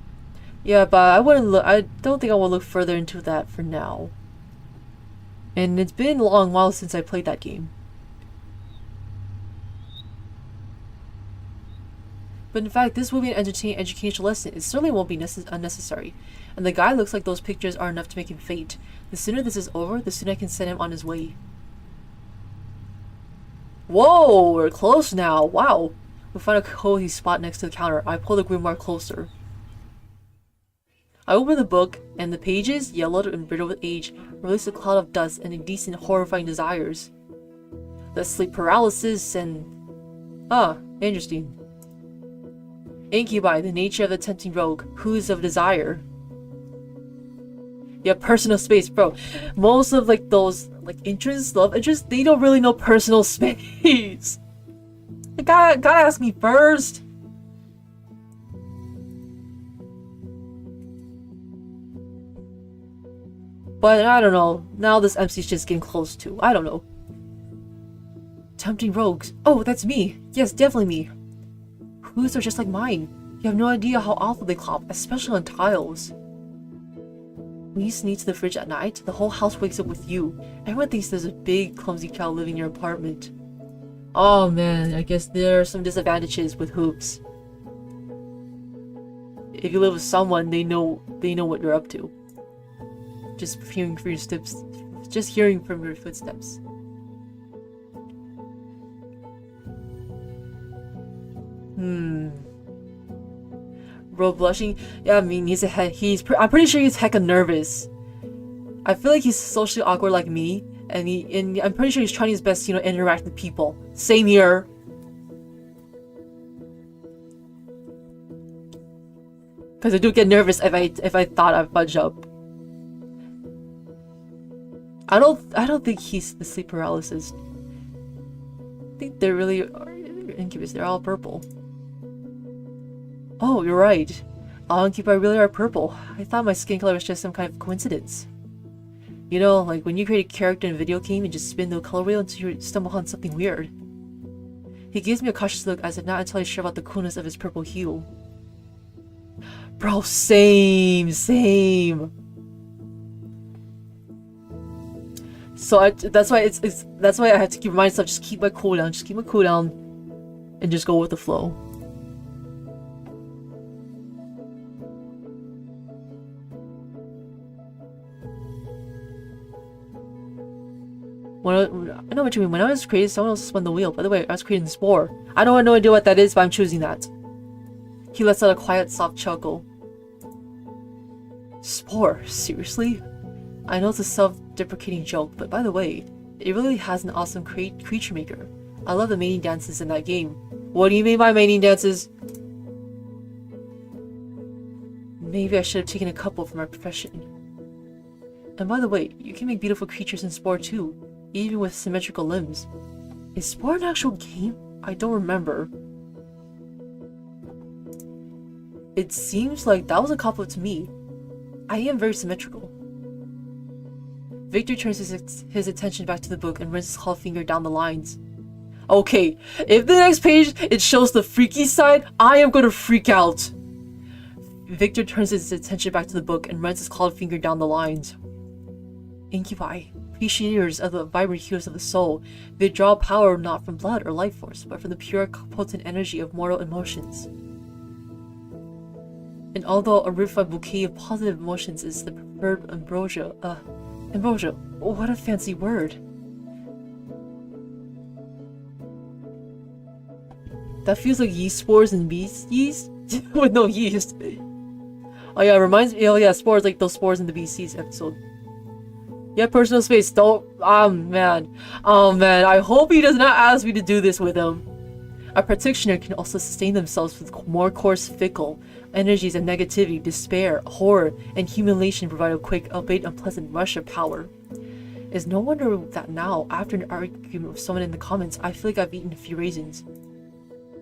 Yeah, but I don't think I will look further into that for now. And it's been a long while since I played that game. But in fact, this will be an entertaining educational lesson. It certainly won't be unnecessary. And the guy looks like those pictures are enough to make him faint. The sooner this is over, the sooner I can send him on his way. Whoa, we're close now. Wow. We find a cozy spot next to the counter. I pull the grimoire closer. I open the book, and the pages, yellowed and brittle with age, release a cloud of dust and indecent, horrifying desires. The sleep paralysis and... interesting. Incubi, the nature of the tempting rogue, who's of desire. Yeah, personal space, bro. Most of like those love interests, they don't really know personal space. You gotta ask me first. But I don't know. Now this MC's just getting close to. I don't know. Tempting rogues. Oh, that's me. Yes, definitely me. hooves are just like mine. You have no idea how awful they clop, especially on tiles. When you sneak to the fridge at night, the whole house wakes up with you. Everyone thinks there's a big, clumsy cow living in your apartment. Oh man, I guess there are some disadvantages with hooves. If you live with someone, they know what you're up to. Just hearing from your steps, just hearing from your footsteps. Bro blushing? Yeah, I mean, I'm pretty sure he's hecka nervous. I feel like he's socially awkward like me, and I'm pretty sure he's trying his best to, interact with people. Same here. Because I do get nervous if I thought I'd fudge up. I don't think he's the sleep paralysis. I think they really are incubus. They're all purple. Oh, you're right. All incubi really are purple. I thought my skin color was just some kind of coincidence. You know, like when you create a character in a video game and just spin the color wheel until you stumble upon something weird. He gives me a cautious look as if not entirely sure about the coolness of his purple hue. Bro, same. So that's why that's why I have to keep myself just keep my cooldown, and just go with the flow. I know what you mean. When I was created, someone else spun the wheel. By the way, I was creating the spore. I don't have no idea what that is, but I'm choosing that. He lets out a quiet, soft chuckle. Spore? Seriously? I know it's a self-deprecating joke, but by the way, it really has an awesome creature maker. I love the mating dances in that game. What do you mean by mating dances? Maybe I should have taken a couple for my profession. And by the way, you can make beautiful creatures in Spore too, even with symmetrical limbs. Is Spore an actual game? I don't remember. It seems like that was a compliment to me. I am very symmetrical. Victor turns his attention back to the book and runs his claw finger down the lines. Okay, if the next page it shows the freaky side, I am gonna freak out. Victor turns his attention back to the book and runs his clawed finger down the lines. Incubi, appreciators of the vibrant hues of the soul, they draw power not from blood or life force, but from the pure, potent energy of mortal emotions. And although a refined bouquet of positive emotions is the preferred ambrosia, what a fancy word. That feels like yeast spores and beast yeast? With no yeast. Oh yeah, it reminds me, oh yeah, spores like those spores in the BC's episode. Yeah, personal space, don't, oh man, I hope he does not ask me to do this with him. A practitioner can also sustain themselves with more coarse, fickle energies of negativity, despair, horror, and humiliation provide a quick, albeit unpleasant rush of power. It's no wonder that now, after an argument with someone in the comments, I feel like I've eaten a few raisins.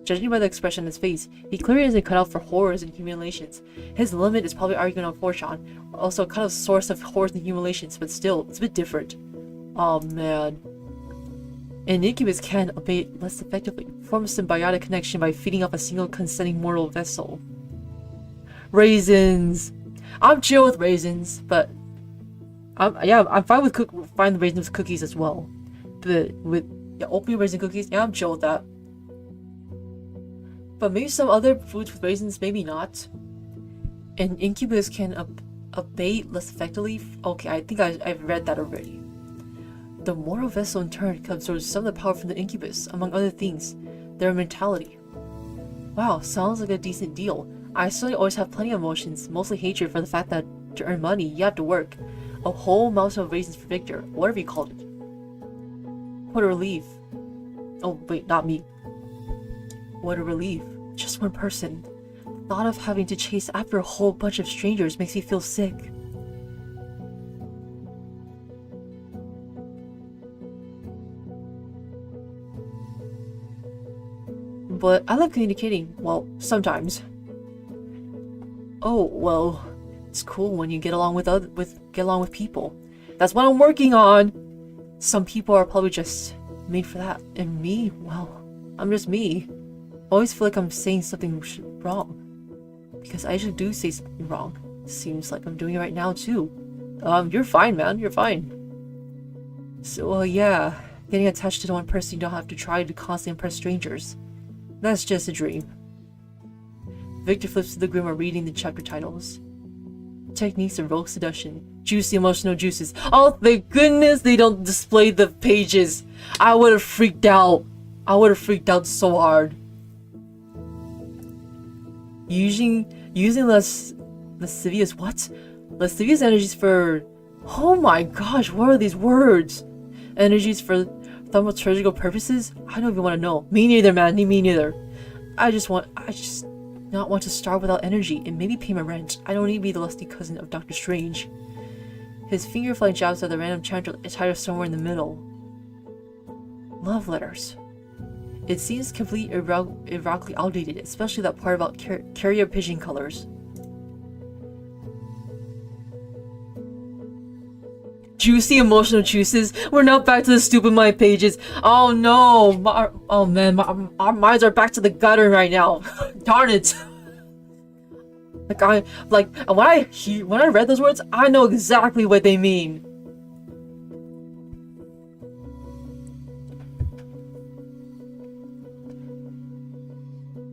Judging by the expression on his face, he clearly isn't cut out for horrors and humiliations. His limit is probably arguing on 4chan, also a kind of source of horrors and humiliations, but still, it's a bit different. Oh man. An incubus can, albeit less effectively, form a symbiotic connection by feeding off a single consenting mortal vessel. Raisins! I'm chill with raisins, but I'm fine with the raisins with cookies as well. But with oatmeal raisin cookies, yeah, I'm chill with that. But maybe some other foods with raisins, maybe not. An incubus can abate less effectively. Okay, I think I've read that already. The mortal vessel in turn can absorb some of the power from the incubus, among other things, their mentality. Wow, sounds like a decent deal. I certainly always have plenty of emotions, mostly hatred for the fact that to earn money, you have to work. A whole mountain of raisins for Victor, whatever you called it. What a relief. Oh, wait, not me. What a relief. Just one person. The thought of having to chase after a whole bunch of strangers makes me feel sick. But I love communicating. Well, sometimes. Oh, well, it's cool when you get along with people. That's what I'm working on. Some people are probably just made for that, and me, well, I'm just me. always feel like I'm saying something wrong. Because I usually do say something wrong. Seems like I'm doing it right now too. You're fine, man. You're fine. So, yeah. Getting attached to one person you don't have to try to constantly impress strangers. That's just a dream. Victor flips to the grim while reading the chapter titles. Techniques of rogue seduction. Juicy emotional juices. Oh, thank goodness they don't display the pages. I would have freaked out. I would have freaked out so hard. Using lascivious what? Lascivious energies for... Oh my gosh, what are these words? Energies for thaumaturgical purposes? I don't even want to know. Me neither, man. Me neither. I just not want to starve without energy and maybe pay my rent. I don't need to be the lusty cousin of Doctor Strange. His finger flying jabs at the random title somewhere in the middle. Love letters. It seems completely ironically outdated, especially that part about carrier pigeon colors. Juicy emotional juices. We're now back to the stupid mind pages. Oh no! Oh man, our minds are back to the gutter right now. Darn it! When I read those words, I know exactly what they mean.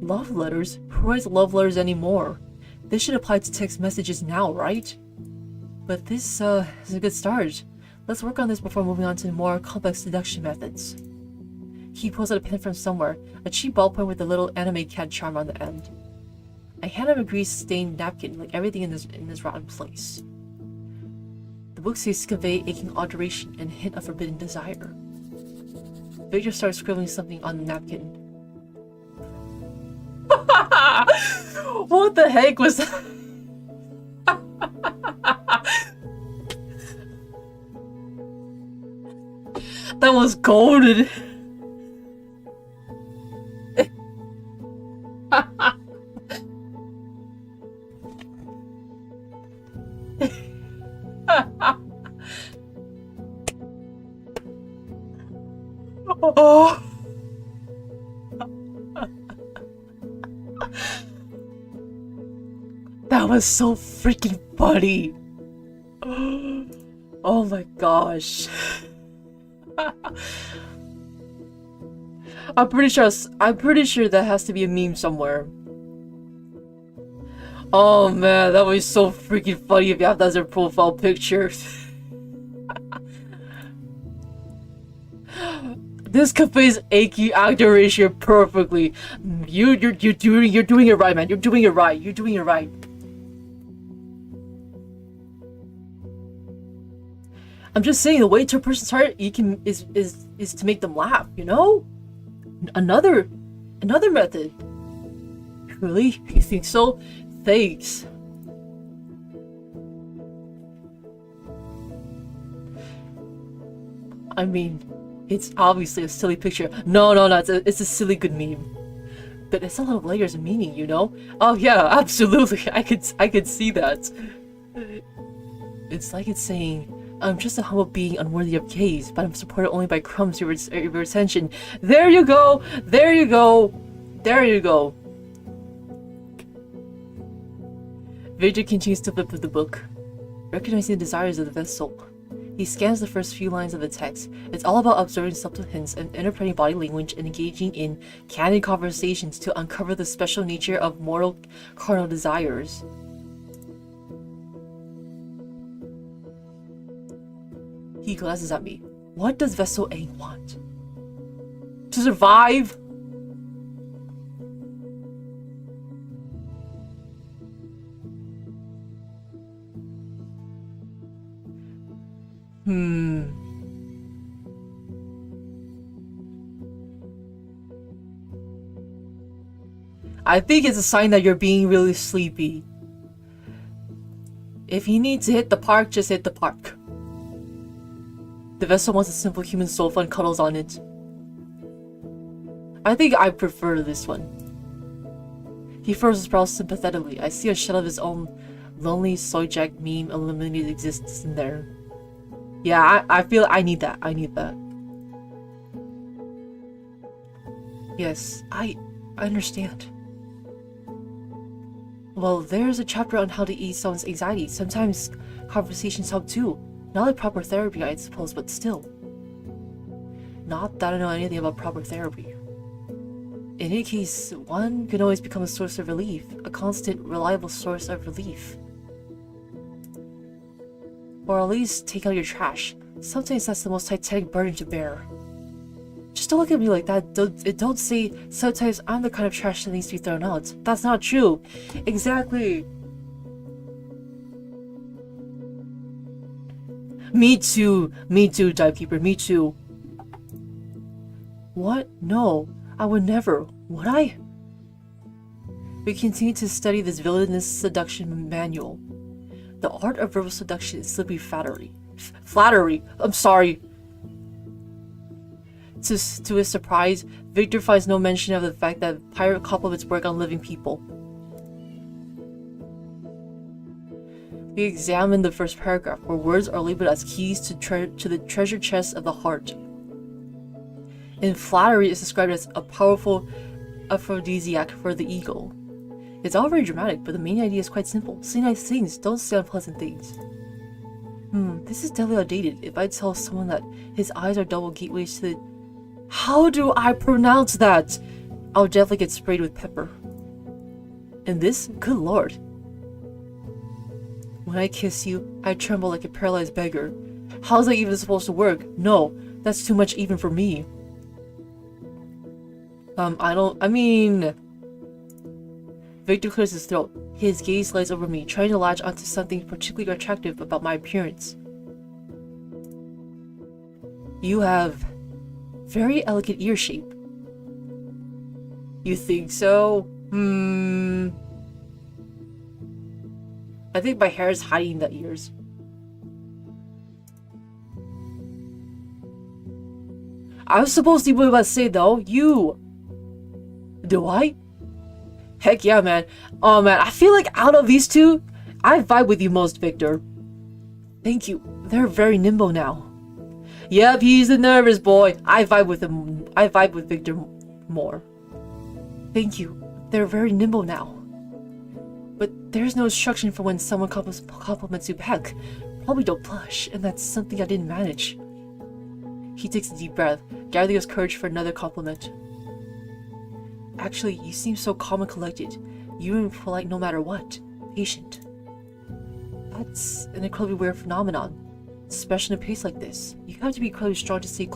Love letters? Who writes love letters anymore? This should apply to text messages now, right? But this is a good start. Let's work on this before moving on to more complex seduction methods. He pulls out a pen from somewhere, a cheap ballpoint with a little anime cat charm on the end. I hand him a grease-stained napkin, like everything in this rotten place. The book says convey aching adoration and hint of forbidden desire. Victor starts scribbling something on the napkin. What the heck was that? That was golden. Oh. That was so freaking funny. Oh my gosh. I'm pretty sure that has to be a meme somewhere. Oh man, that was so freaking funny if you have that as your profile picture. This conveys achy adoration perfectly. You're doing it right, man. You're doing it right. You're doing it right. I'm just saying the way to a person's heart is to make them laugh, you know? Another method. Really? You think so? Thanks. I mean, it's obviously a silly picture. No, it's a silly good meme. But it's a lot of layers of meaning, you know? Oh yeah, absolutely. I could see that. It's like it's saying, I'm just a humble being unworthy of gaze, but I'm supported only by crumbs of your attention. There you go! There you go! There you go! Victor continues to flip through the book, recognizing the desires of the vessel. He scans the first few lines of the text. It's all about observing subtle hints and interpreting body language and engaging in candid conversations to uncover the special nature of mortal carnal desires. He glances at me. What does Vessel A want? To survive? I think it's a sign that you're being really sleepy. If you need to hit the park, just hit the park. The vessel wants a simple human sofa and cuddles on it. I think I prefer this one. He furrows his brows sympathetically. I see a shell of his own lonely soy-jack meme illuminated existence in there. Yeah, I feel I need that. I need that. Yes, I understand. Well, there's a chapter on how to ease someone's anxiety. Sometimes conversations help too. Not like proper therapy, I suppose, but still. Not that I know anything about proper therapy. In any case, one can always become a source of relief. A constant, reliable source of relief. Or at least take out your trash. Sometimes that's the most titanic burden to bear. Just don't look at me like that. Don't say, sometimes I'm the kind of trash that needs to be thrown out. That's not true. Exactly. Me too, Divekeeper, me too. What? No, I would never. Would I? We continue to study this villainous seduction manual. The art of verbal seduction is simply flattery. Flattery! I'm sorry. To his surprise, Victor finds no mention of the fact that pirate compliments work on living people. We examine the first paragraph, where words are labeled as keys to the treasure chest of the heart. And flattery is described as a powerful aphrodisiac for the ego. It's all very dramatic, but the main idea is quite simple. Say nice things, don't say unpleasant things. This is definitely outdated. If I tell someone that his eyes are double gateways to the... How do I pronounce that? I'll definitely get sprayed with pepper. And this? Good lord. When I kiss you, I tremble like a paralyzed beggar. How's that even supposed to work? No, that's too much even for me. Victor clears his throat. His gaze slides over me, trying to latch onto something particularly attractive about my appearance. You have very elegant ear shape. You think so? I think my hair is hiding the ears. I was supposed to be about to say though, you. Do I? Heck yeah, man. Oh man, I feel like out of these two, I vibe with you most, Victor. Thank you. They're very nimble now. Yep, he's a nervous boy. I vibe with him. I vibe with Victor more. Thank you. They're very nimble now. But there's no instruction for when someone compliments you back. Probably don't blush, and that's something I didn't manage. He takes a deep breath, gathering his courage for another compliment. Actually, you seem so calm and collected. You're polite no matter what. Patient. That's an incredibly weird phenomenon. Especially in a pace like this. You have to be incredibly strong to stay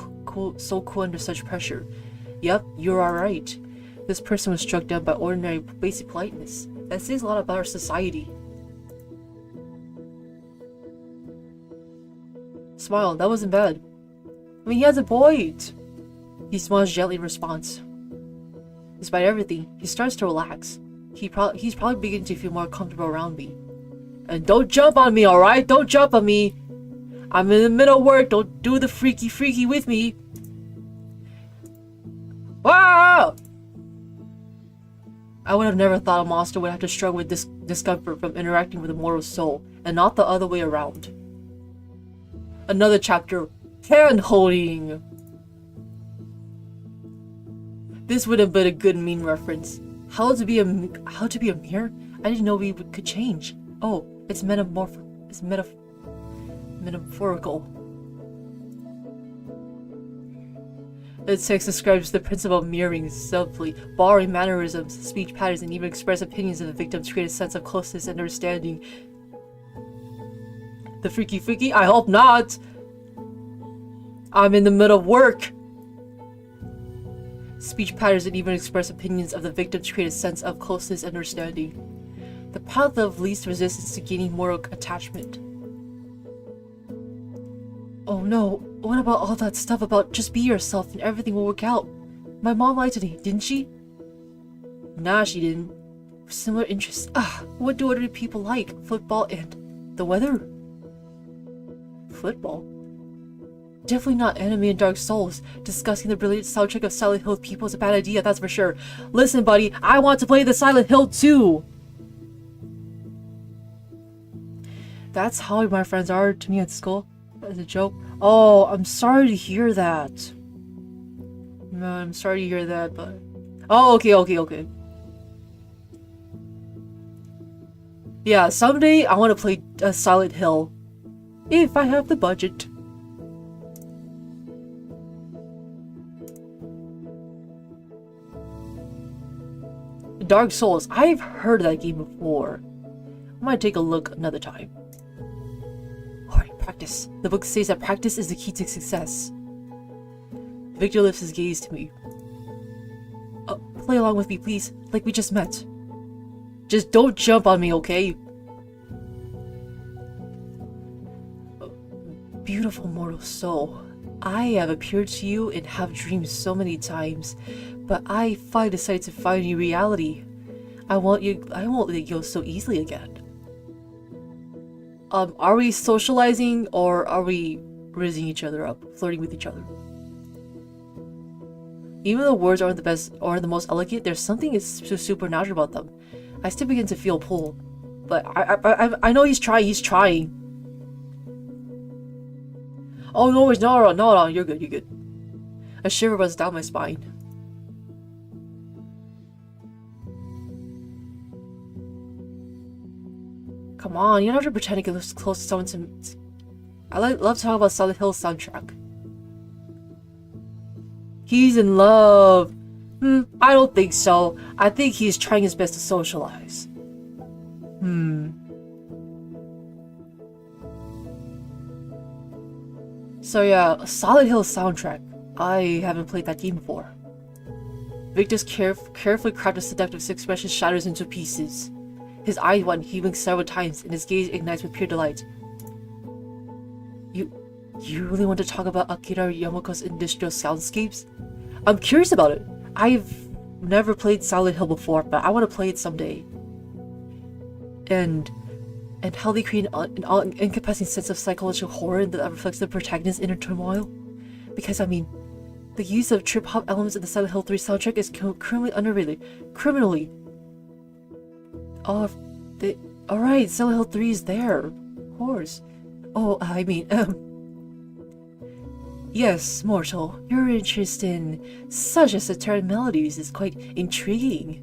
so cool under such pressure. Yep, you're alright. This person was struck down by ordinary basic politeness. That says a lot about our society. Smile, that wasn't bad. I mean, he has a point. He smiles gently in response. Despite everything, he starts to relax. He's probably beginning to feel more comfortable around me. And don't jump on me, alright? Don't jump on me! I'm in the middle of work, don't do the freaky with me! Wow! I would have never thought a monster would have to struggle with discomfort from interacting with a mortal soul, and not the other way around. Another chapter, hand-holding! This would have been a good meme reference. How to be a mirror? I didn't know we could change. Oh, it's metaphorical. The text describes the principle of mirroring subtly, borrowing mannerisms, speech patterns, and even express opinions of the victim to create a sense of closeness and understanding. The freaky? I hope not! I'm in the middle of work! Speech patterns and even express opinions of the victim to create a sense of closeness and understanding. The path of least resistance to gaining moral attachment. Oh no, what about all that stuff about just be yourself and everything will work out? My mom lied to me, didn't she? Nah, she didn't. Similar interests. What do other people like? Football and the weather? Football? Definitely not anime and Dark Souls. Discussing the brilliant soundtrack of Silent Hill with people is a bad idea, that's for sure. Listen, buddy, I want to play the Silent Hill too! That's how my friends are to me at school. As a joke. Oh, I'm sorry to hear that. No, I'm sorry to hear that, but Oh, okay. Yeah, someday I want to play Silent Hill. If I have the budget. Dark Souls. I've heard of that game before. I might take a look another time. Alright, practice. The book says that practice is the key to success. Victor lifts his gaze to me. Play along with me, please, like we just met. Just don't jump on me, okay? Beautiful mortal soul, I have appeared to you and have dreamed so many times, but I finally decided to find you reality. I won't let you go so easily again. Are we socializing or are we raising each other up, flirting with each other? Even though words aren't the best or the most elegant, there's something so supernatural about them. I still begin to feel pull, but I know he's trying. Oh no, it's not, no, you're good. A shiver runs down my spine. Come on, you don't have to pretend to get close to someone to... I love to talk about Silent Hill soundtrack. He's in love. I don't think so. I think he's trying his best to socialize. So yeah, Silent Hill soundtrack. I haven't played that game before. Victor's carefully crafted seductive expression shatters into pieces. His eyes widen, he winks several times, and his gaze ignites with pure delight. You really want to talk about Akira Yamaoka's industrial soundscapes? I'm curious about it. I've never played Silent Hill before, but I want to play it someday. And how they create an all-encompassing sense of psychological horror that reflects the protagonist's inner turmoil. Because, I mean, the use of trip-hop elements in the Silent Hill 3 soundtrack is criminally underrated. Criminally. Alright, Silent Hill 3 is there. Of course. Oh, I mean, yes, mortal, your interest in such esoteric melodies is quite intriguing.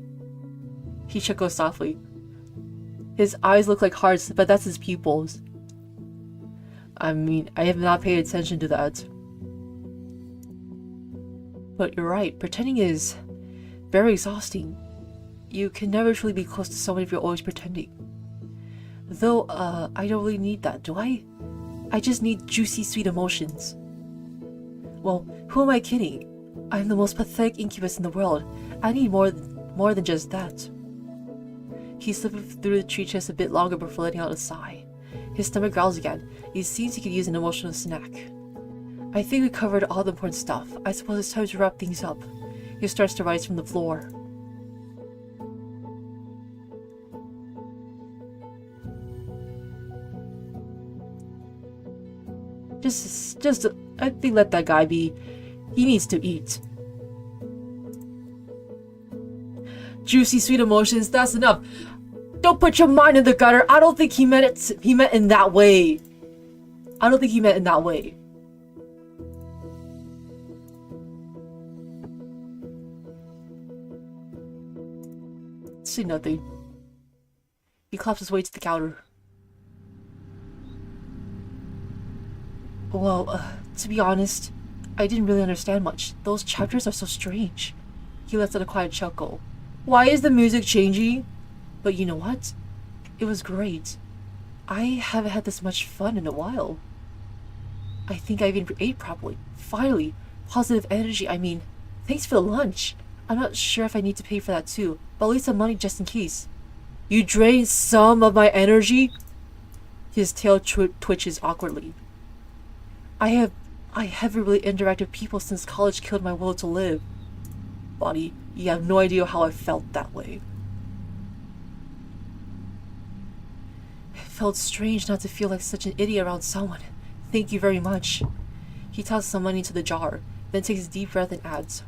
He chuckles softly. His eyes look like hearts, but that's his pupils. I mean, I have not paid attention to that. But you're right, pretending is very exhausting. You can never truly be close to someone if you're always pretending. Though, I don't really need that, do I? I just need juicy, sweet emotions. Well, who am I kidding? I'm the most pathetic incubus in the world. I need more than just that. He slipped through the tree chest a bit longer before letting out a sigh. His stomach growls again. It seems he could use an emotional snack. I think we covered all the important stuff. I suppose it's time to wrap things up. He starts to rise from the floor. I think let that guy be. He needs to eat. Juicy, sweet emotions, that's enough. Don't put your mind in the gutter. I don't think he meant it. He meant in that way. I don't think he meant in that way. See nothing. He claps his way to the counter. Well, to be honest, I didn't really understand much. Those chapters are so strange. He lets out a quiet chuckle. Why is the music changing? But you know what? It was great. I haven't had this much fun in a while. I think I even ate properly. Finally, positive energy. I mean, thanks for the lunch. I'm not sure if I need to pay for that too, but I'll leave some money just in case. You drained some of my energy? His tail twitches awkwardly. I haven't really interacted with people since college killed my will to live. Bonnie, you have no idea how I felt that way. It felt strange not to feel like such an idiot around someone. Thank you very much. He tosses some money into the jar, then takes a deep breath and adds.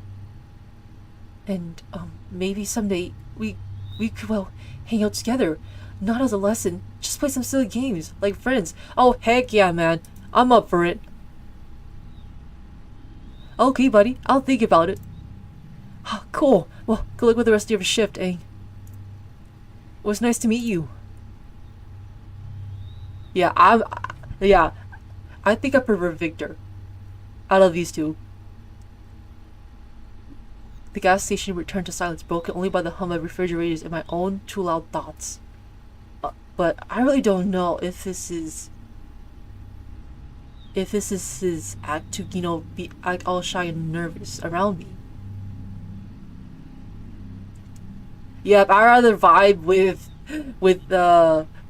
And, maybe someday we could, well, hang out together. Not as a lesson, just play some silly games, like friends. Oh, heck yeah, man. I'm up for it. Okay, buddy, I'll think about it. Cool. Well, good luck with the rest of your shift, eh? It was nice to meet you. Yeah, I think I prefer Victor out of these two. The gas station returned to silence, broken only by the hum of refrigerators and my own too loud thoughts. But I really don't know if this is his act to, you know, be like all shy and nervous around me. Yep, I rather vibe with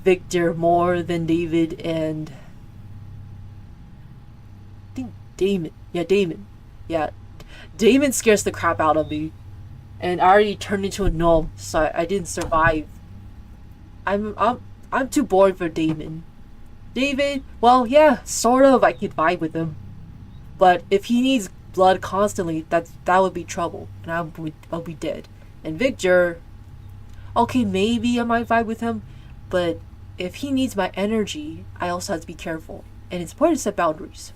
Victor more than David and I think Damon. Yeah, Damon. Yeah, Damon scares the crap out of me, and I already turned into a gnome, so I didn't survive. I'm too bored for Damon. David, well, yeah, sort of. I could vibe with him, but if he needs blood constantly, that would be trouble, and I'll be dead. And Victor, okay, maybe I might vibe with him, but if he needs my energy, I also have to be careful, and it's important to set boundaries.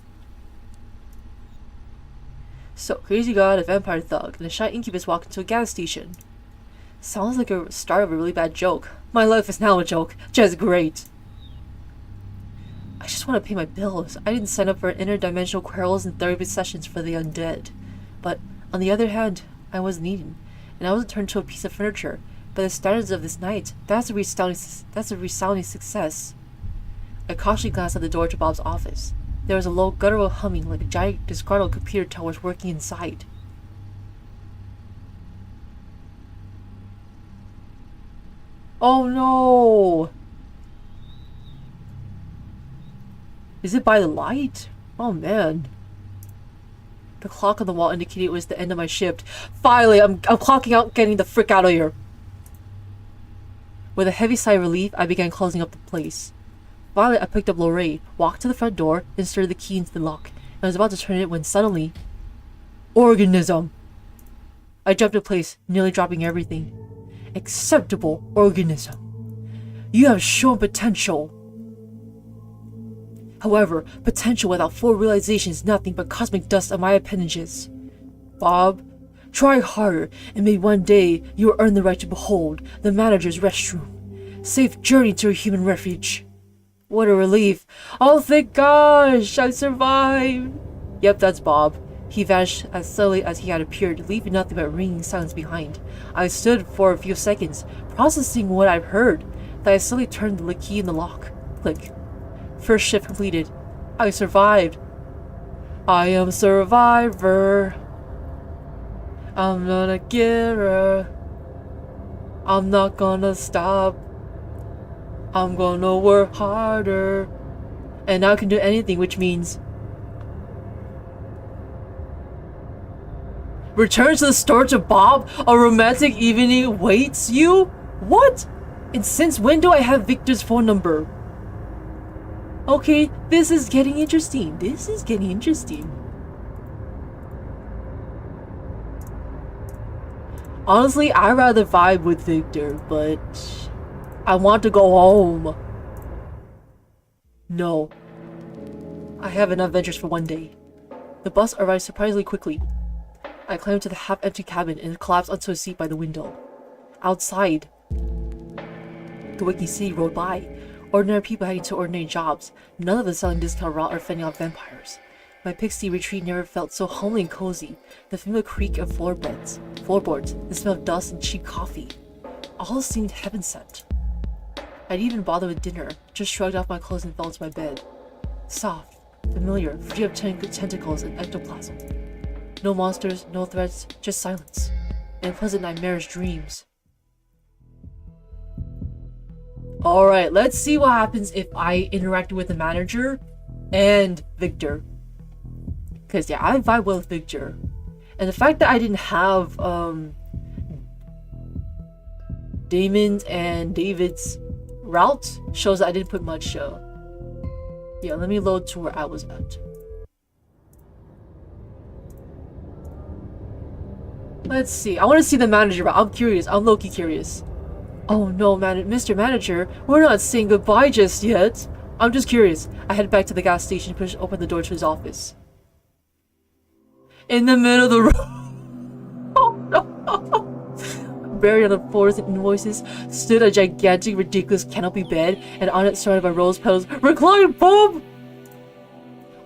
So, crazy god, a vampire thug, and a shy incubus walk into a gas station. Sounds like a start of a really bad joke. My life is now a joke. Just great. I just want to pay my bills. I didn't sign up for interdimensional quarrels and therapy sessions for the undead. But, on the other hand, I was needed, and I wasn't turned into a piece of furniture. By the standards of this night, that's a resounding success. I cautiously glanced at the door to Bob's office. There was a low guttural humming like a giant disgruntled computer tower working inside. Oh no! Is it by the light? Oh man. The clock on the wall indicated it was the end of my shift. Finally, I'm clocking out, getting the frick out of here. With a heavy sigh of relief, I began closing up the place. Finally, I picked up Lorraine, walked to the front door, inserted the key into the lock, and I was about to turn it when suddenly... Organism! I jumped in place, nearly dropping everything. Acceptable organism. You have shown potential. However, potential without full realization is nothing but cosmic dust on my appendages. Bob, try harder, and maybe one day you will earn the right to behold the manager's restroom. Safe journey to a human refuge. What a relief. Oh, thank gosh, I survived. Yep, that's Bob. He vanished as slowly as he had appeared, leaving nothing but ringing silence behind. I stood for a few seconds, processing what I've heard. Then I slowly turned the key in the lock. Click. First shift completed. I survived. I am survivor. I'm gonna get her. I'm not gonna stop. I'm gonna work harder. And now I can do anything, which means... Return to the store to Bob? A romantic evening awaits you? What? And since when do I have Victor's phone number? Okay, this is getting interesting. This is getting interesting. Honestly, I'd rather vibe with Victor, but I want to go home. No. I have enough adventures for one day. The bus arrived surprisingly quickly. I climbed to the half-empty cabin and collapsed onto a seat by the window. Outside, the waking city rode by. Ordinary people heading to ordinary jobs, none of them selling discount raw or fending off vampires. My pixie retreat never felt so homely and cozy. The familiar creak of floorboards, the smell of dust and cheap coffee. All seemed heaven-sent. I didn't even bother with dinner, just shrugged off my clothes and fell into my bed. Soft, familiar, free of tentacles and ectoplasm. No monsters, no threats, just silence. And pleasant nightmarish dreams. Alright, let's see what happens if I interacted with the manager and Victor. Because, yeah, I vibe well with Victor. And the fact that I didn't have, Damon's and David's route shows that I didn't put much, yeah, let me load to where I was at. Let's see. I want to see the manager route. I'm curious. I'm low-key curious. Oh no, Mr. Manager, we're not saying goodbye just yet. I'm just curious. I head back to the gas station and push open the door to his office. In the middle of the room. Oh no. buried on the floors and invoices, stood a gigantic, ridiculous canopy bed, and on it, surrounded by rose petals, reclined Bob!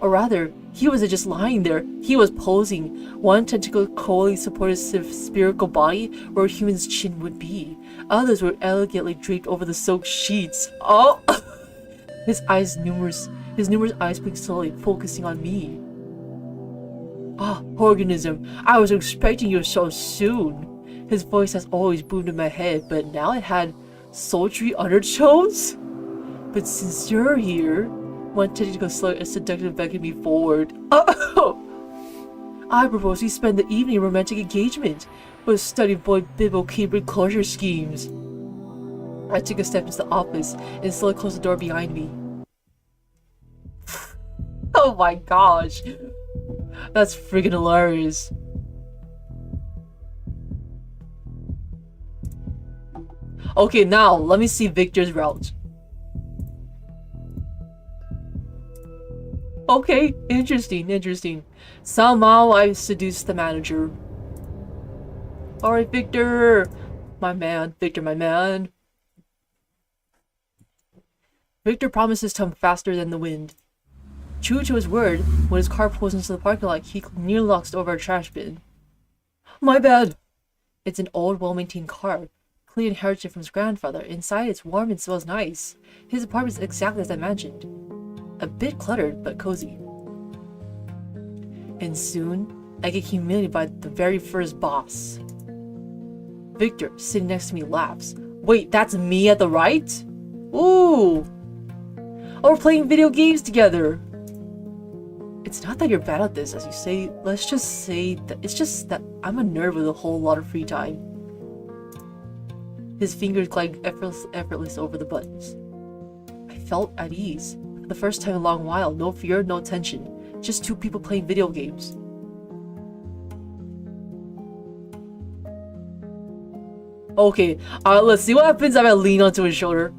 Or rather, he wasn't just lying there, he was posing. One tentacle coldly supported his spherical body where a human's chin would be. Others were elegantly draped over the silk sheets. Oh! His numerous eyes blinked slowly, focusing on me. Ah, organism, I was expecting you so soon. His voice has always boomed in my head, but now it had sultry undertones? But since you're here, one tentacle slowly and seductive beckoned me forward. Oh! I propose we spend the evening in romantic engagement, with studying boy Bibbo Cambridge closure schemes. I took a step into the office and slowly closed the door behind me. Oh my gosh. That's friggin' hilarious. Okay, now let me see Victor's route. Okay, interesting. Somehow I seduced the manager. Alright, Victor! My man, Victor, my man. Victor promises to come faster than the wind. True to his word, when his car pulls into the parking lot, he nearly knocks over a trash bin. My bad! It's an old, well-maintained car. Clearly inherited from his grandfather. Inside, it's warm and smells nice. His apartment is exactly as I imagined. A bit cluttered, but cozy. And soon, I get humiliated by the very first boss. Victor, sitting next to me, laughs. Wait, that's me at the right? Ooh! Oh, we're playing video games together! It's not that you're bad at this, as you say. Let's just say that it's just that I'm a nerd with a whole lot of free time. His fingers glide effortless over the buttons. I felt at ease. For the first time in a long while, no fear, no tension. Just two people playing video games. Okay, let's see what happens if I lean onto his shoulder.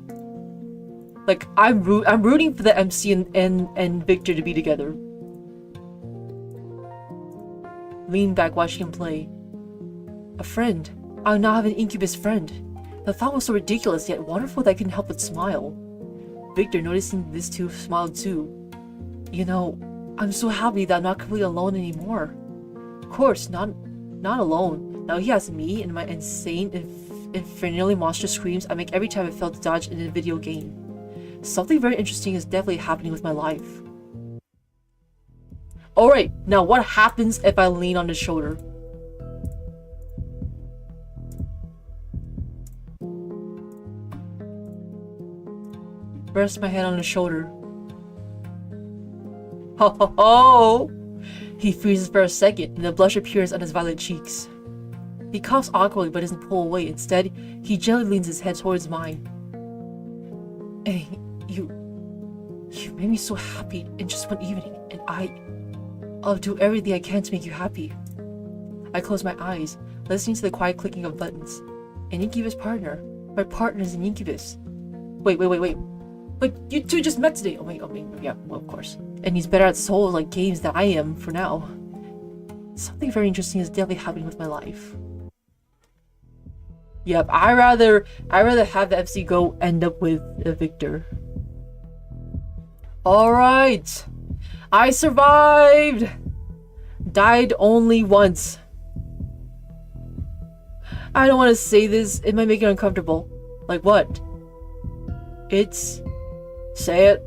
Like, I'm rooting for the MC and Victor to be together. Lean back, watching him play. A friend. I now have an incubus friend. The thought was so ridiculous, yet wonderful that I couldn't help but smile. Victor, noticing this too, smiled too. You know, I'm so happy that I'm not completely alone anymore. Of course, not alone. Now he has me and my insane, infernally monstrous screams I make every time I fail to dodge in a video game. Something very interesting is definitely happening with my life. Alright, now what happens if I lean on his shoulder? Rest my head on his shoulder. Ho ho ho! He freezes for a second, and the blush appears on his violet cheeks. He coughs awkwardly but doesn't pull away. Instead, he gently leans his head towards mine. Hey, you made me so happy in just one evening, and I'll do everything I can to make you happy. I close my eyes, listening to the quiet clicking of buttons. An incubus partner. My partner is an incubus. Wait. But you two just met today. Yeah, well, of course. And he's better at Souls-like games than I am for now. Something very interesting is definitely happening with my life. Yep, I rather have the FC go end up with Victor. Alright! I survived! Died only once. I don't want to say this, it might make you uncomfortable. Like what? Say it.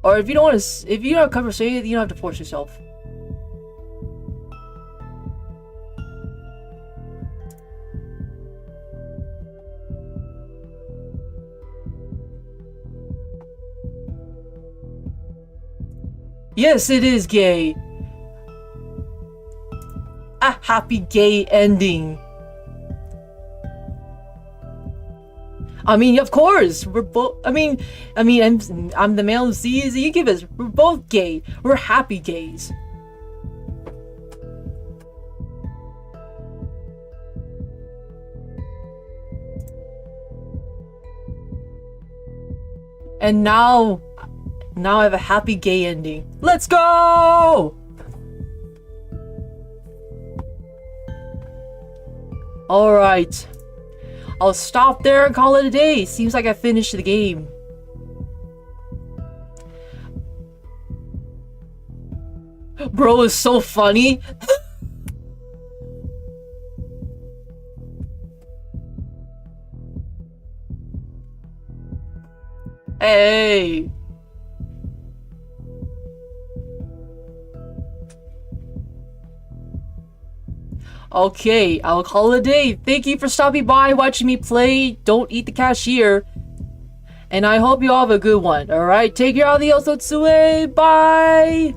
Or if you don't want to, if you're not comfortable saying it, you don't have to force yourself. Yes, it is gay. A happy gay ending. I mean, of course, we're both. I mean, I'm the male who sees the incubus. We're both gay. We're happy gays. And now, Now I have a happy gay ending. Let's go! Alright. I'll stop there and call it a day. Seems like I finished the game. Bro is so funny. Hey. Okay, I'll call it a day. Thank you for stopping by, watching me play Don't Eat the Cashier. And I hope you all have a good one. Alright, take care, adios, otsue, bye!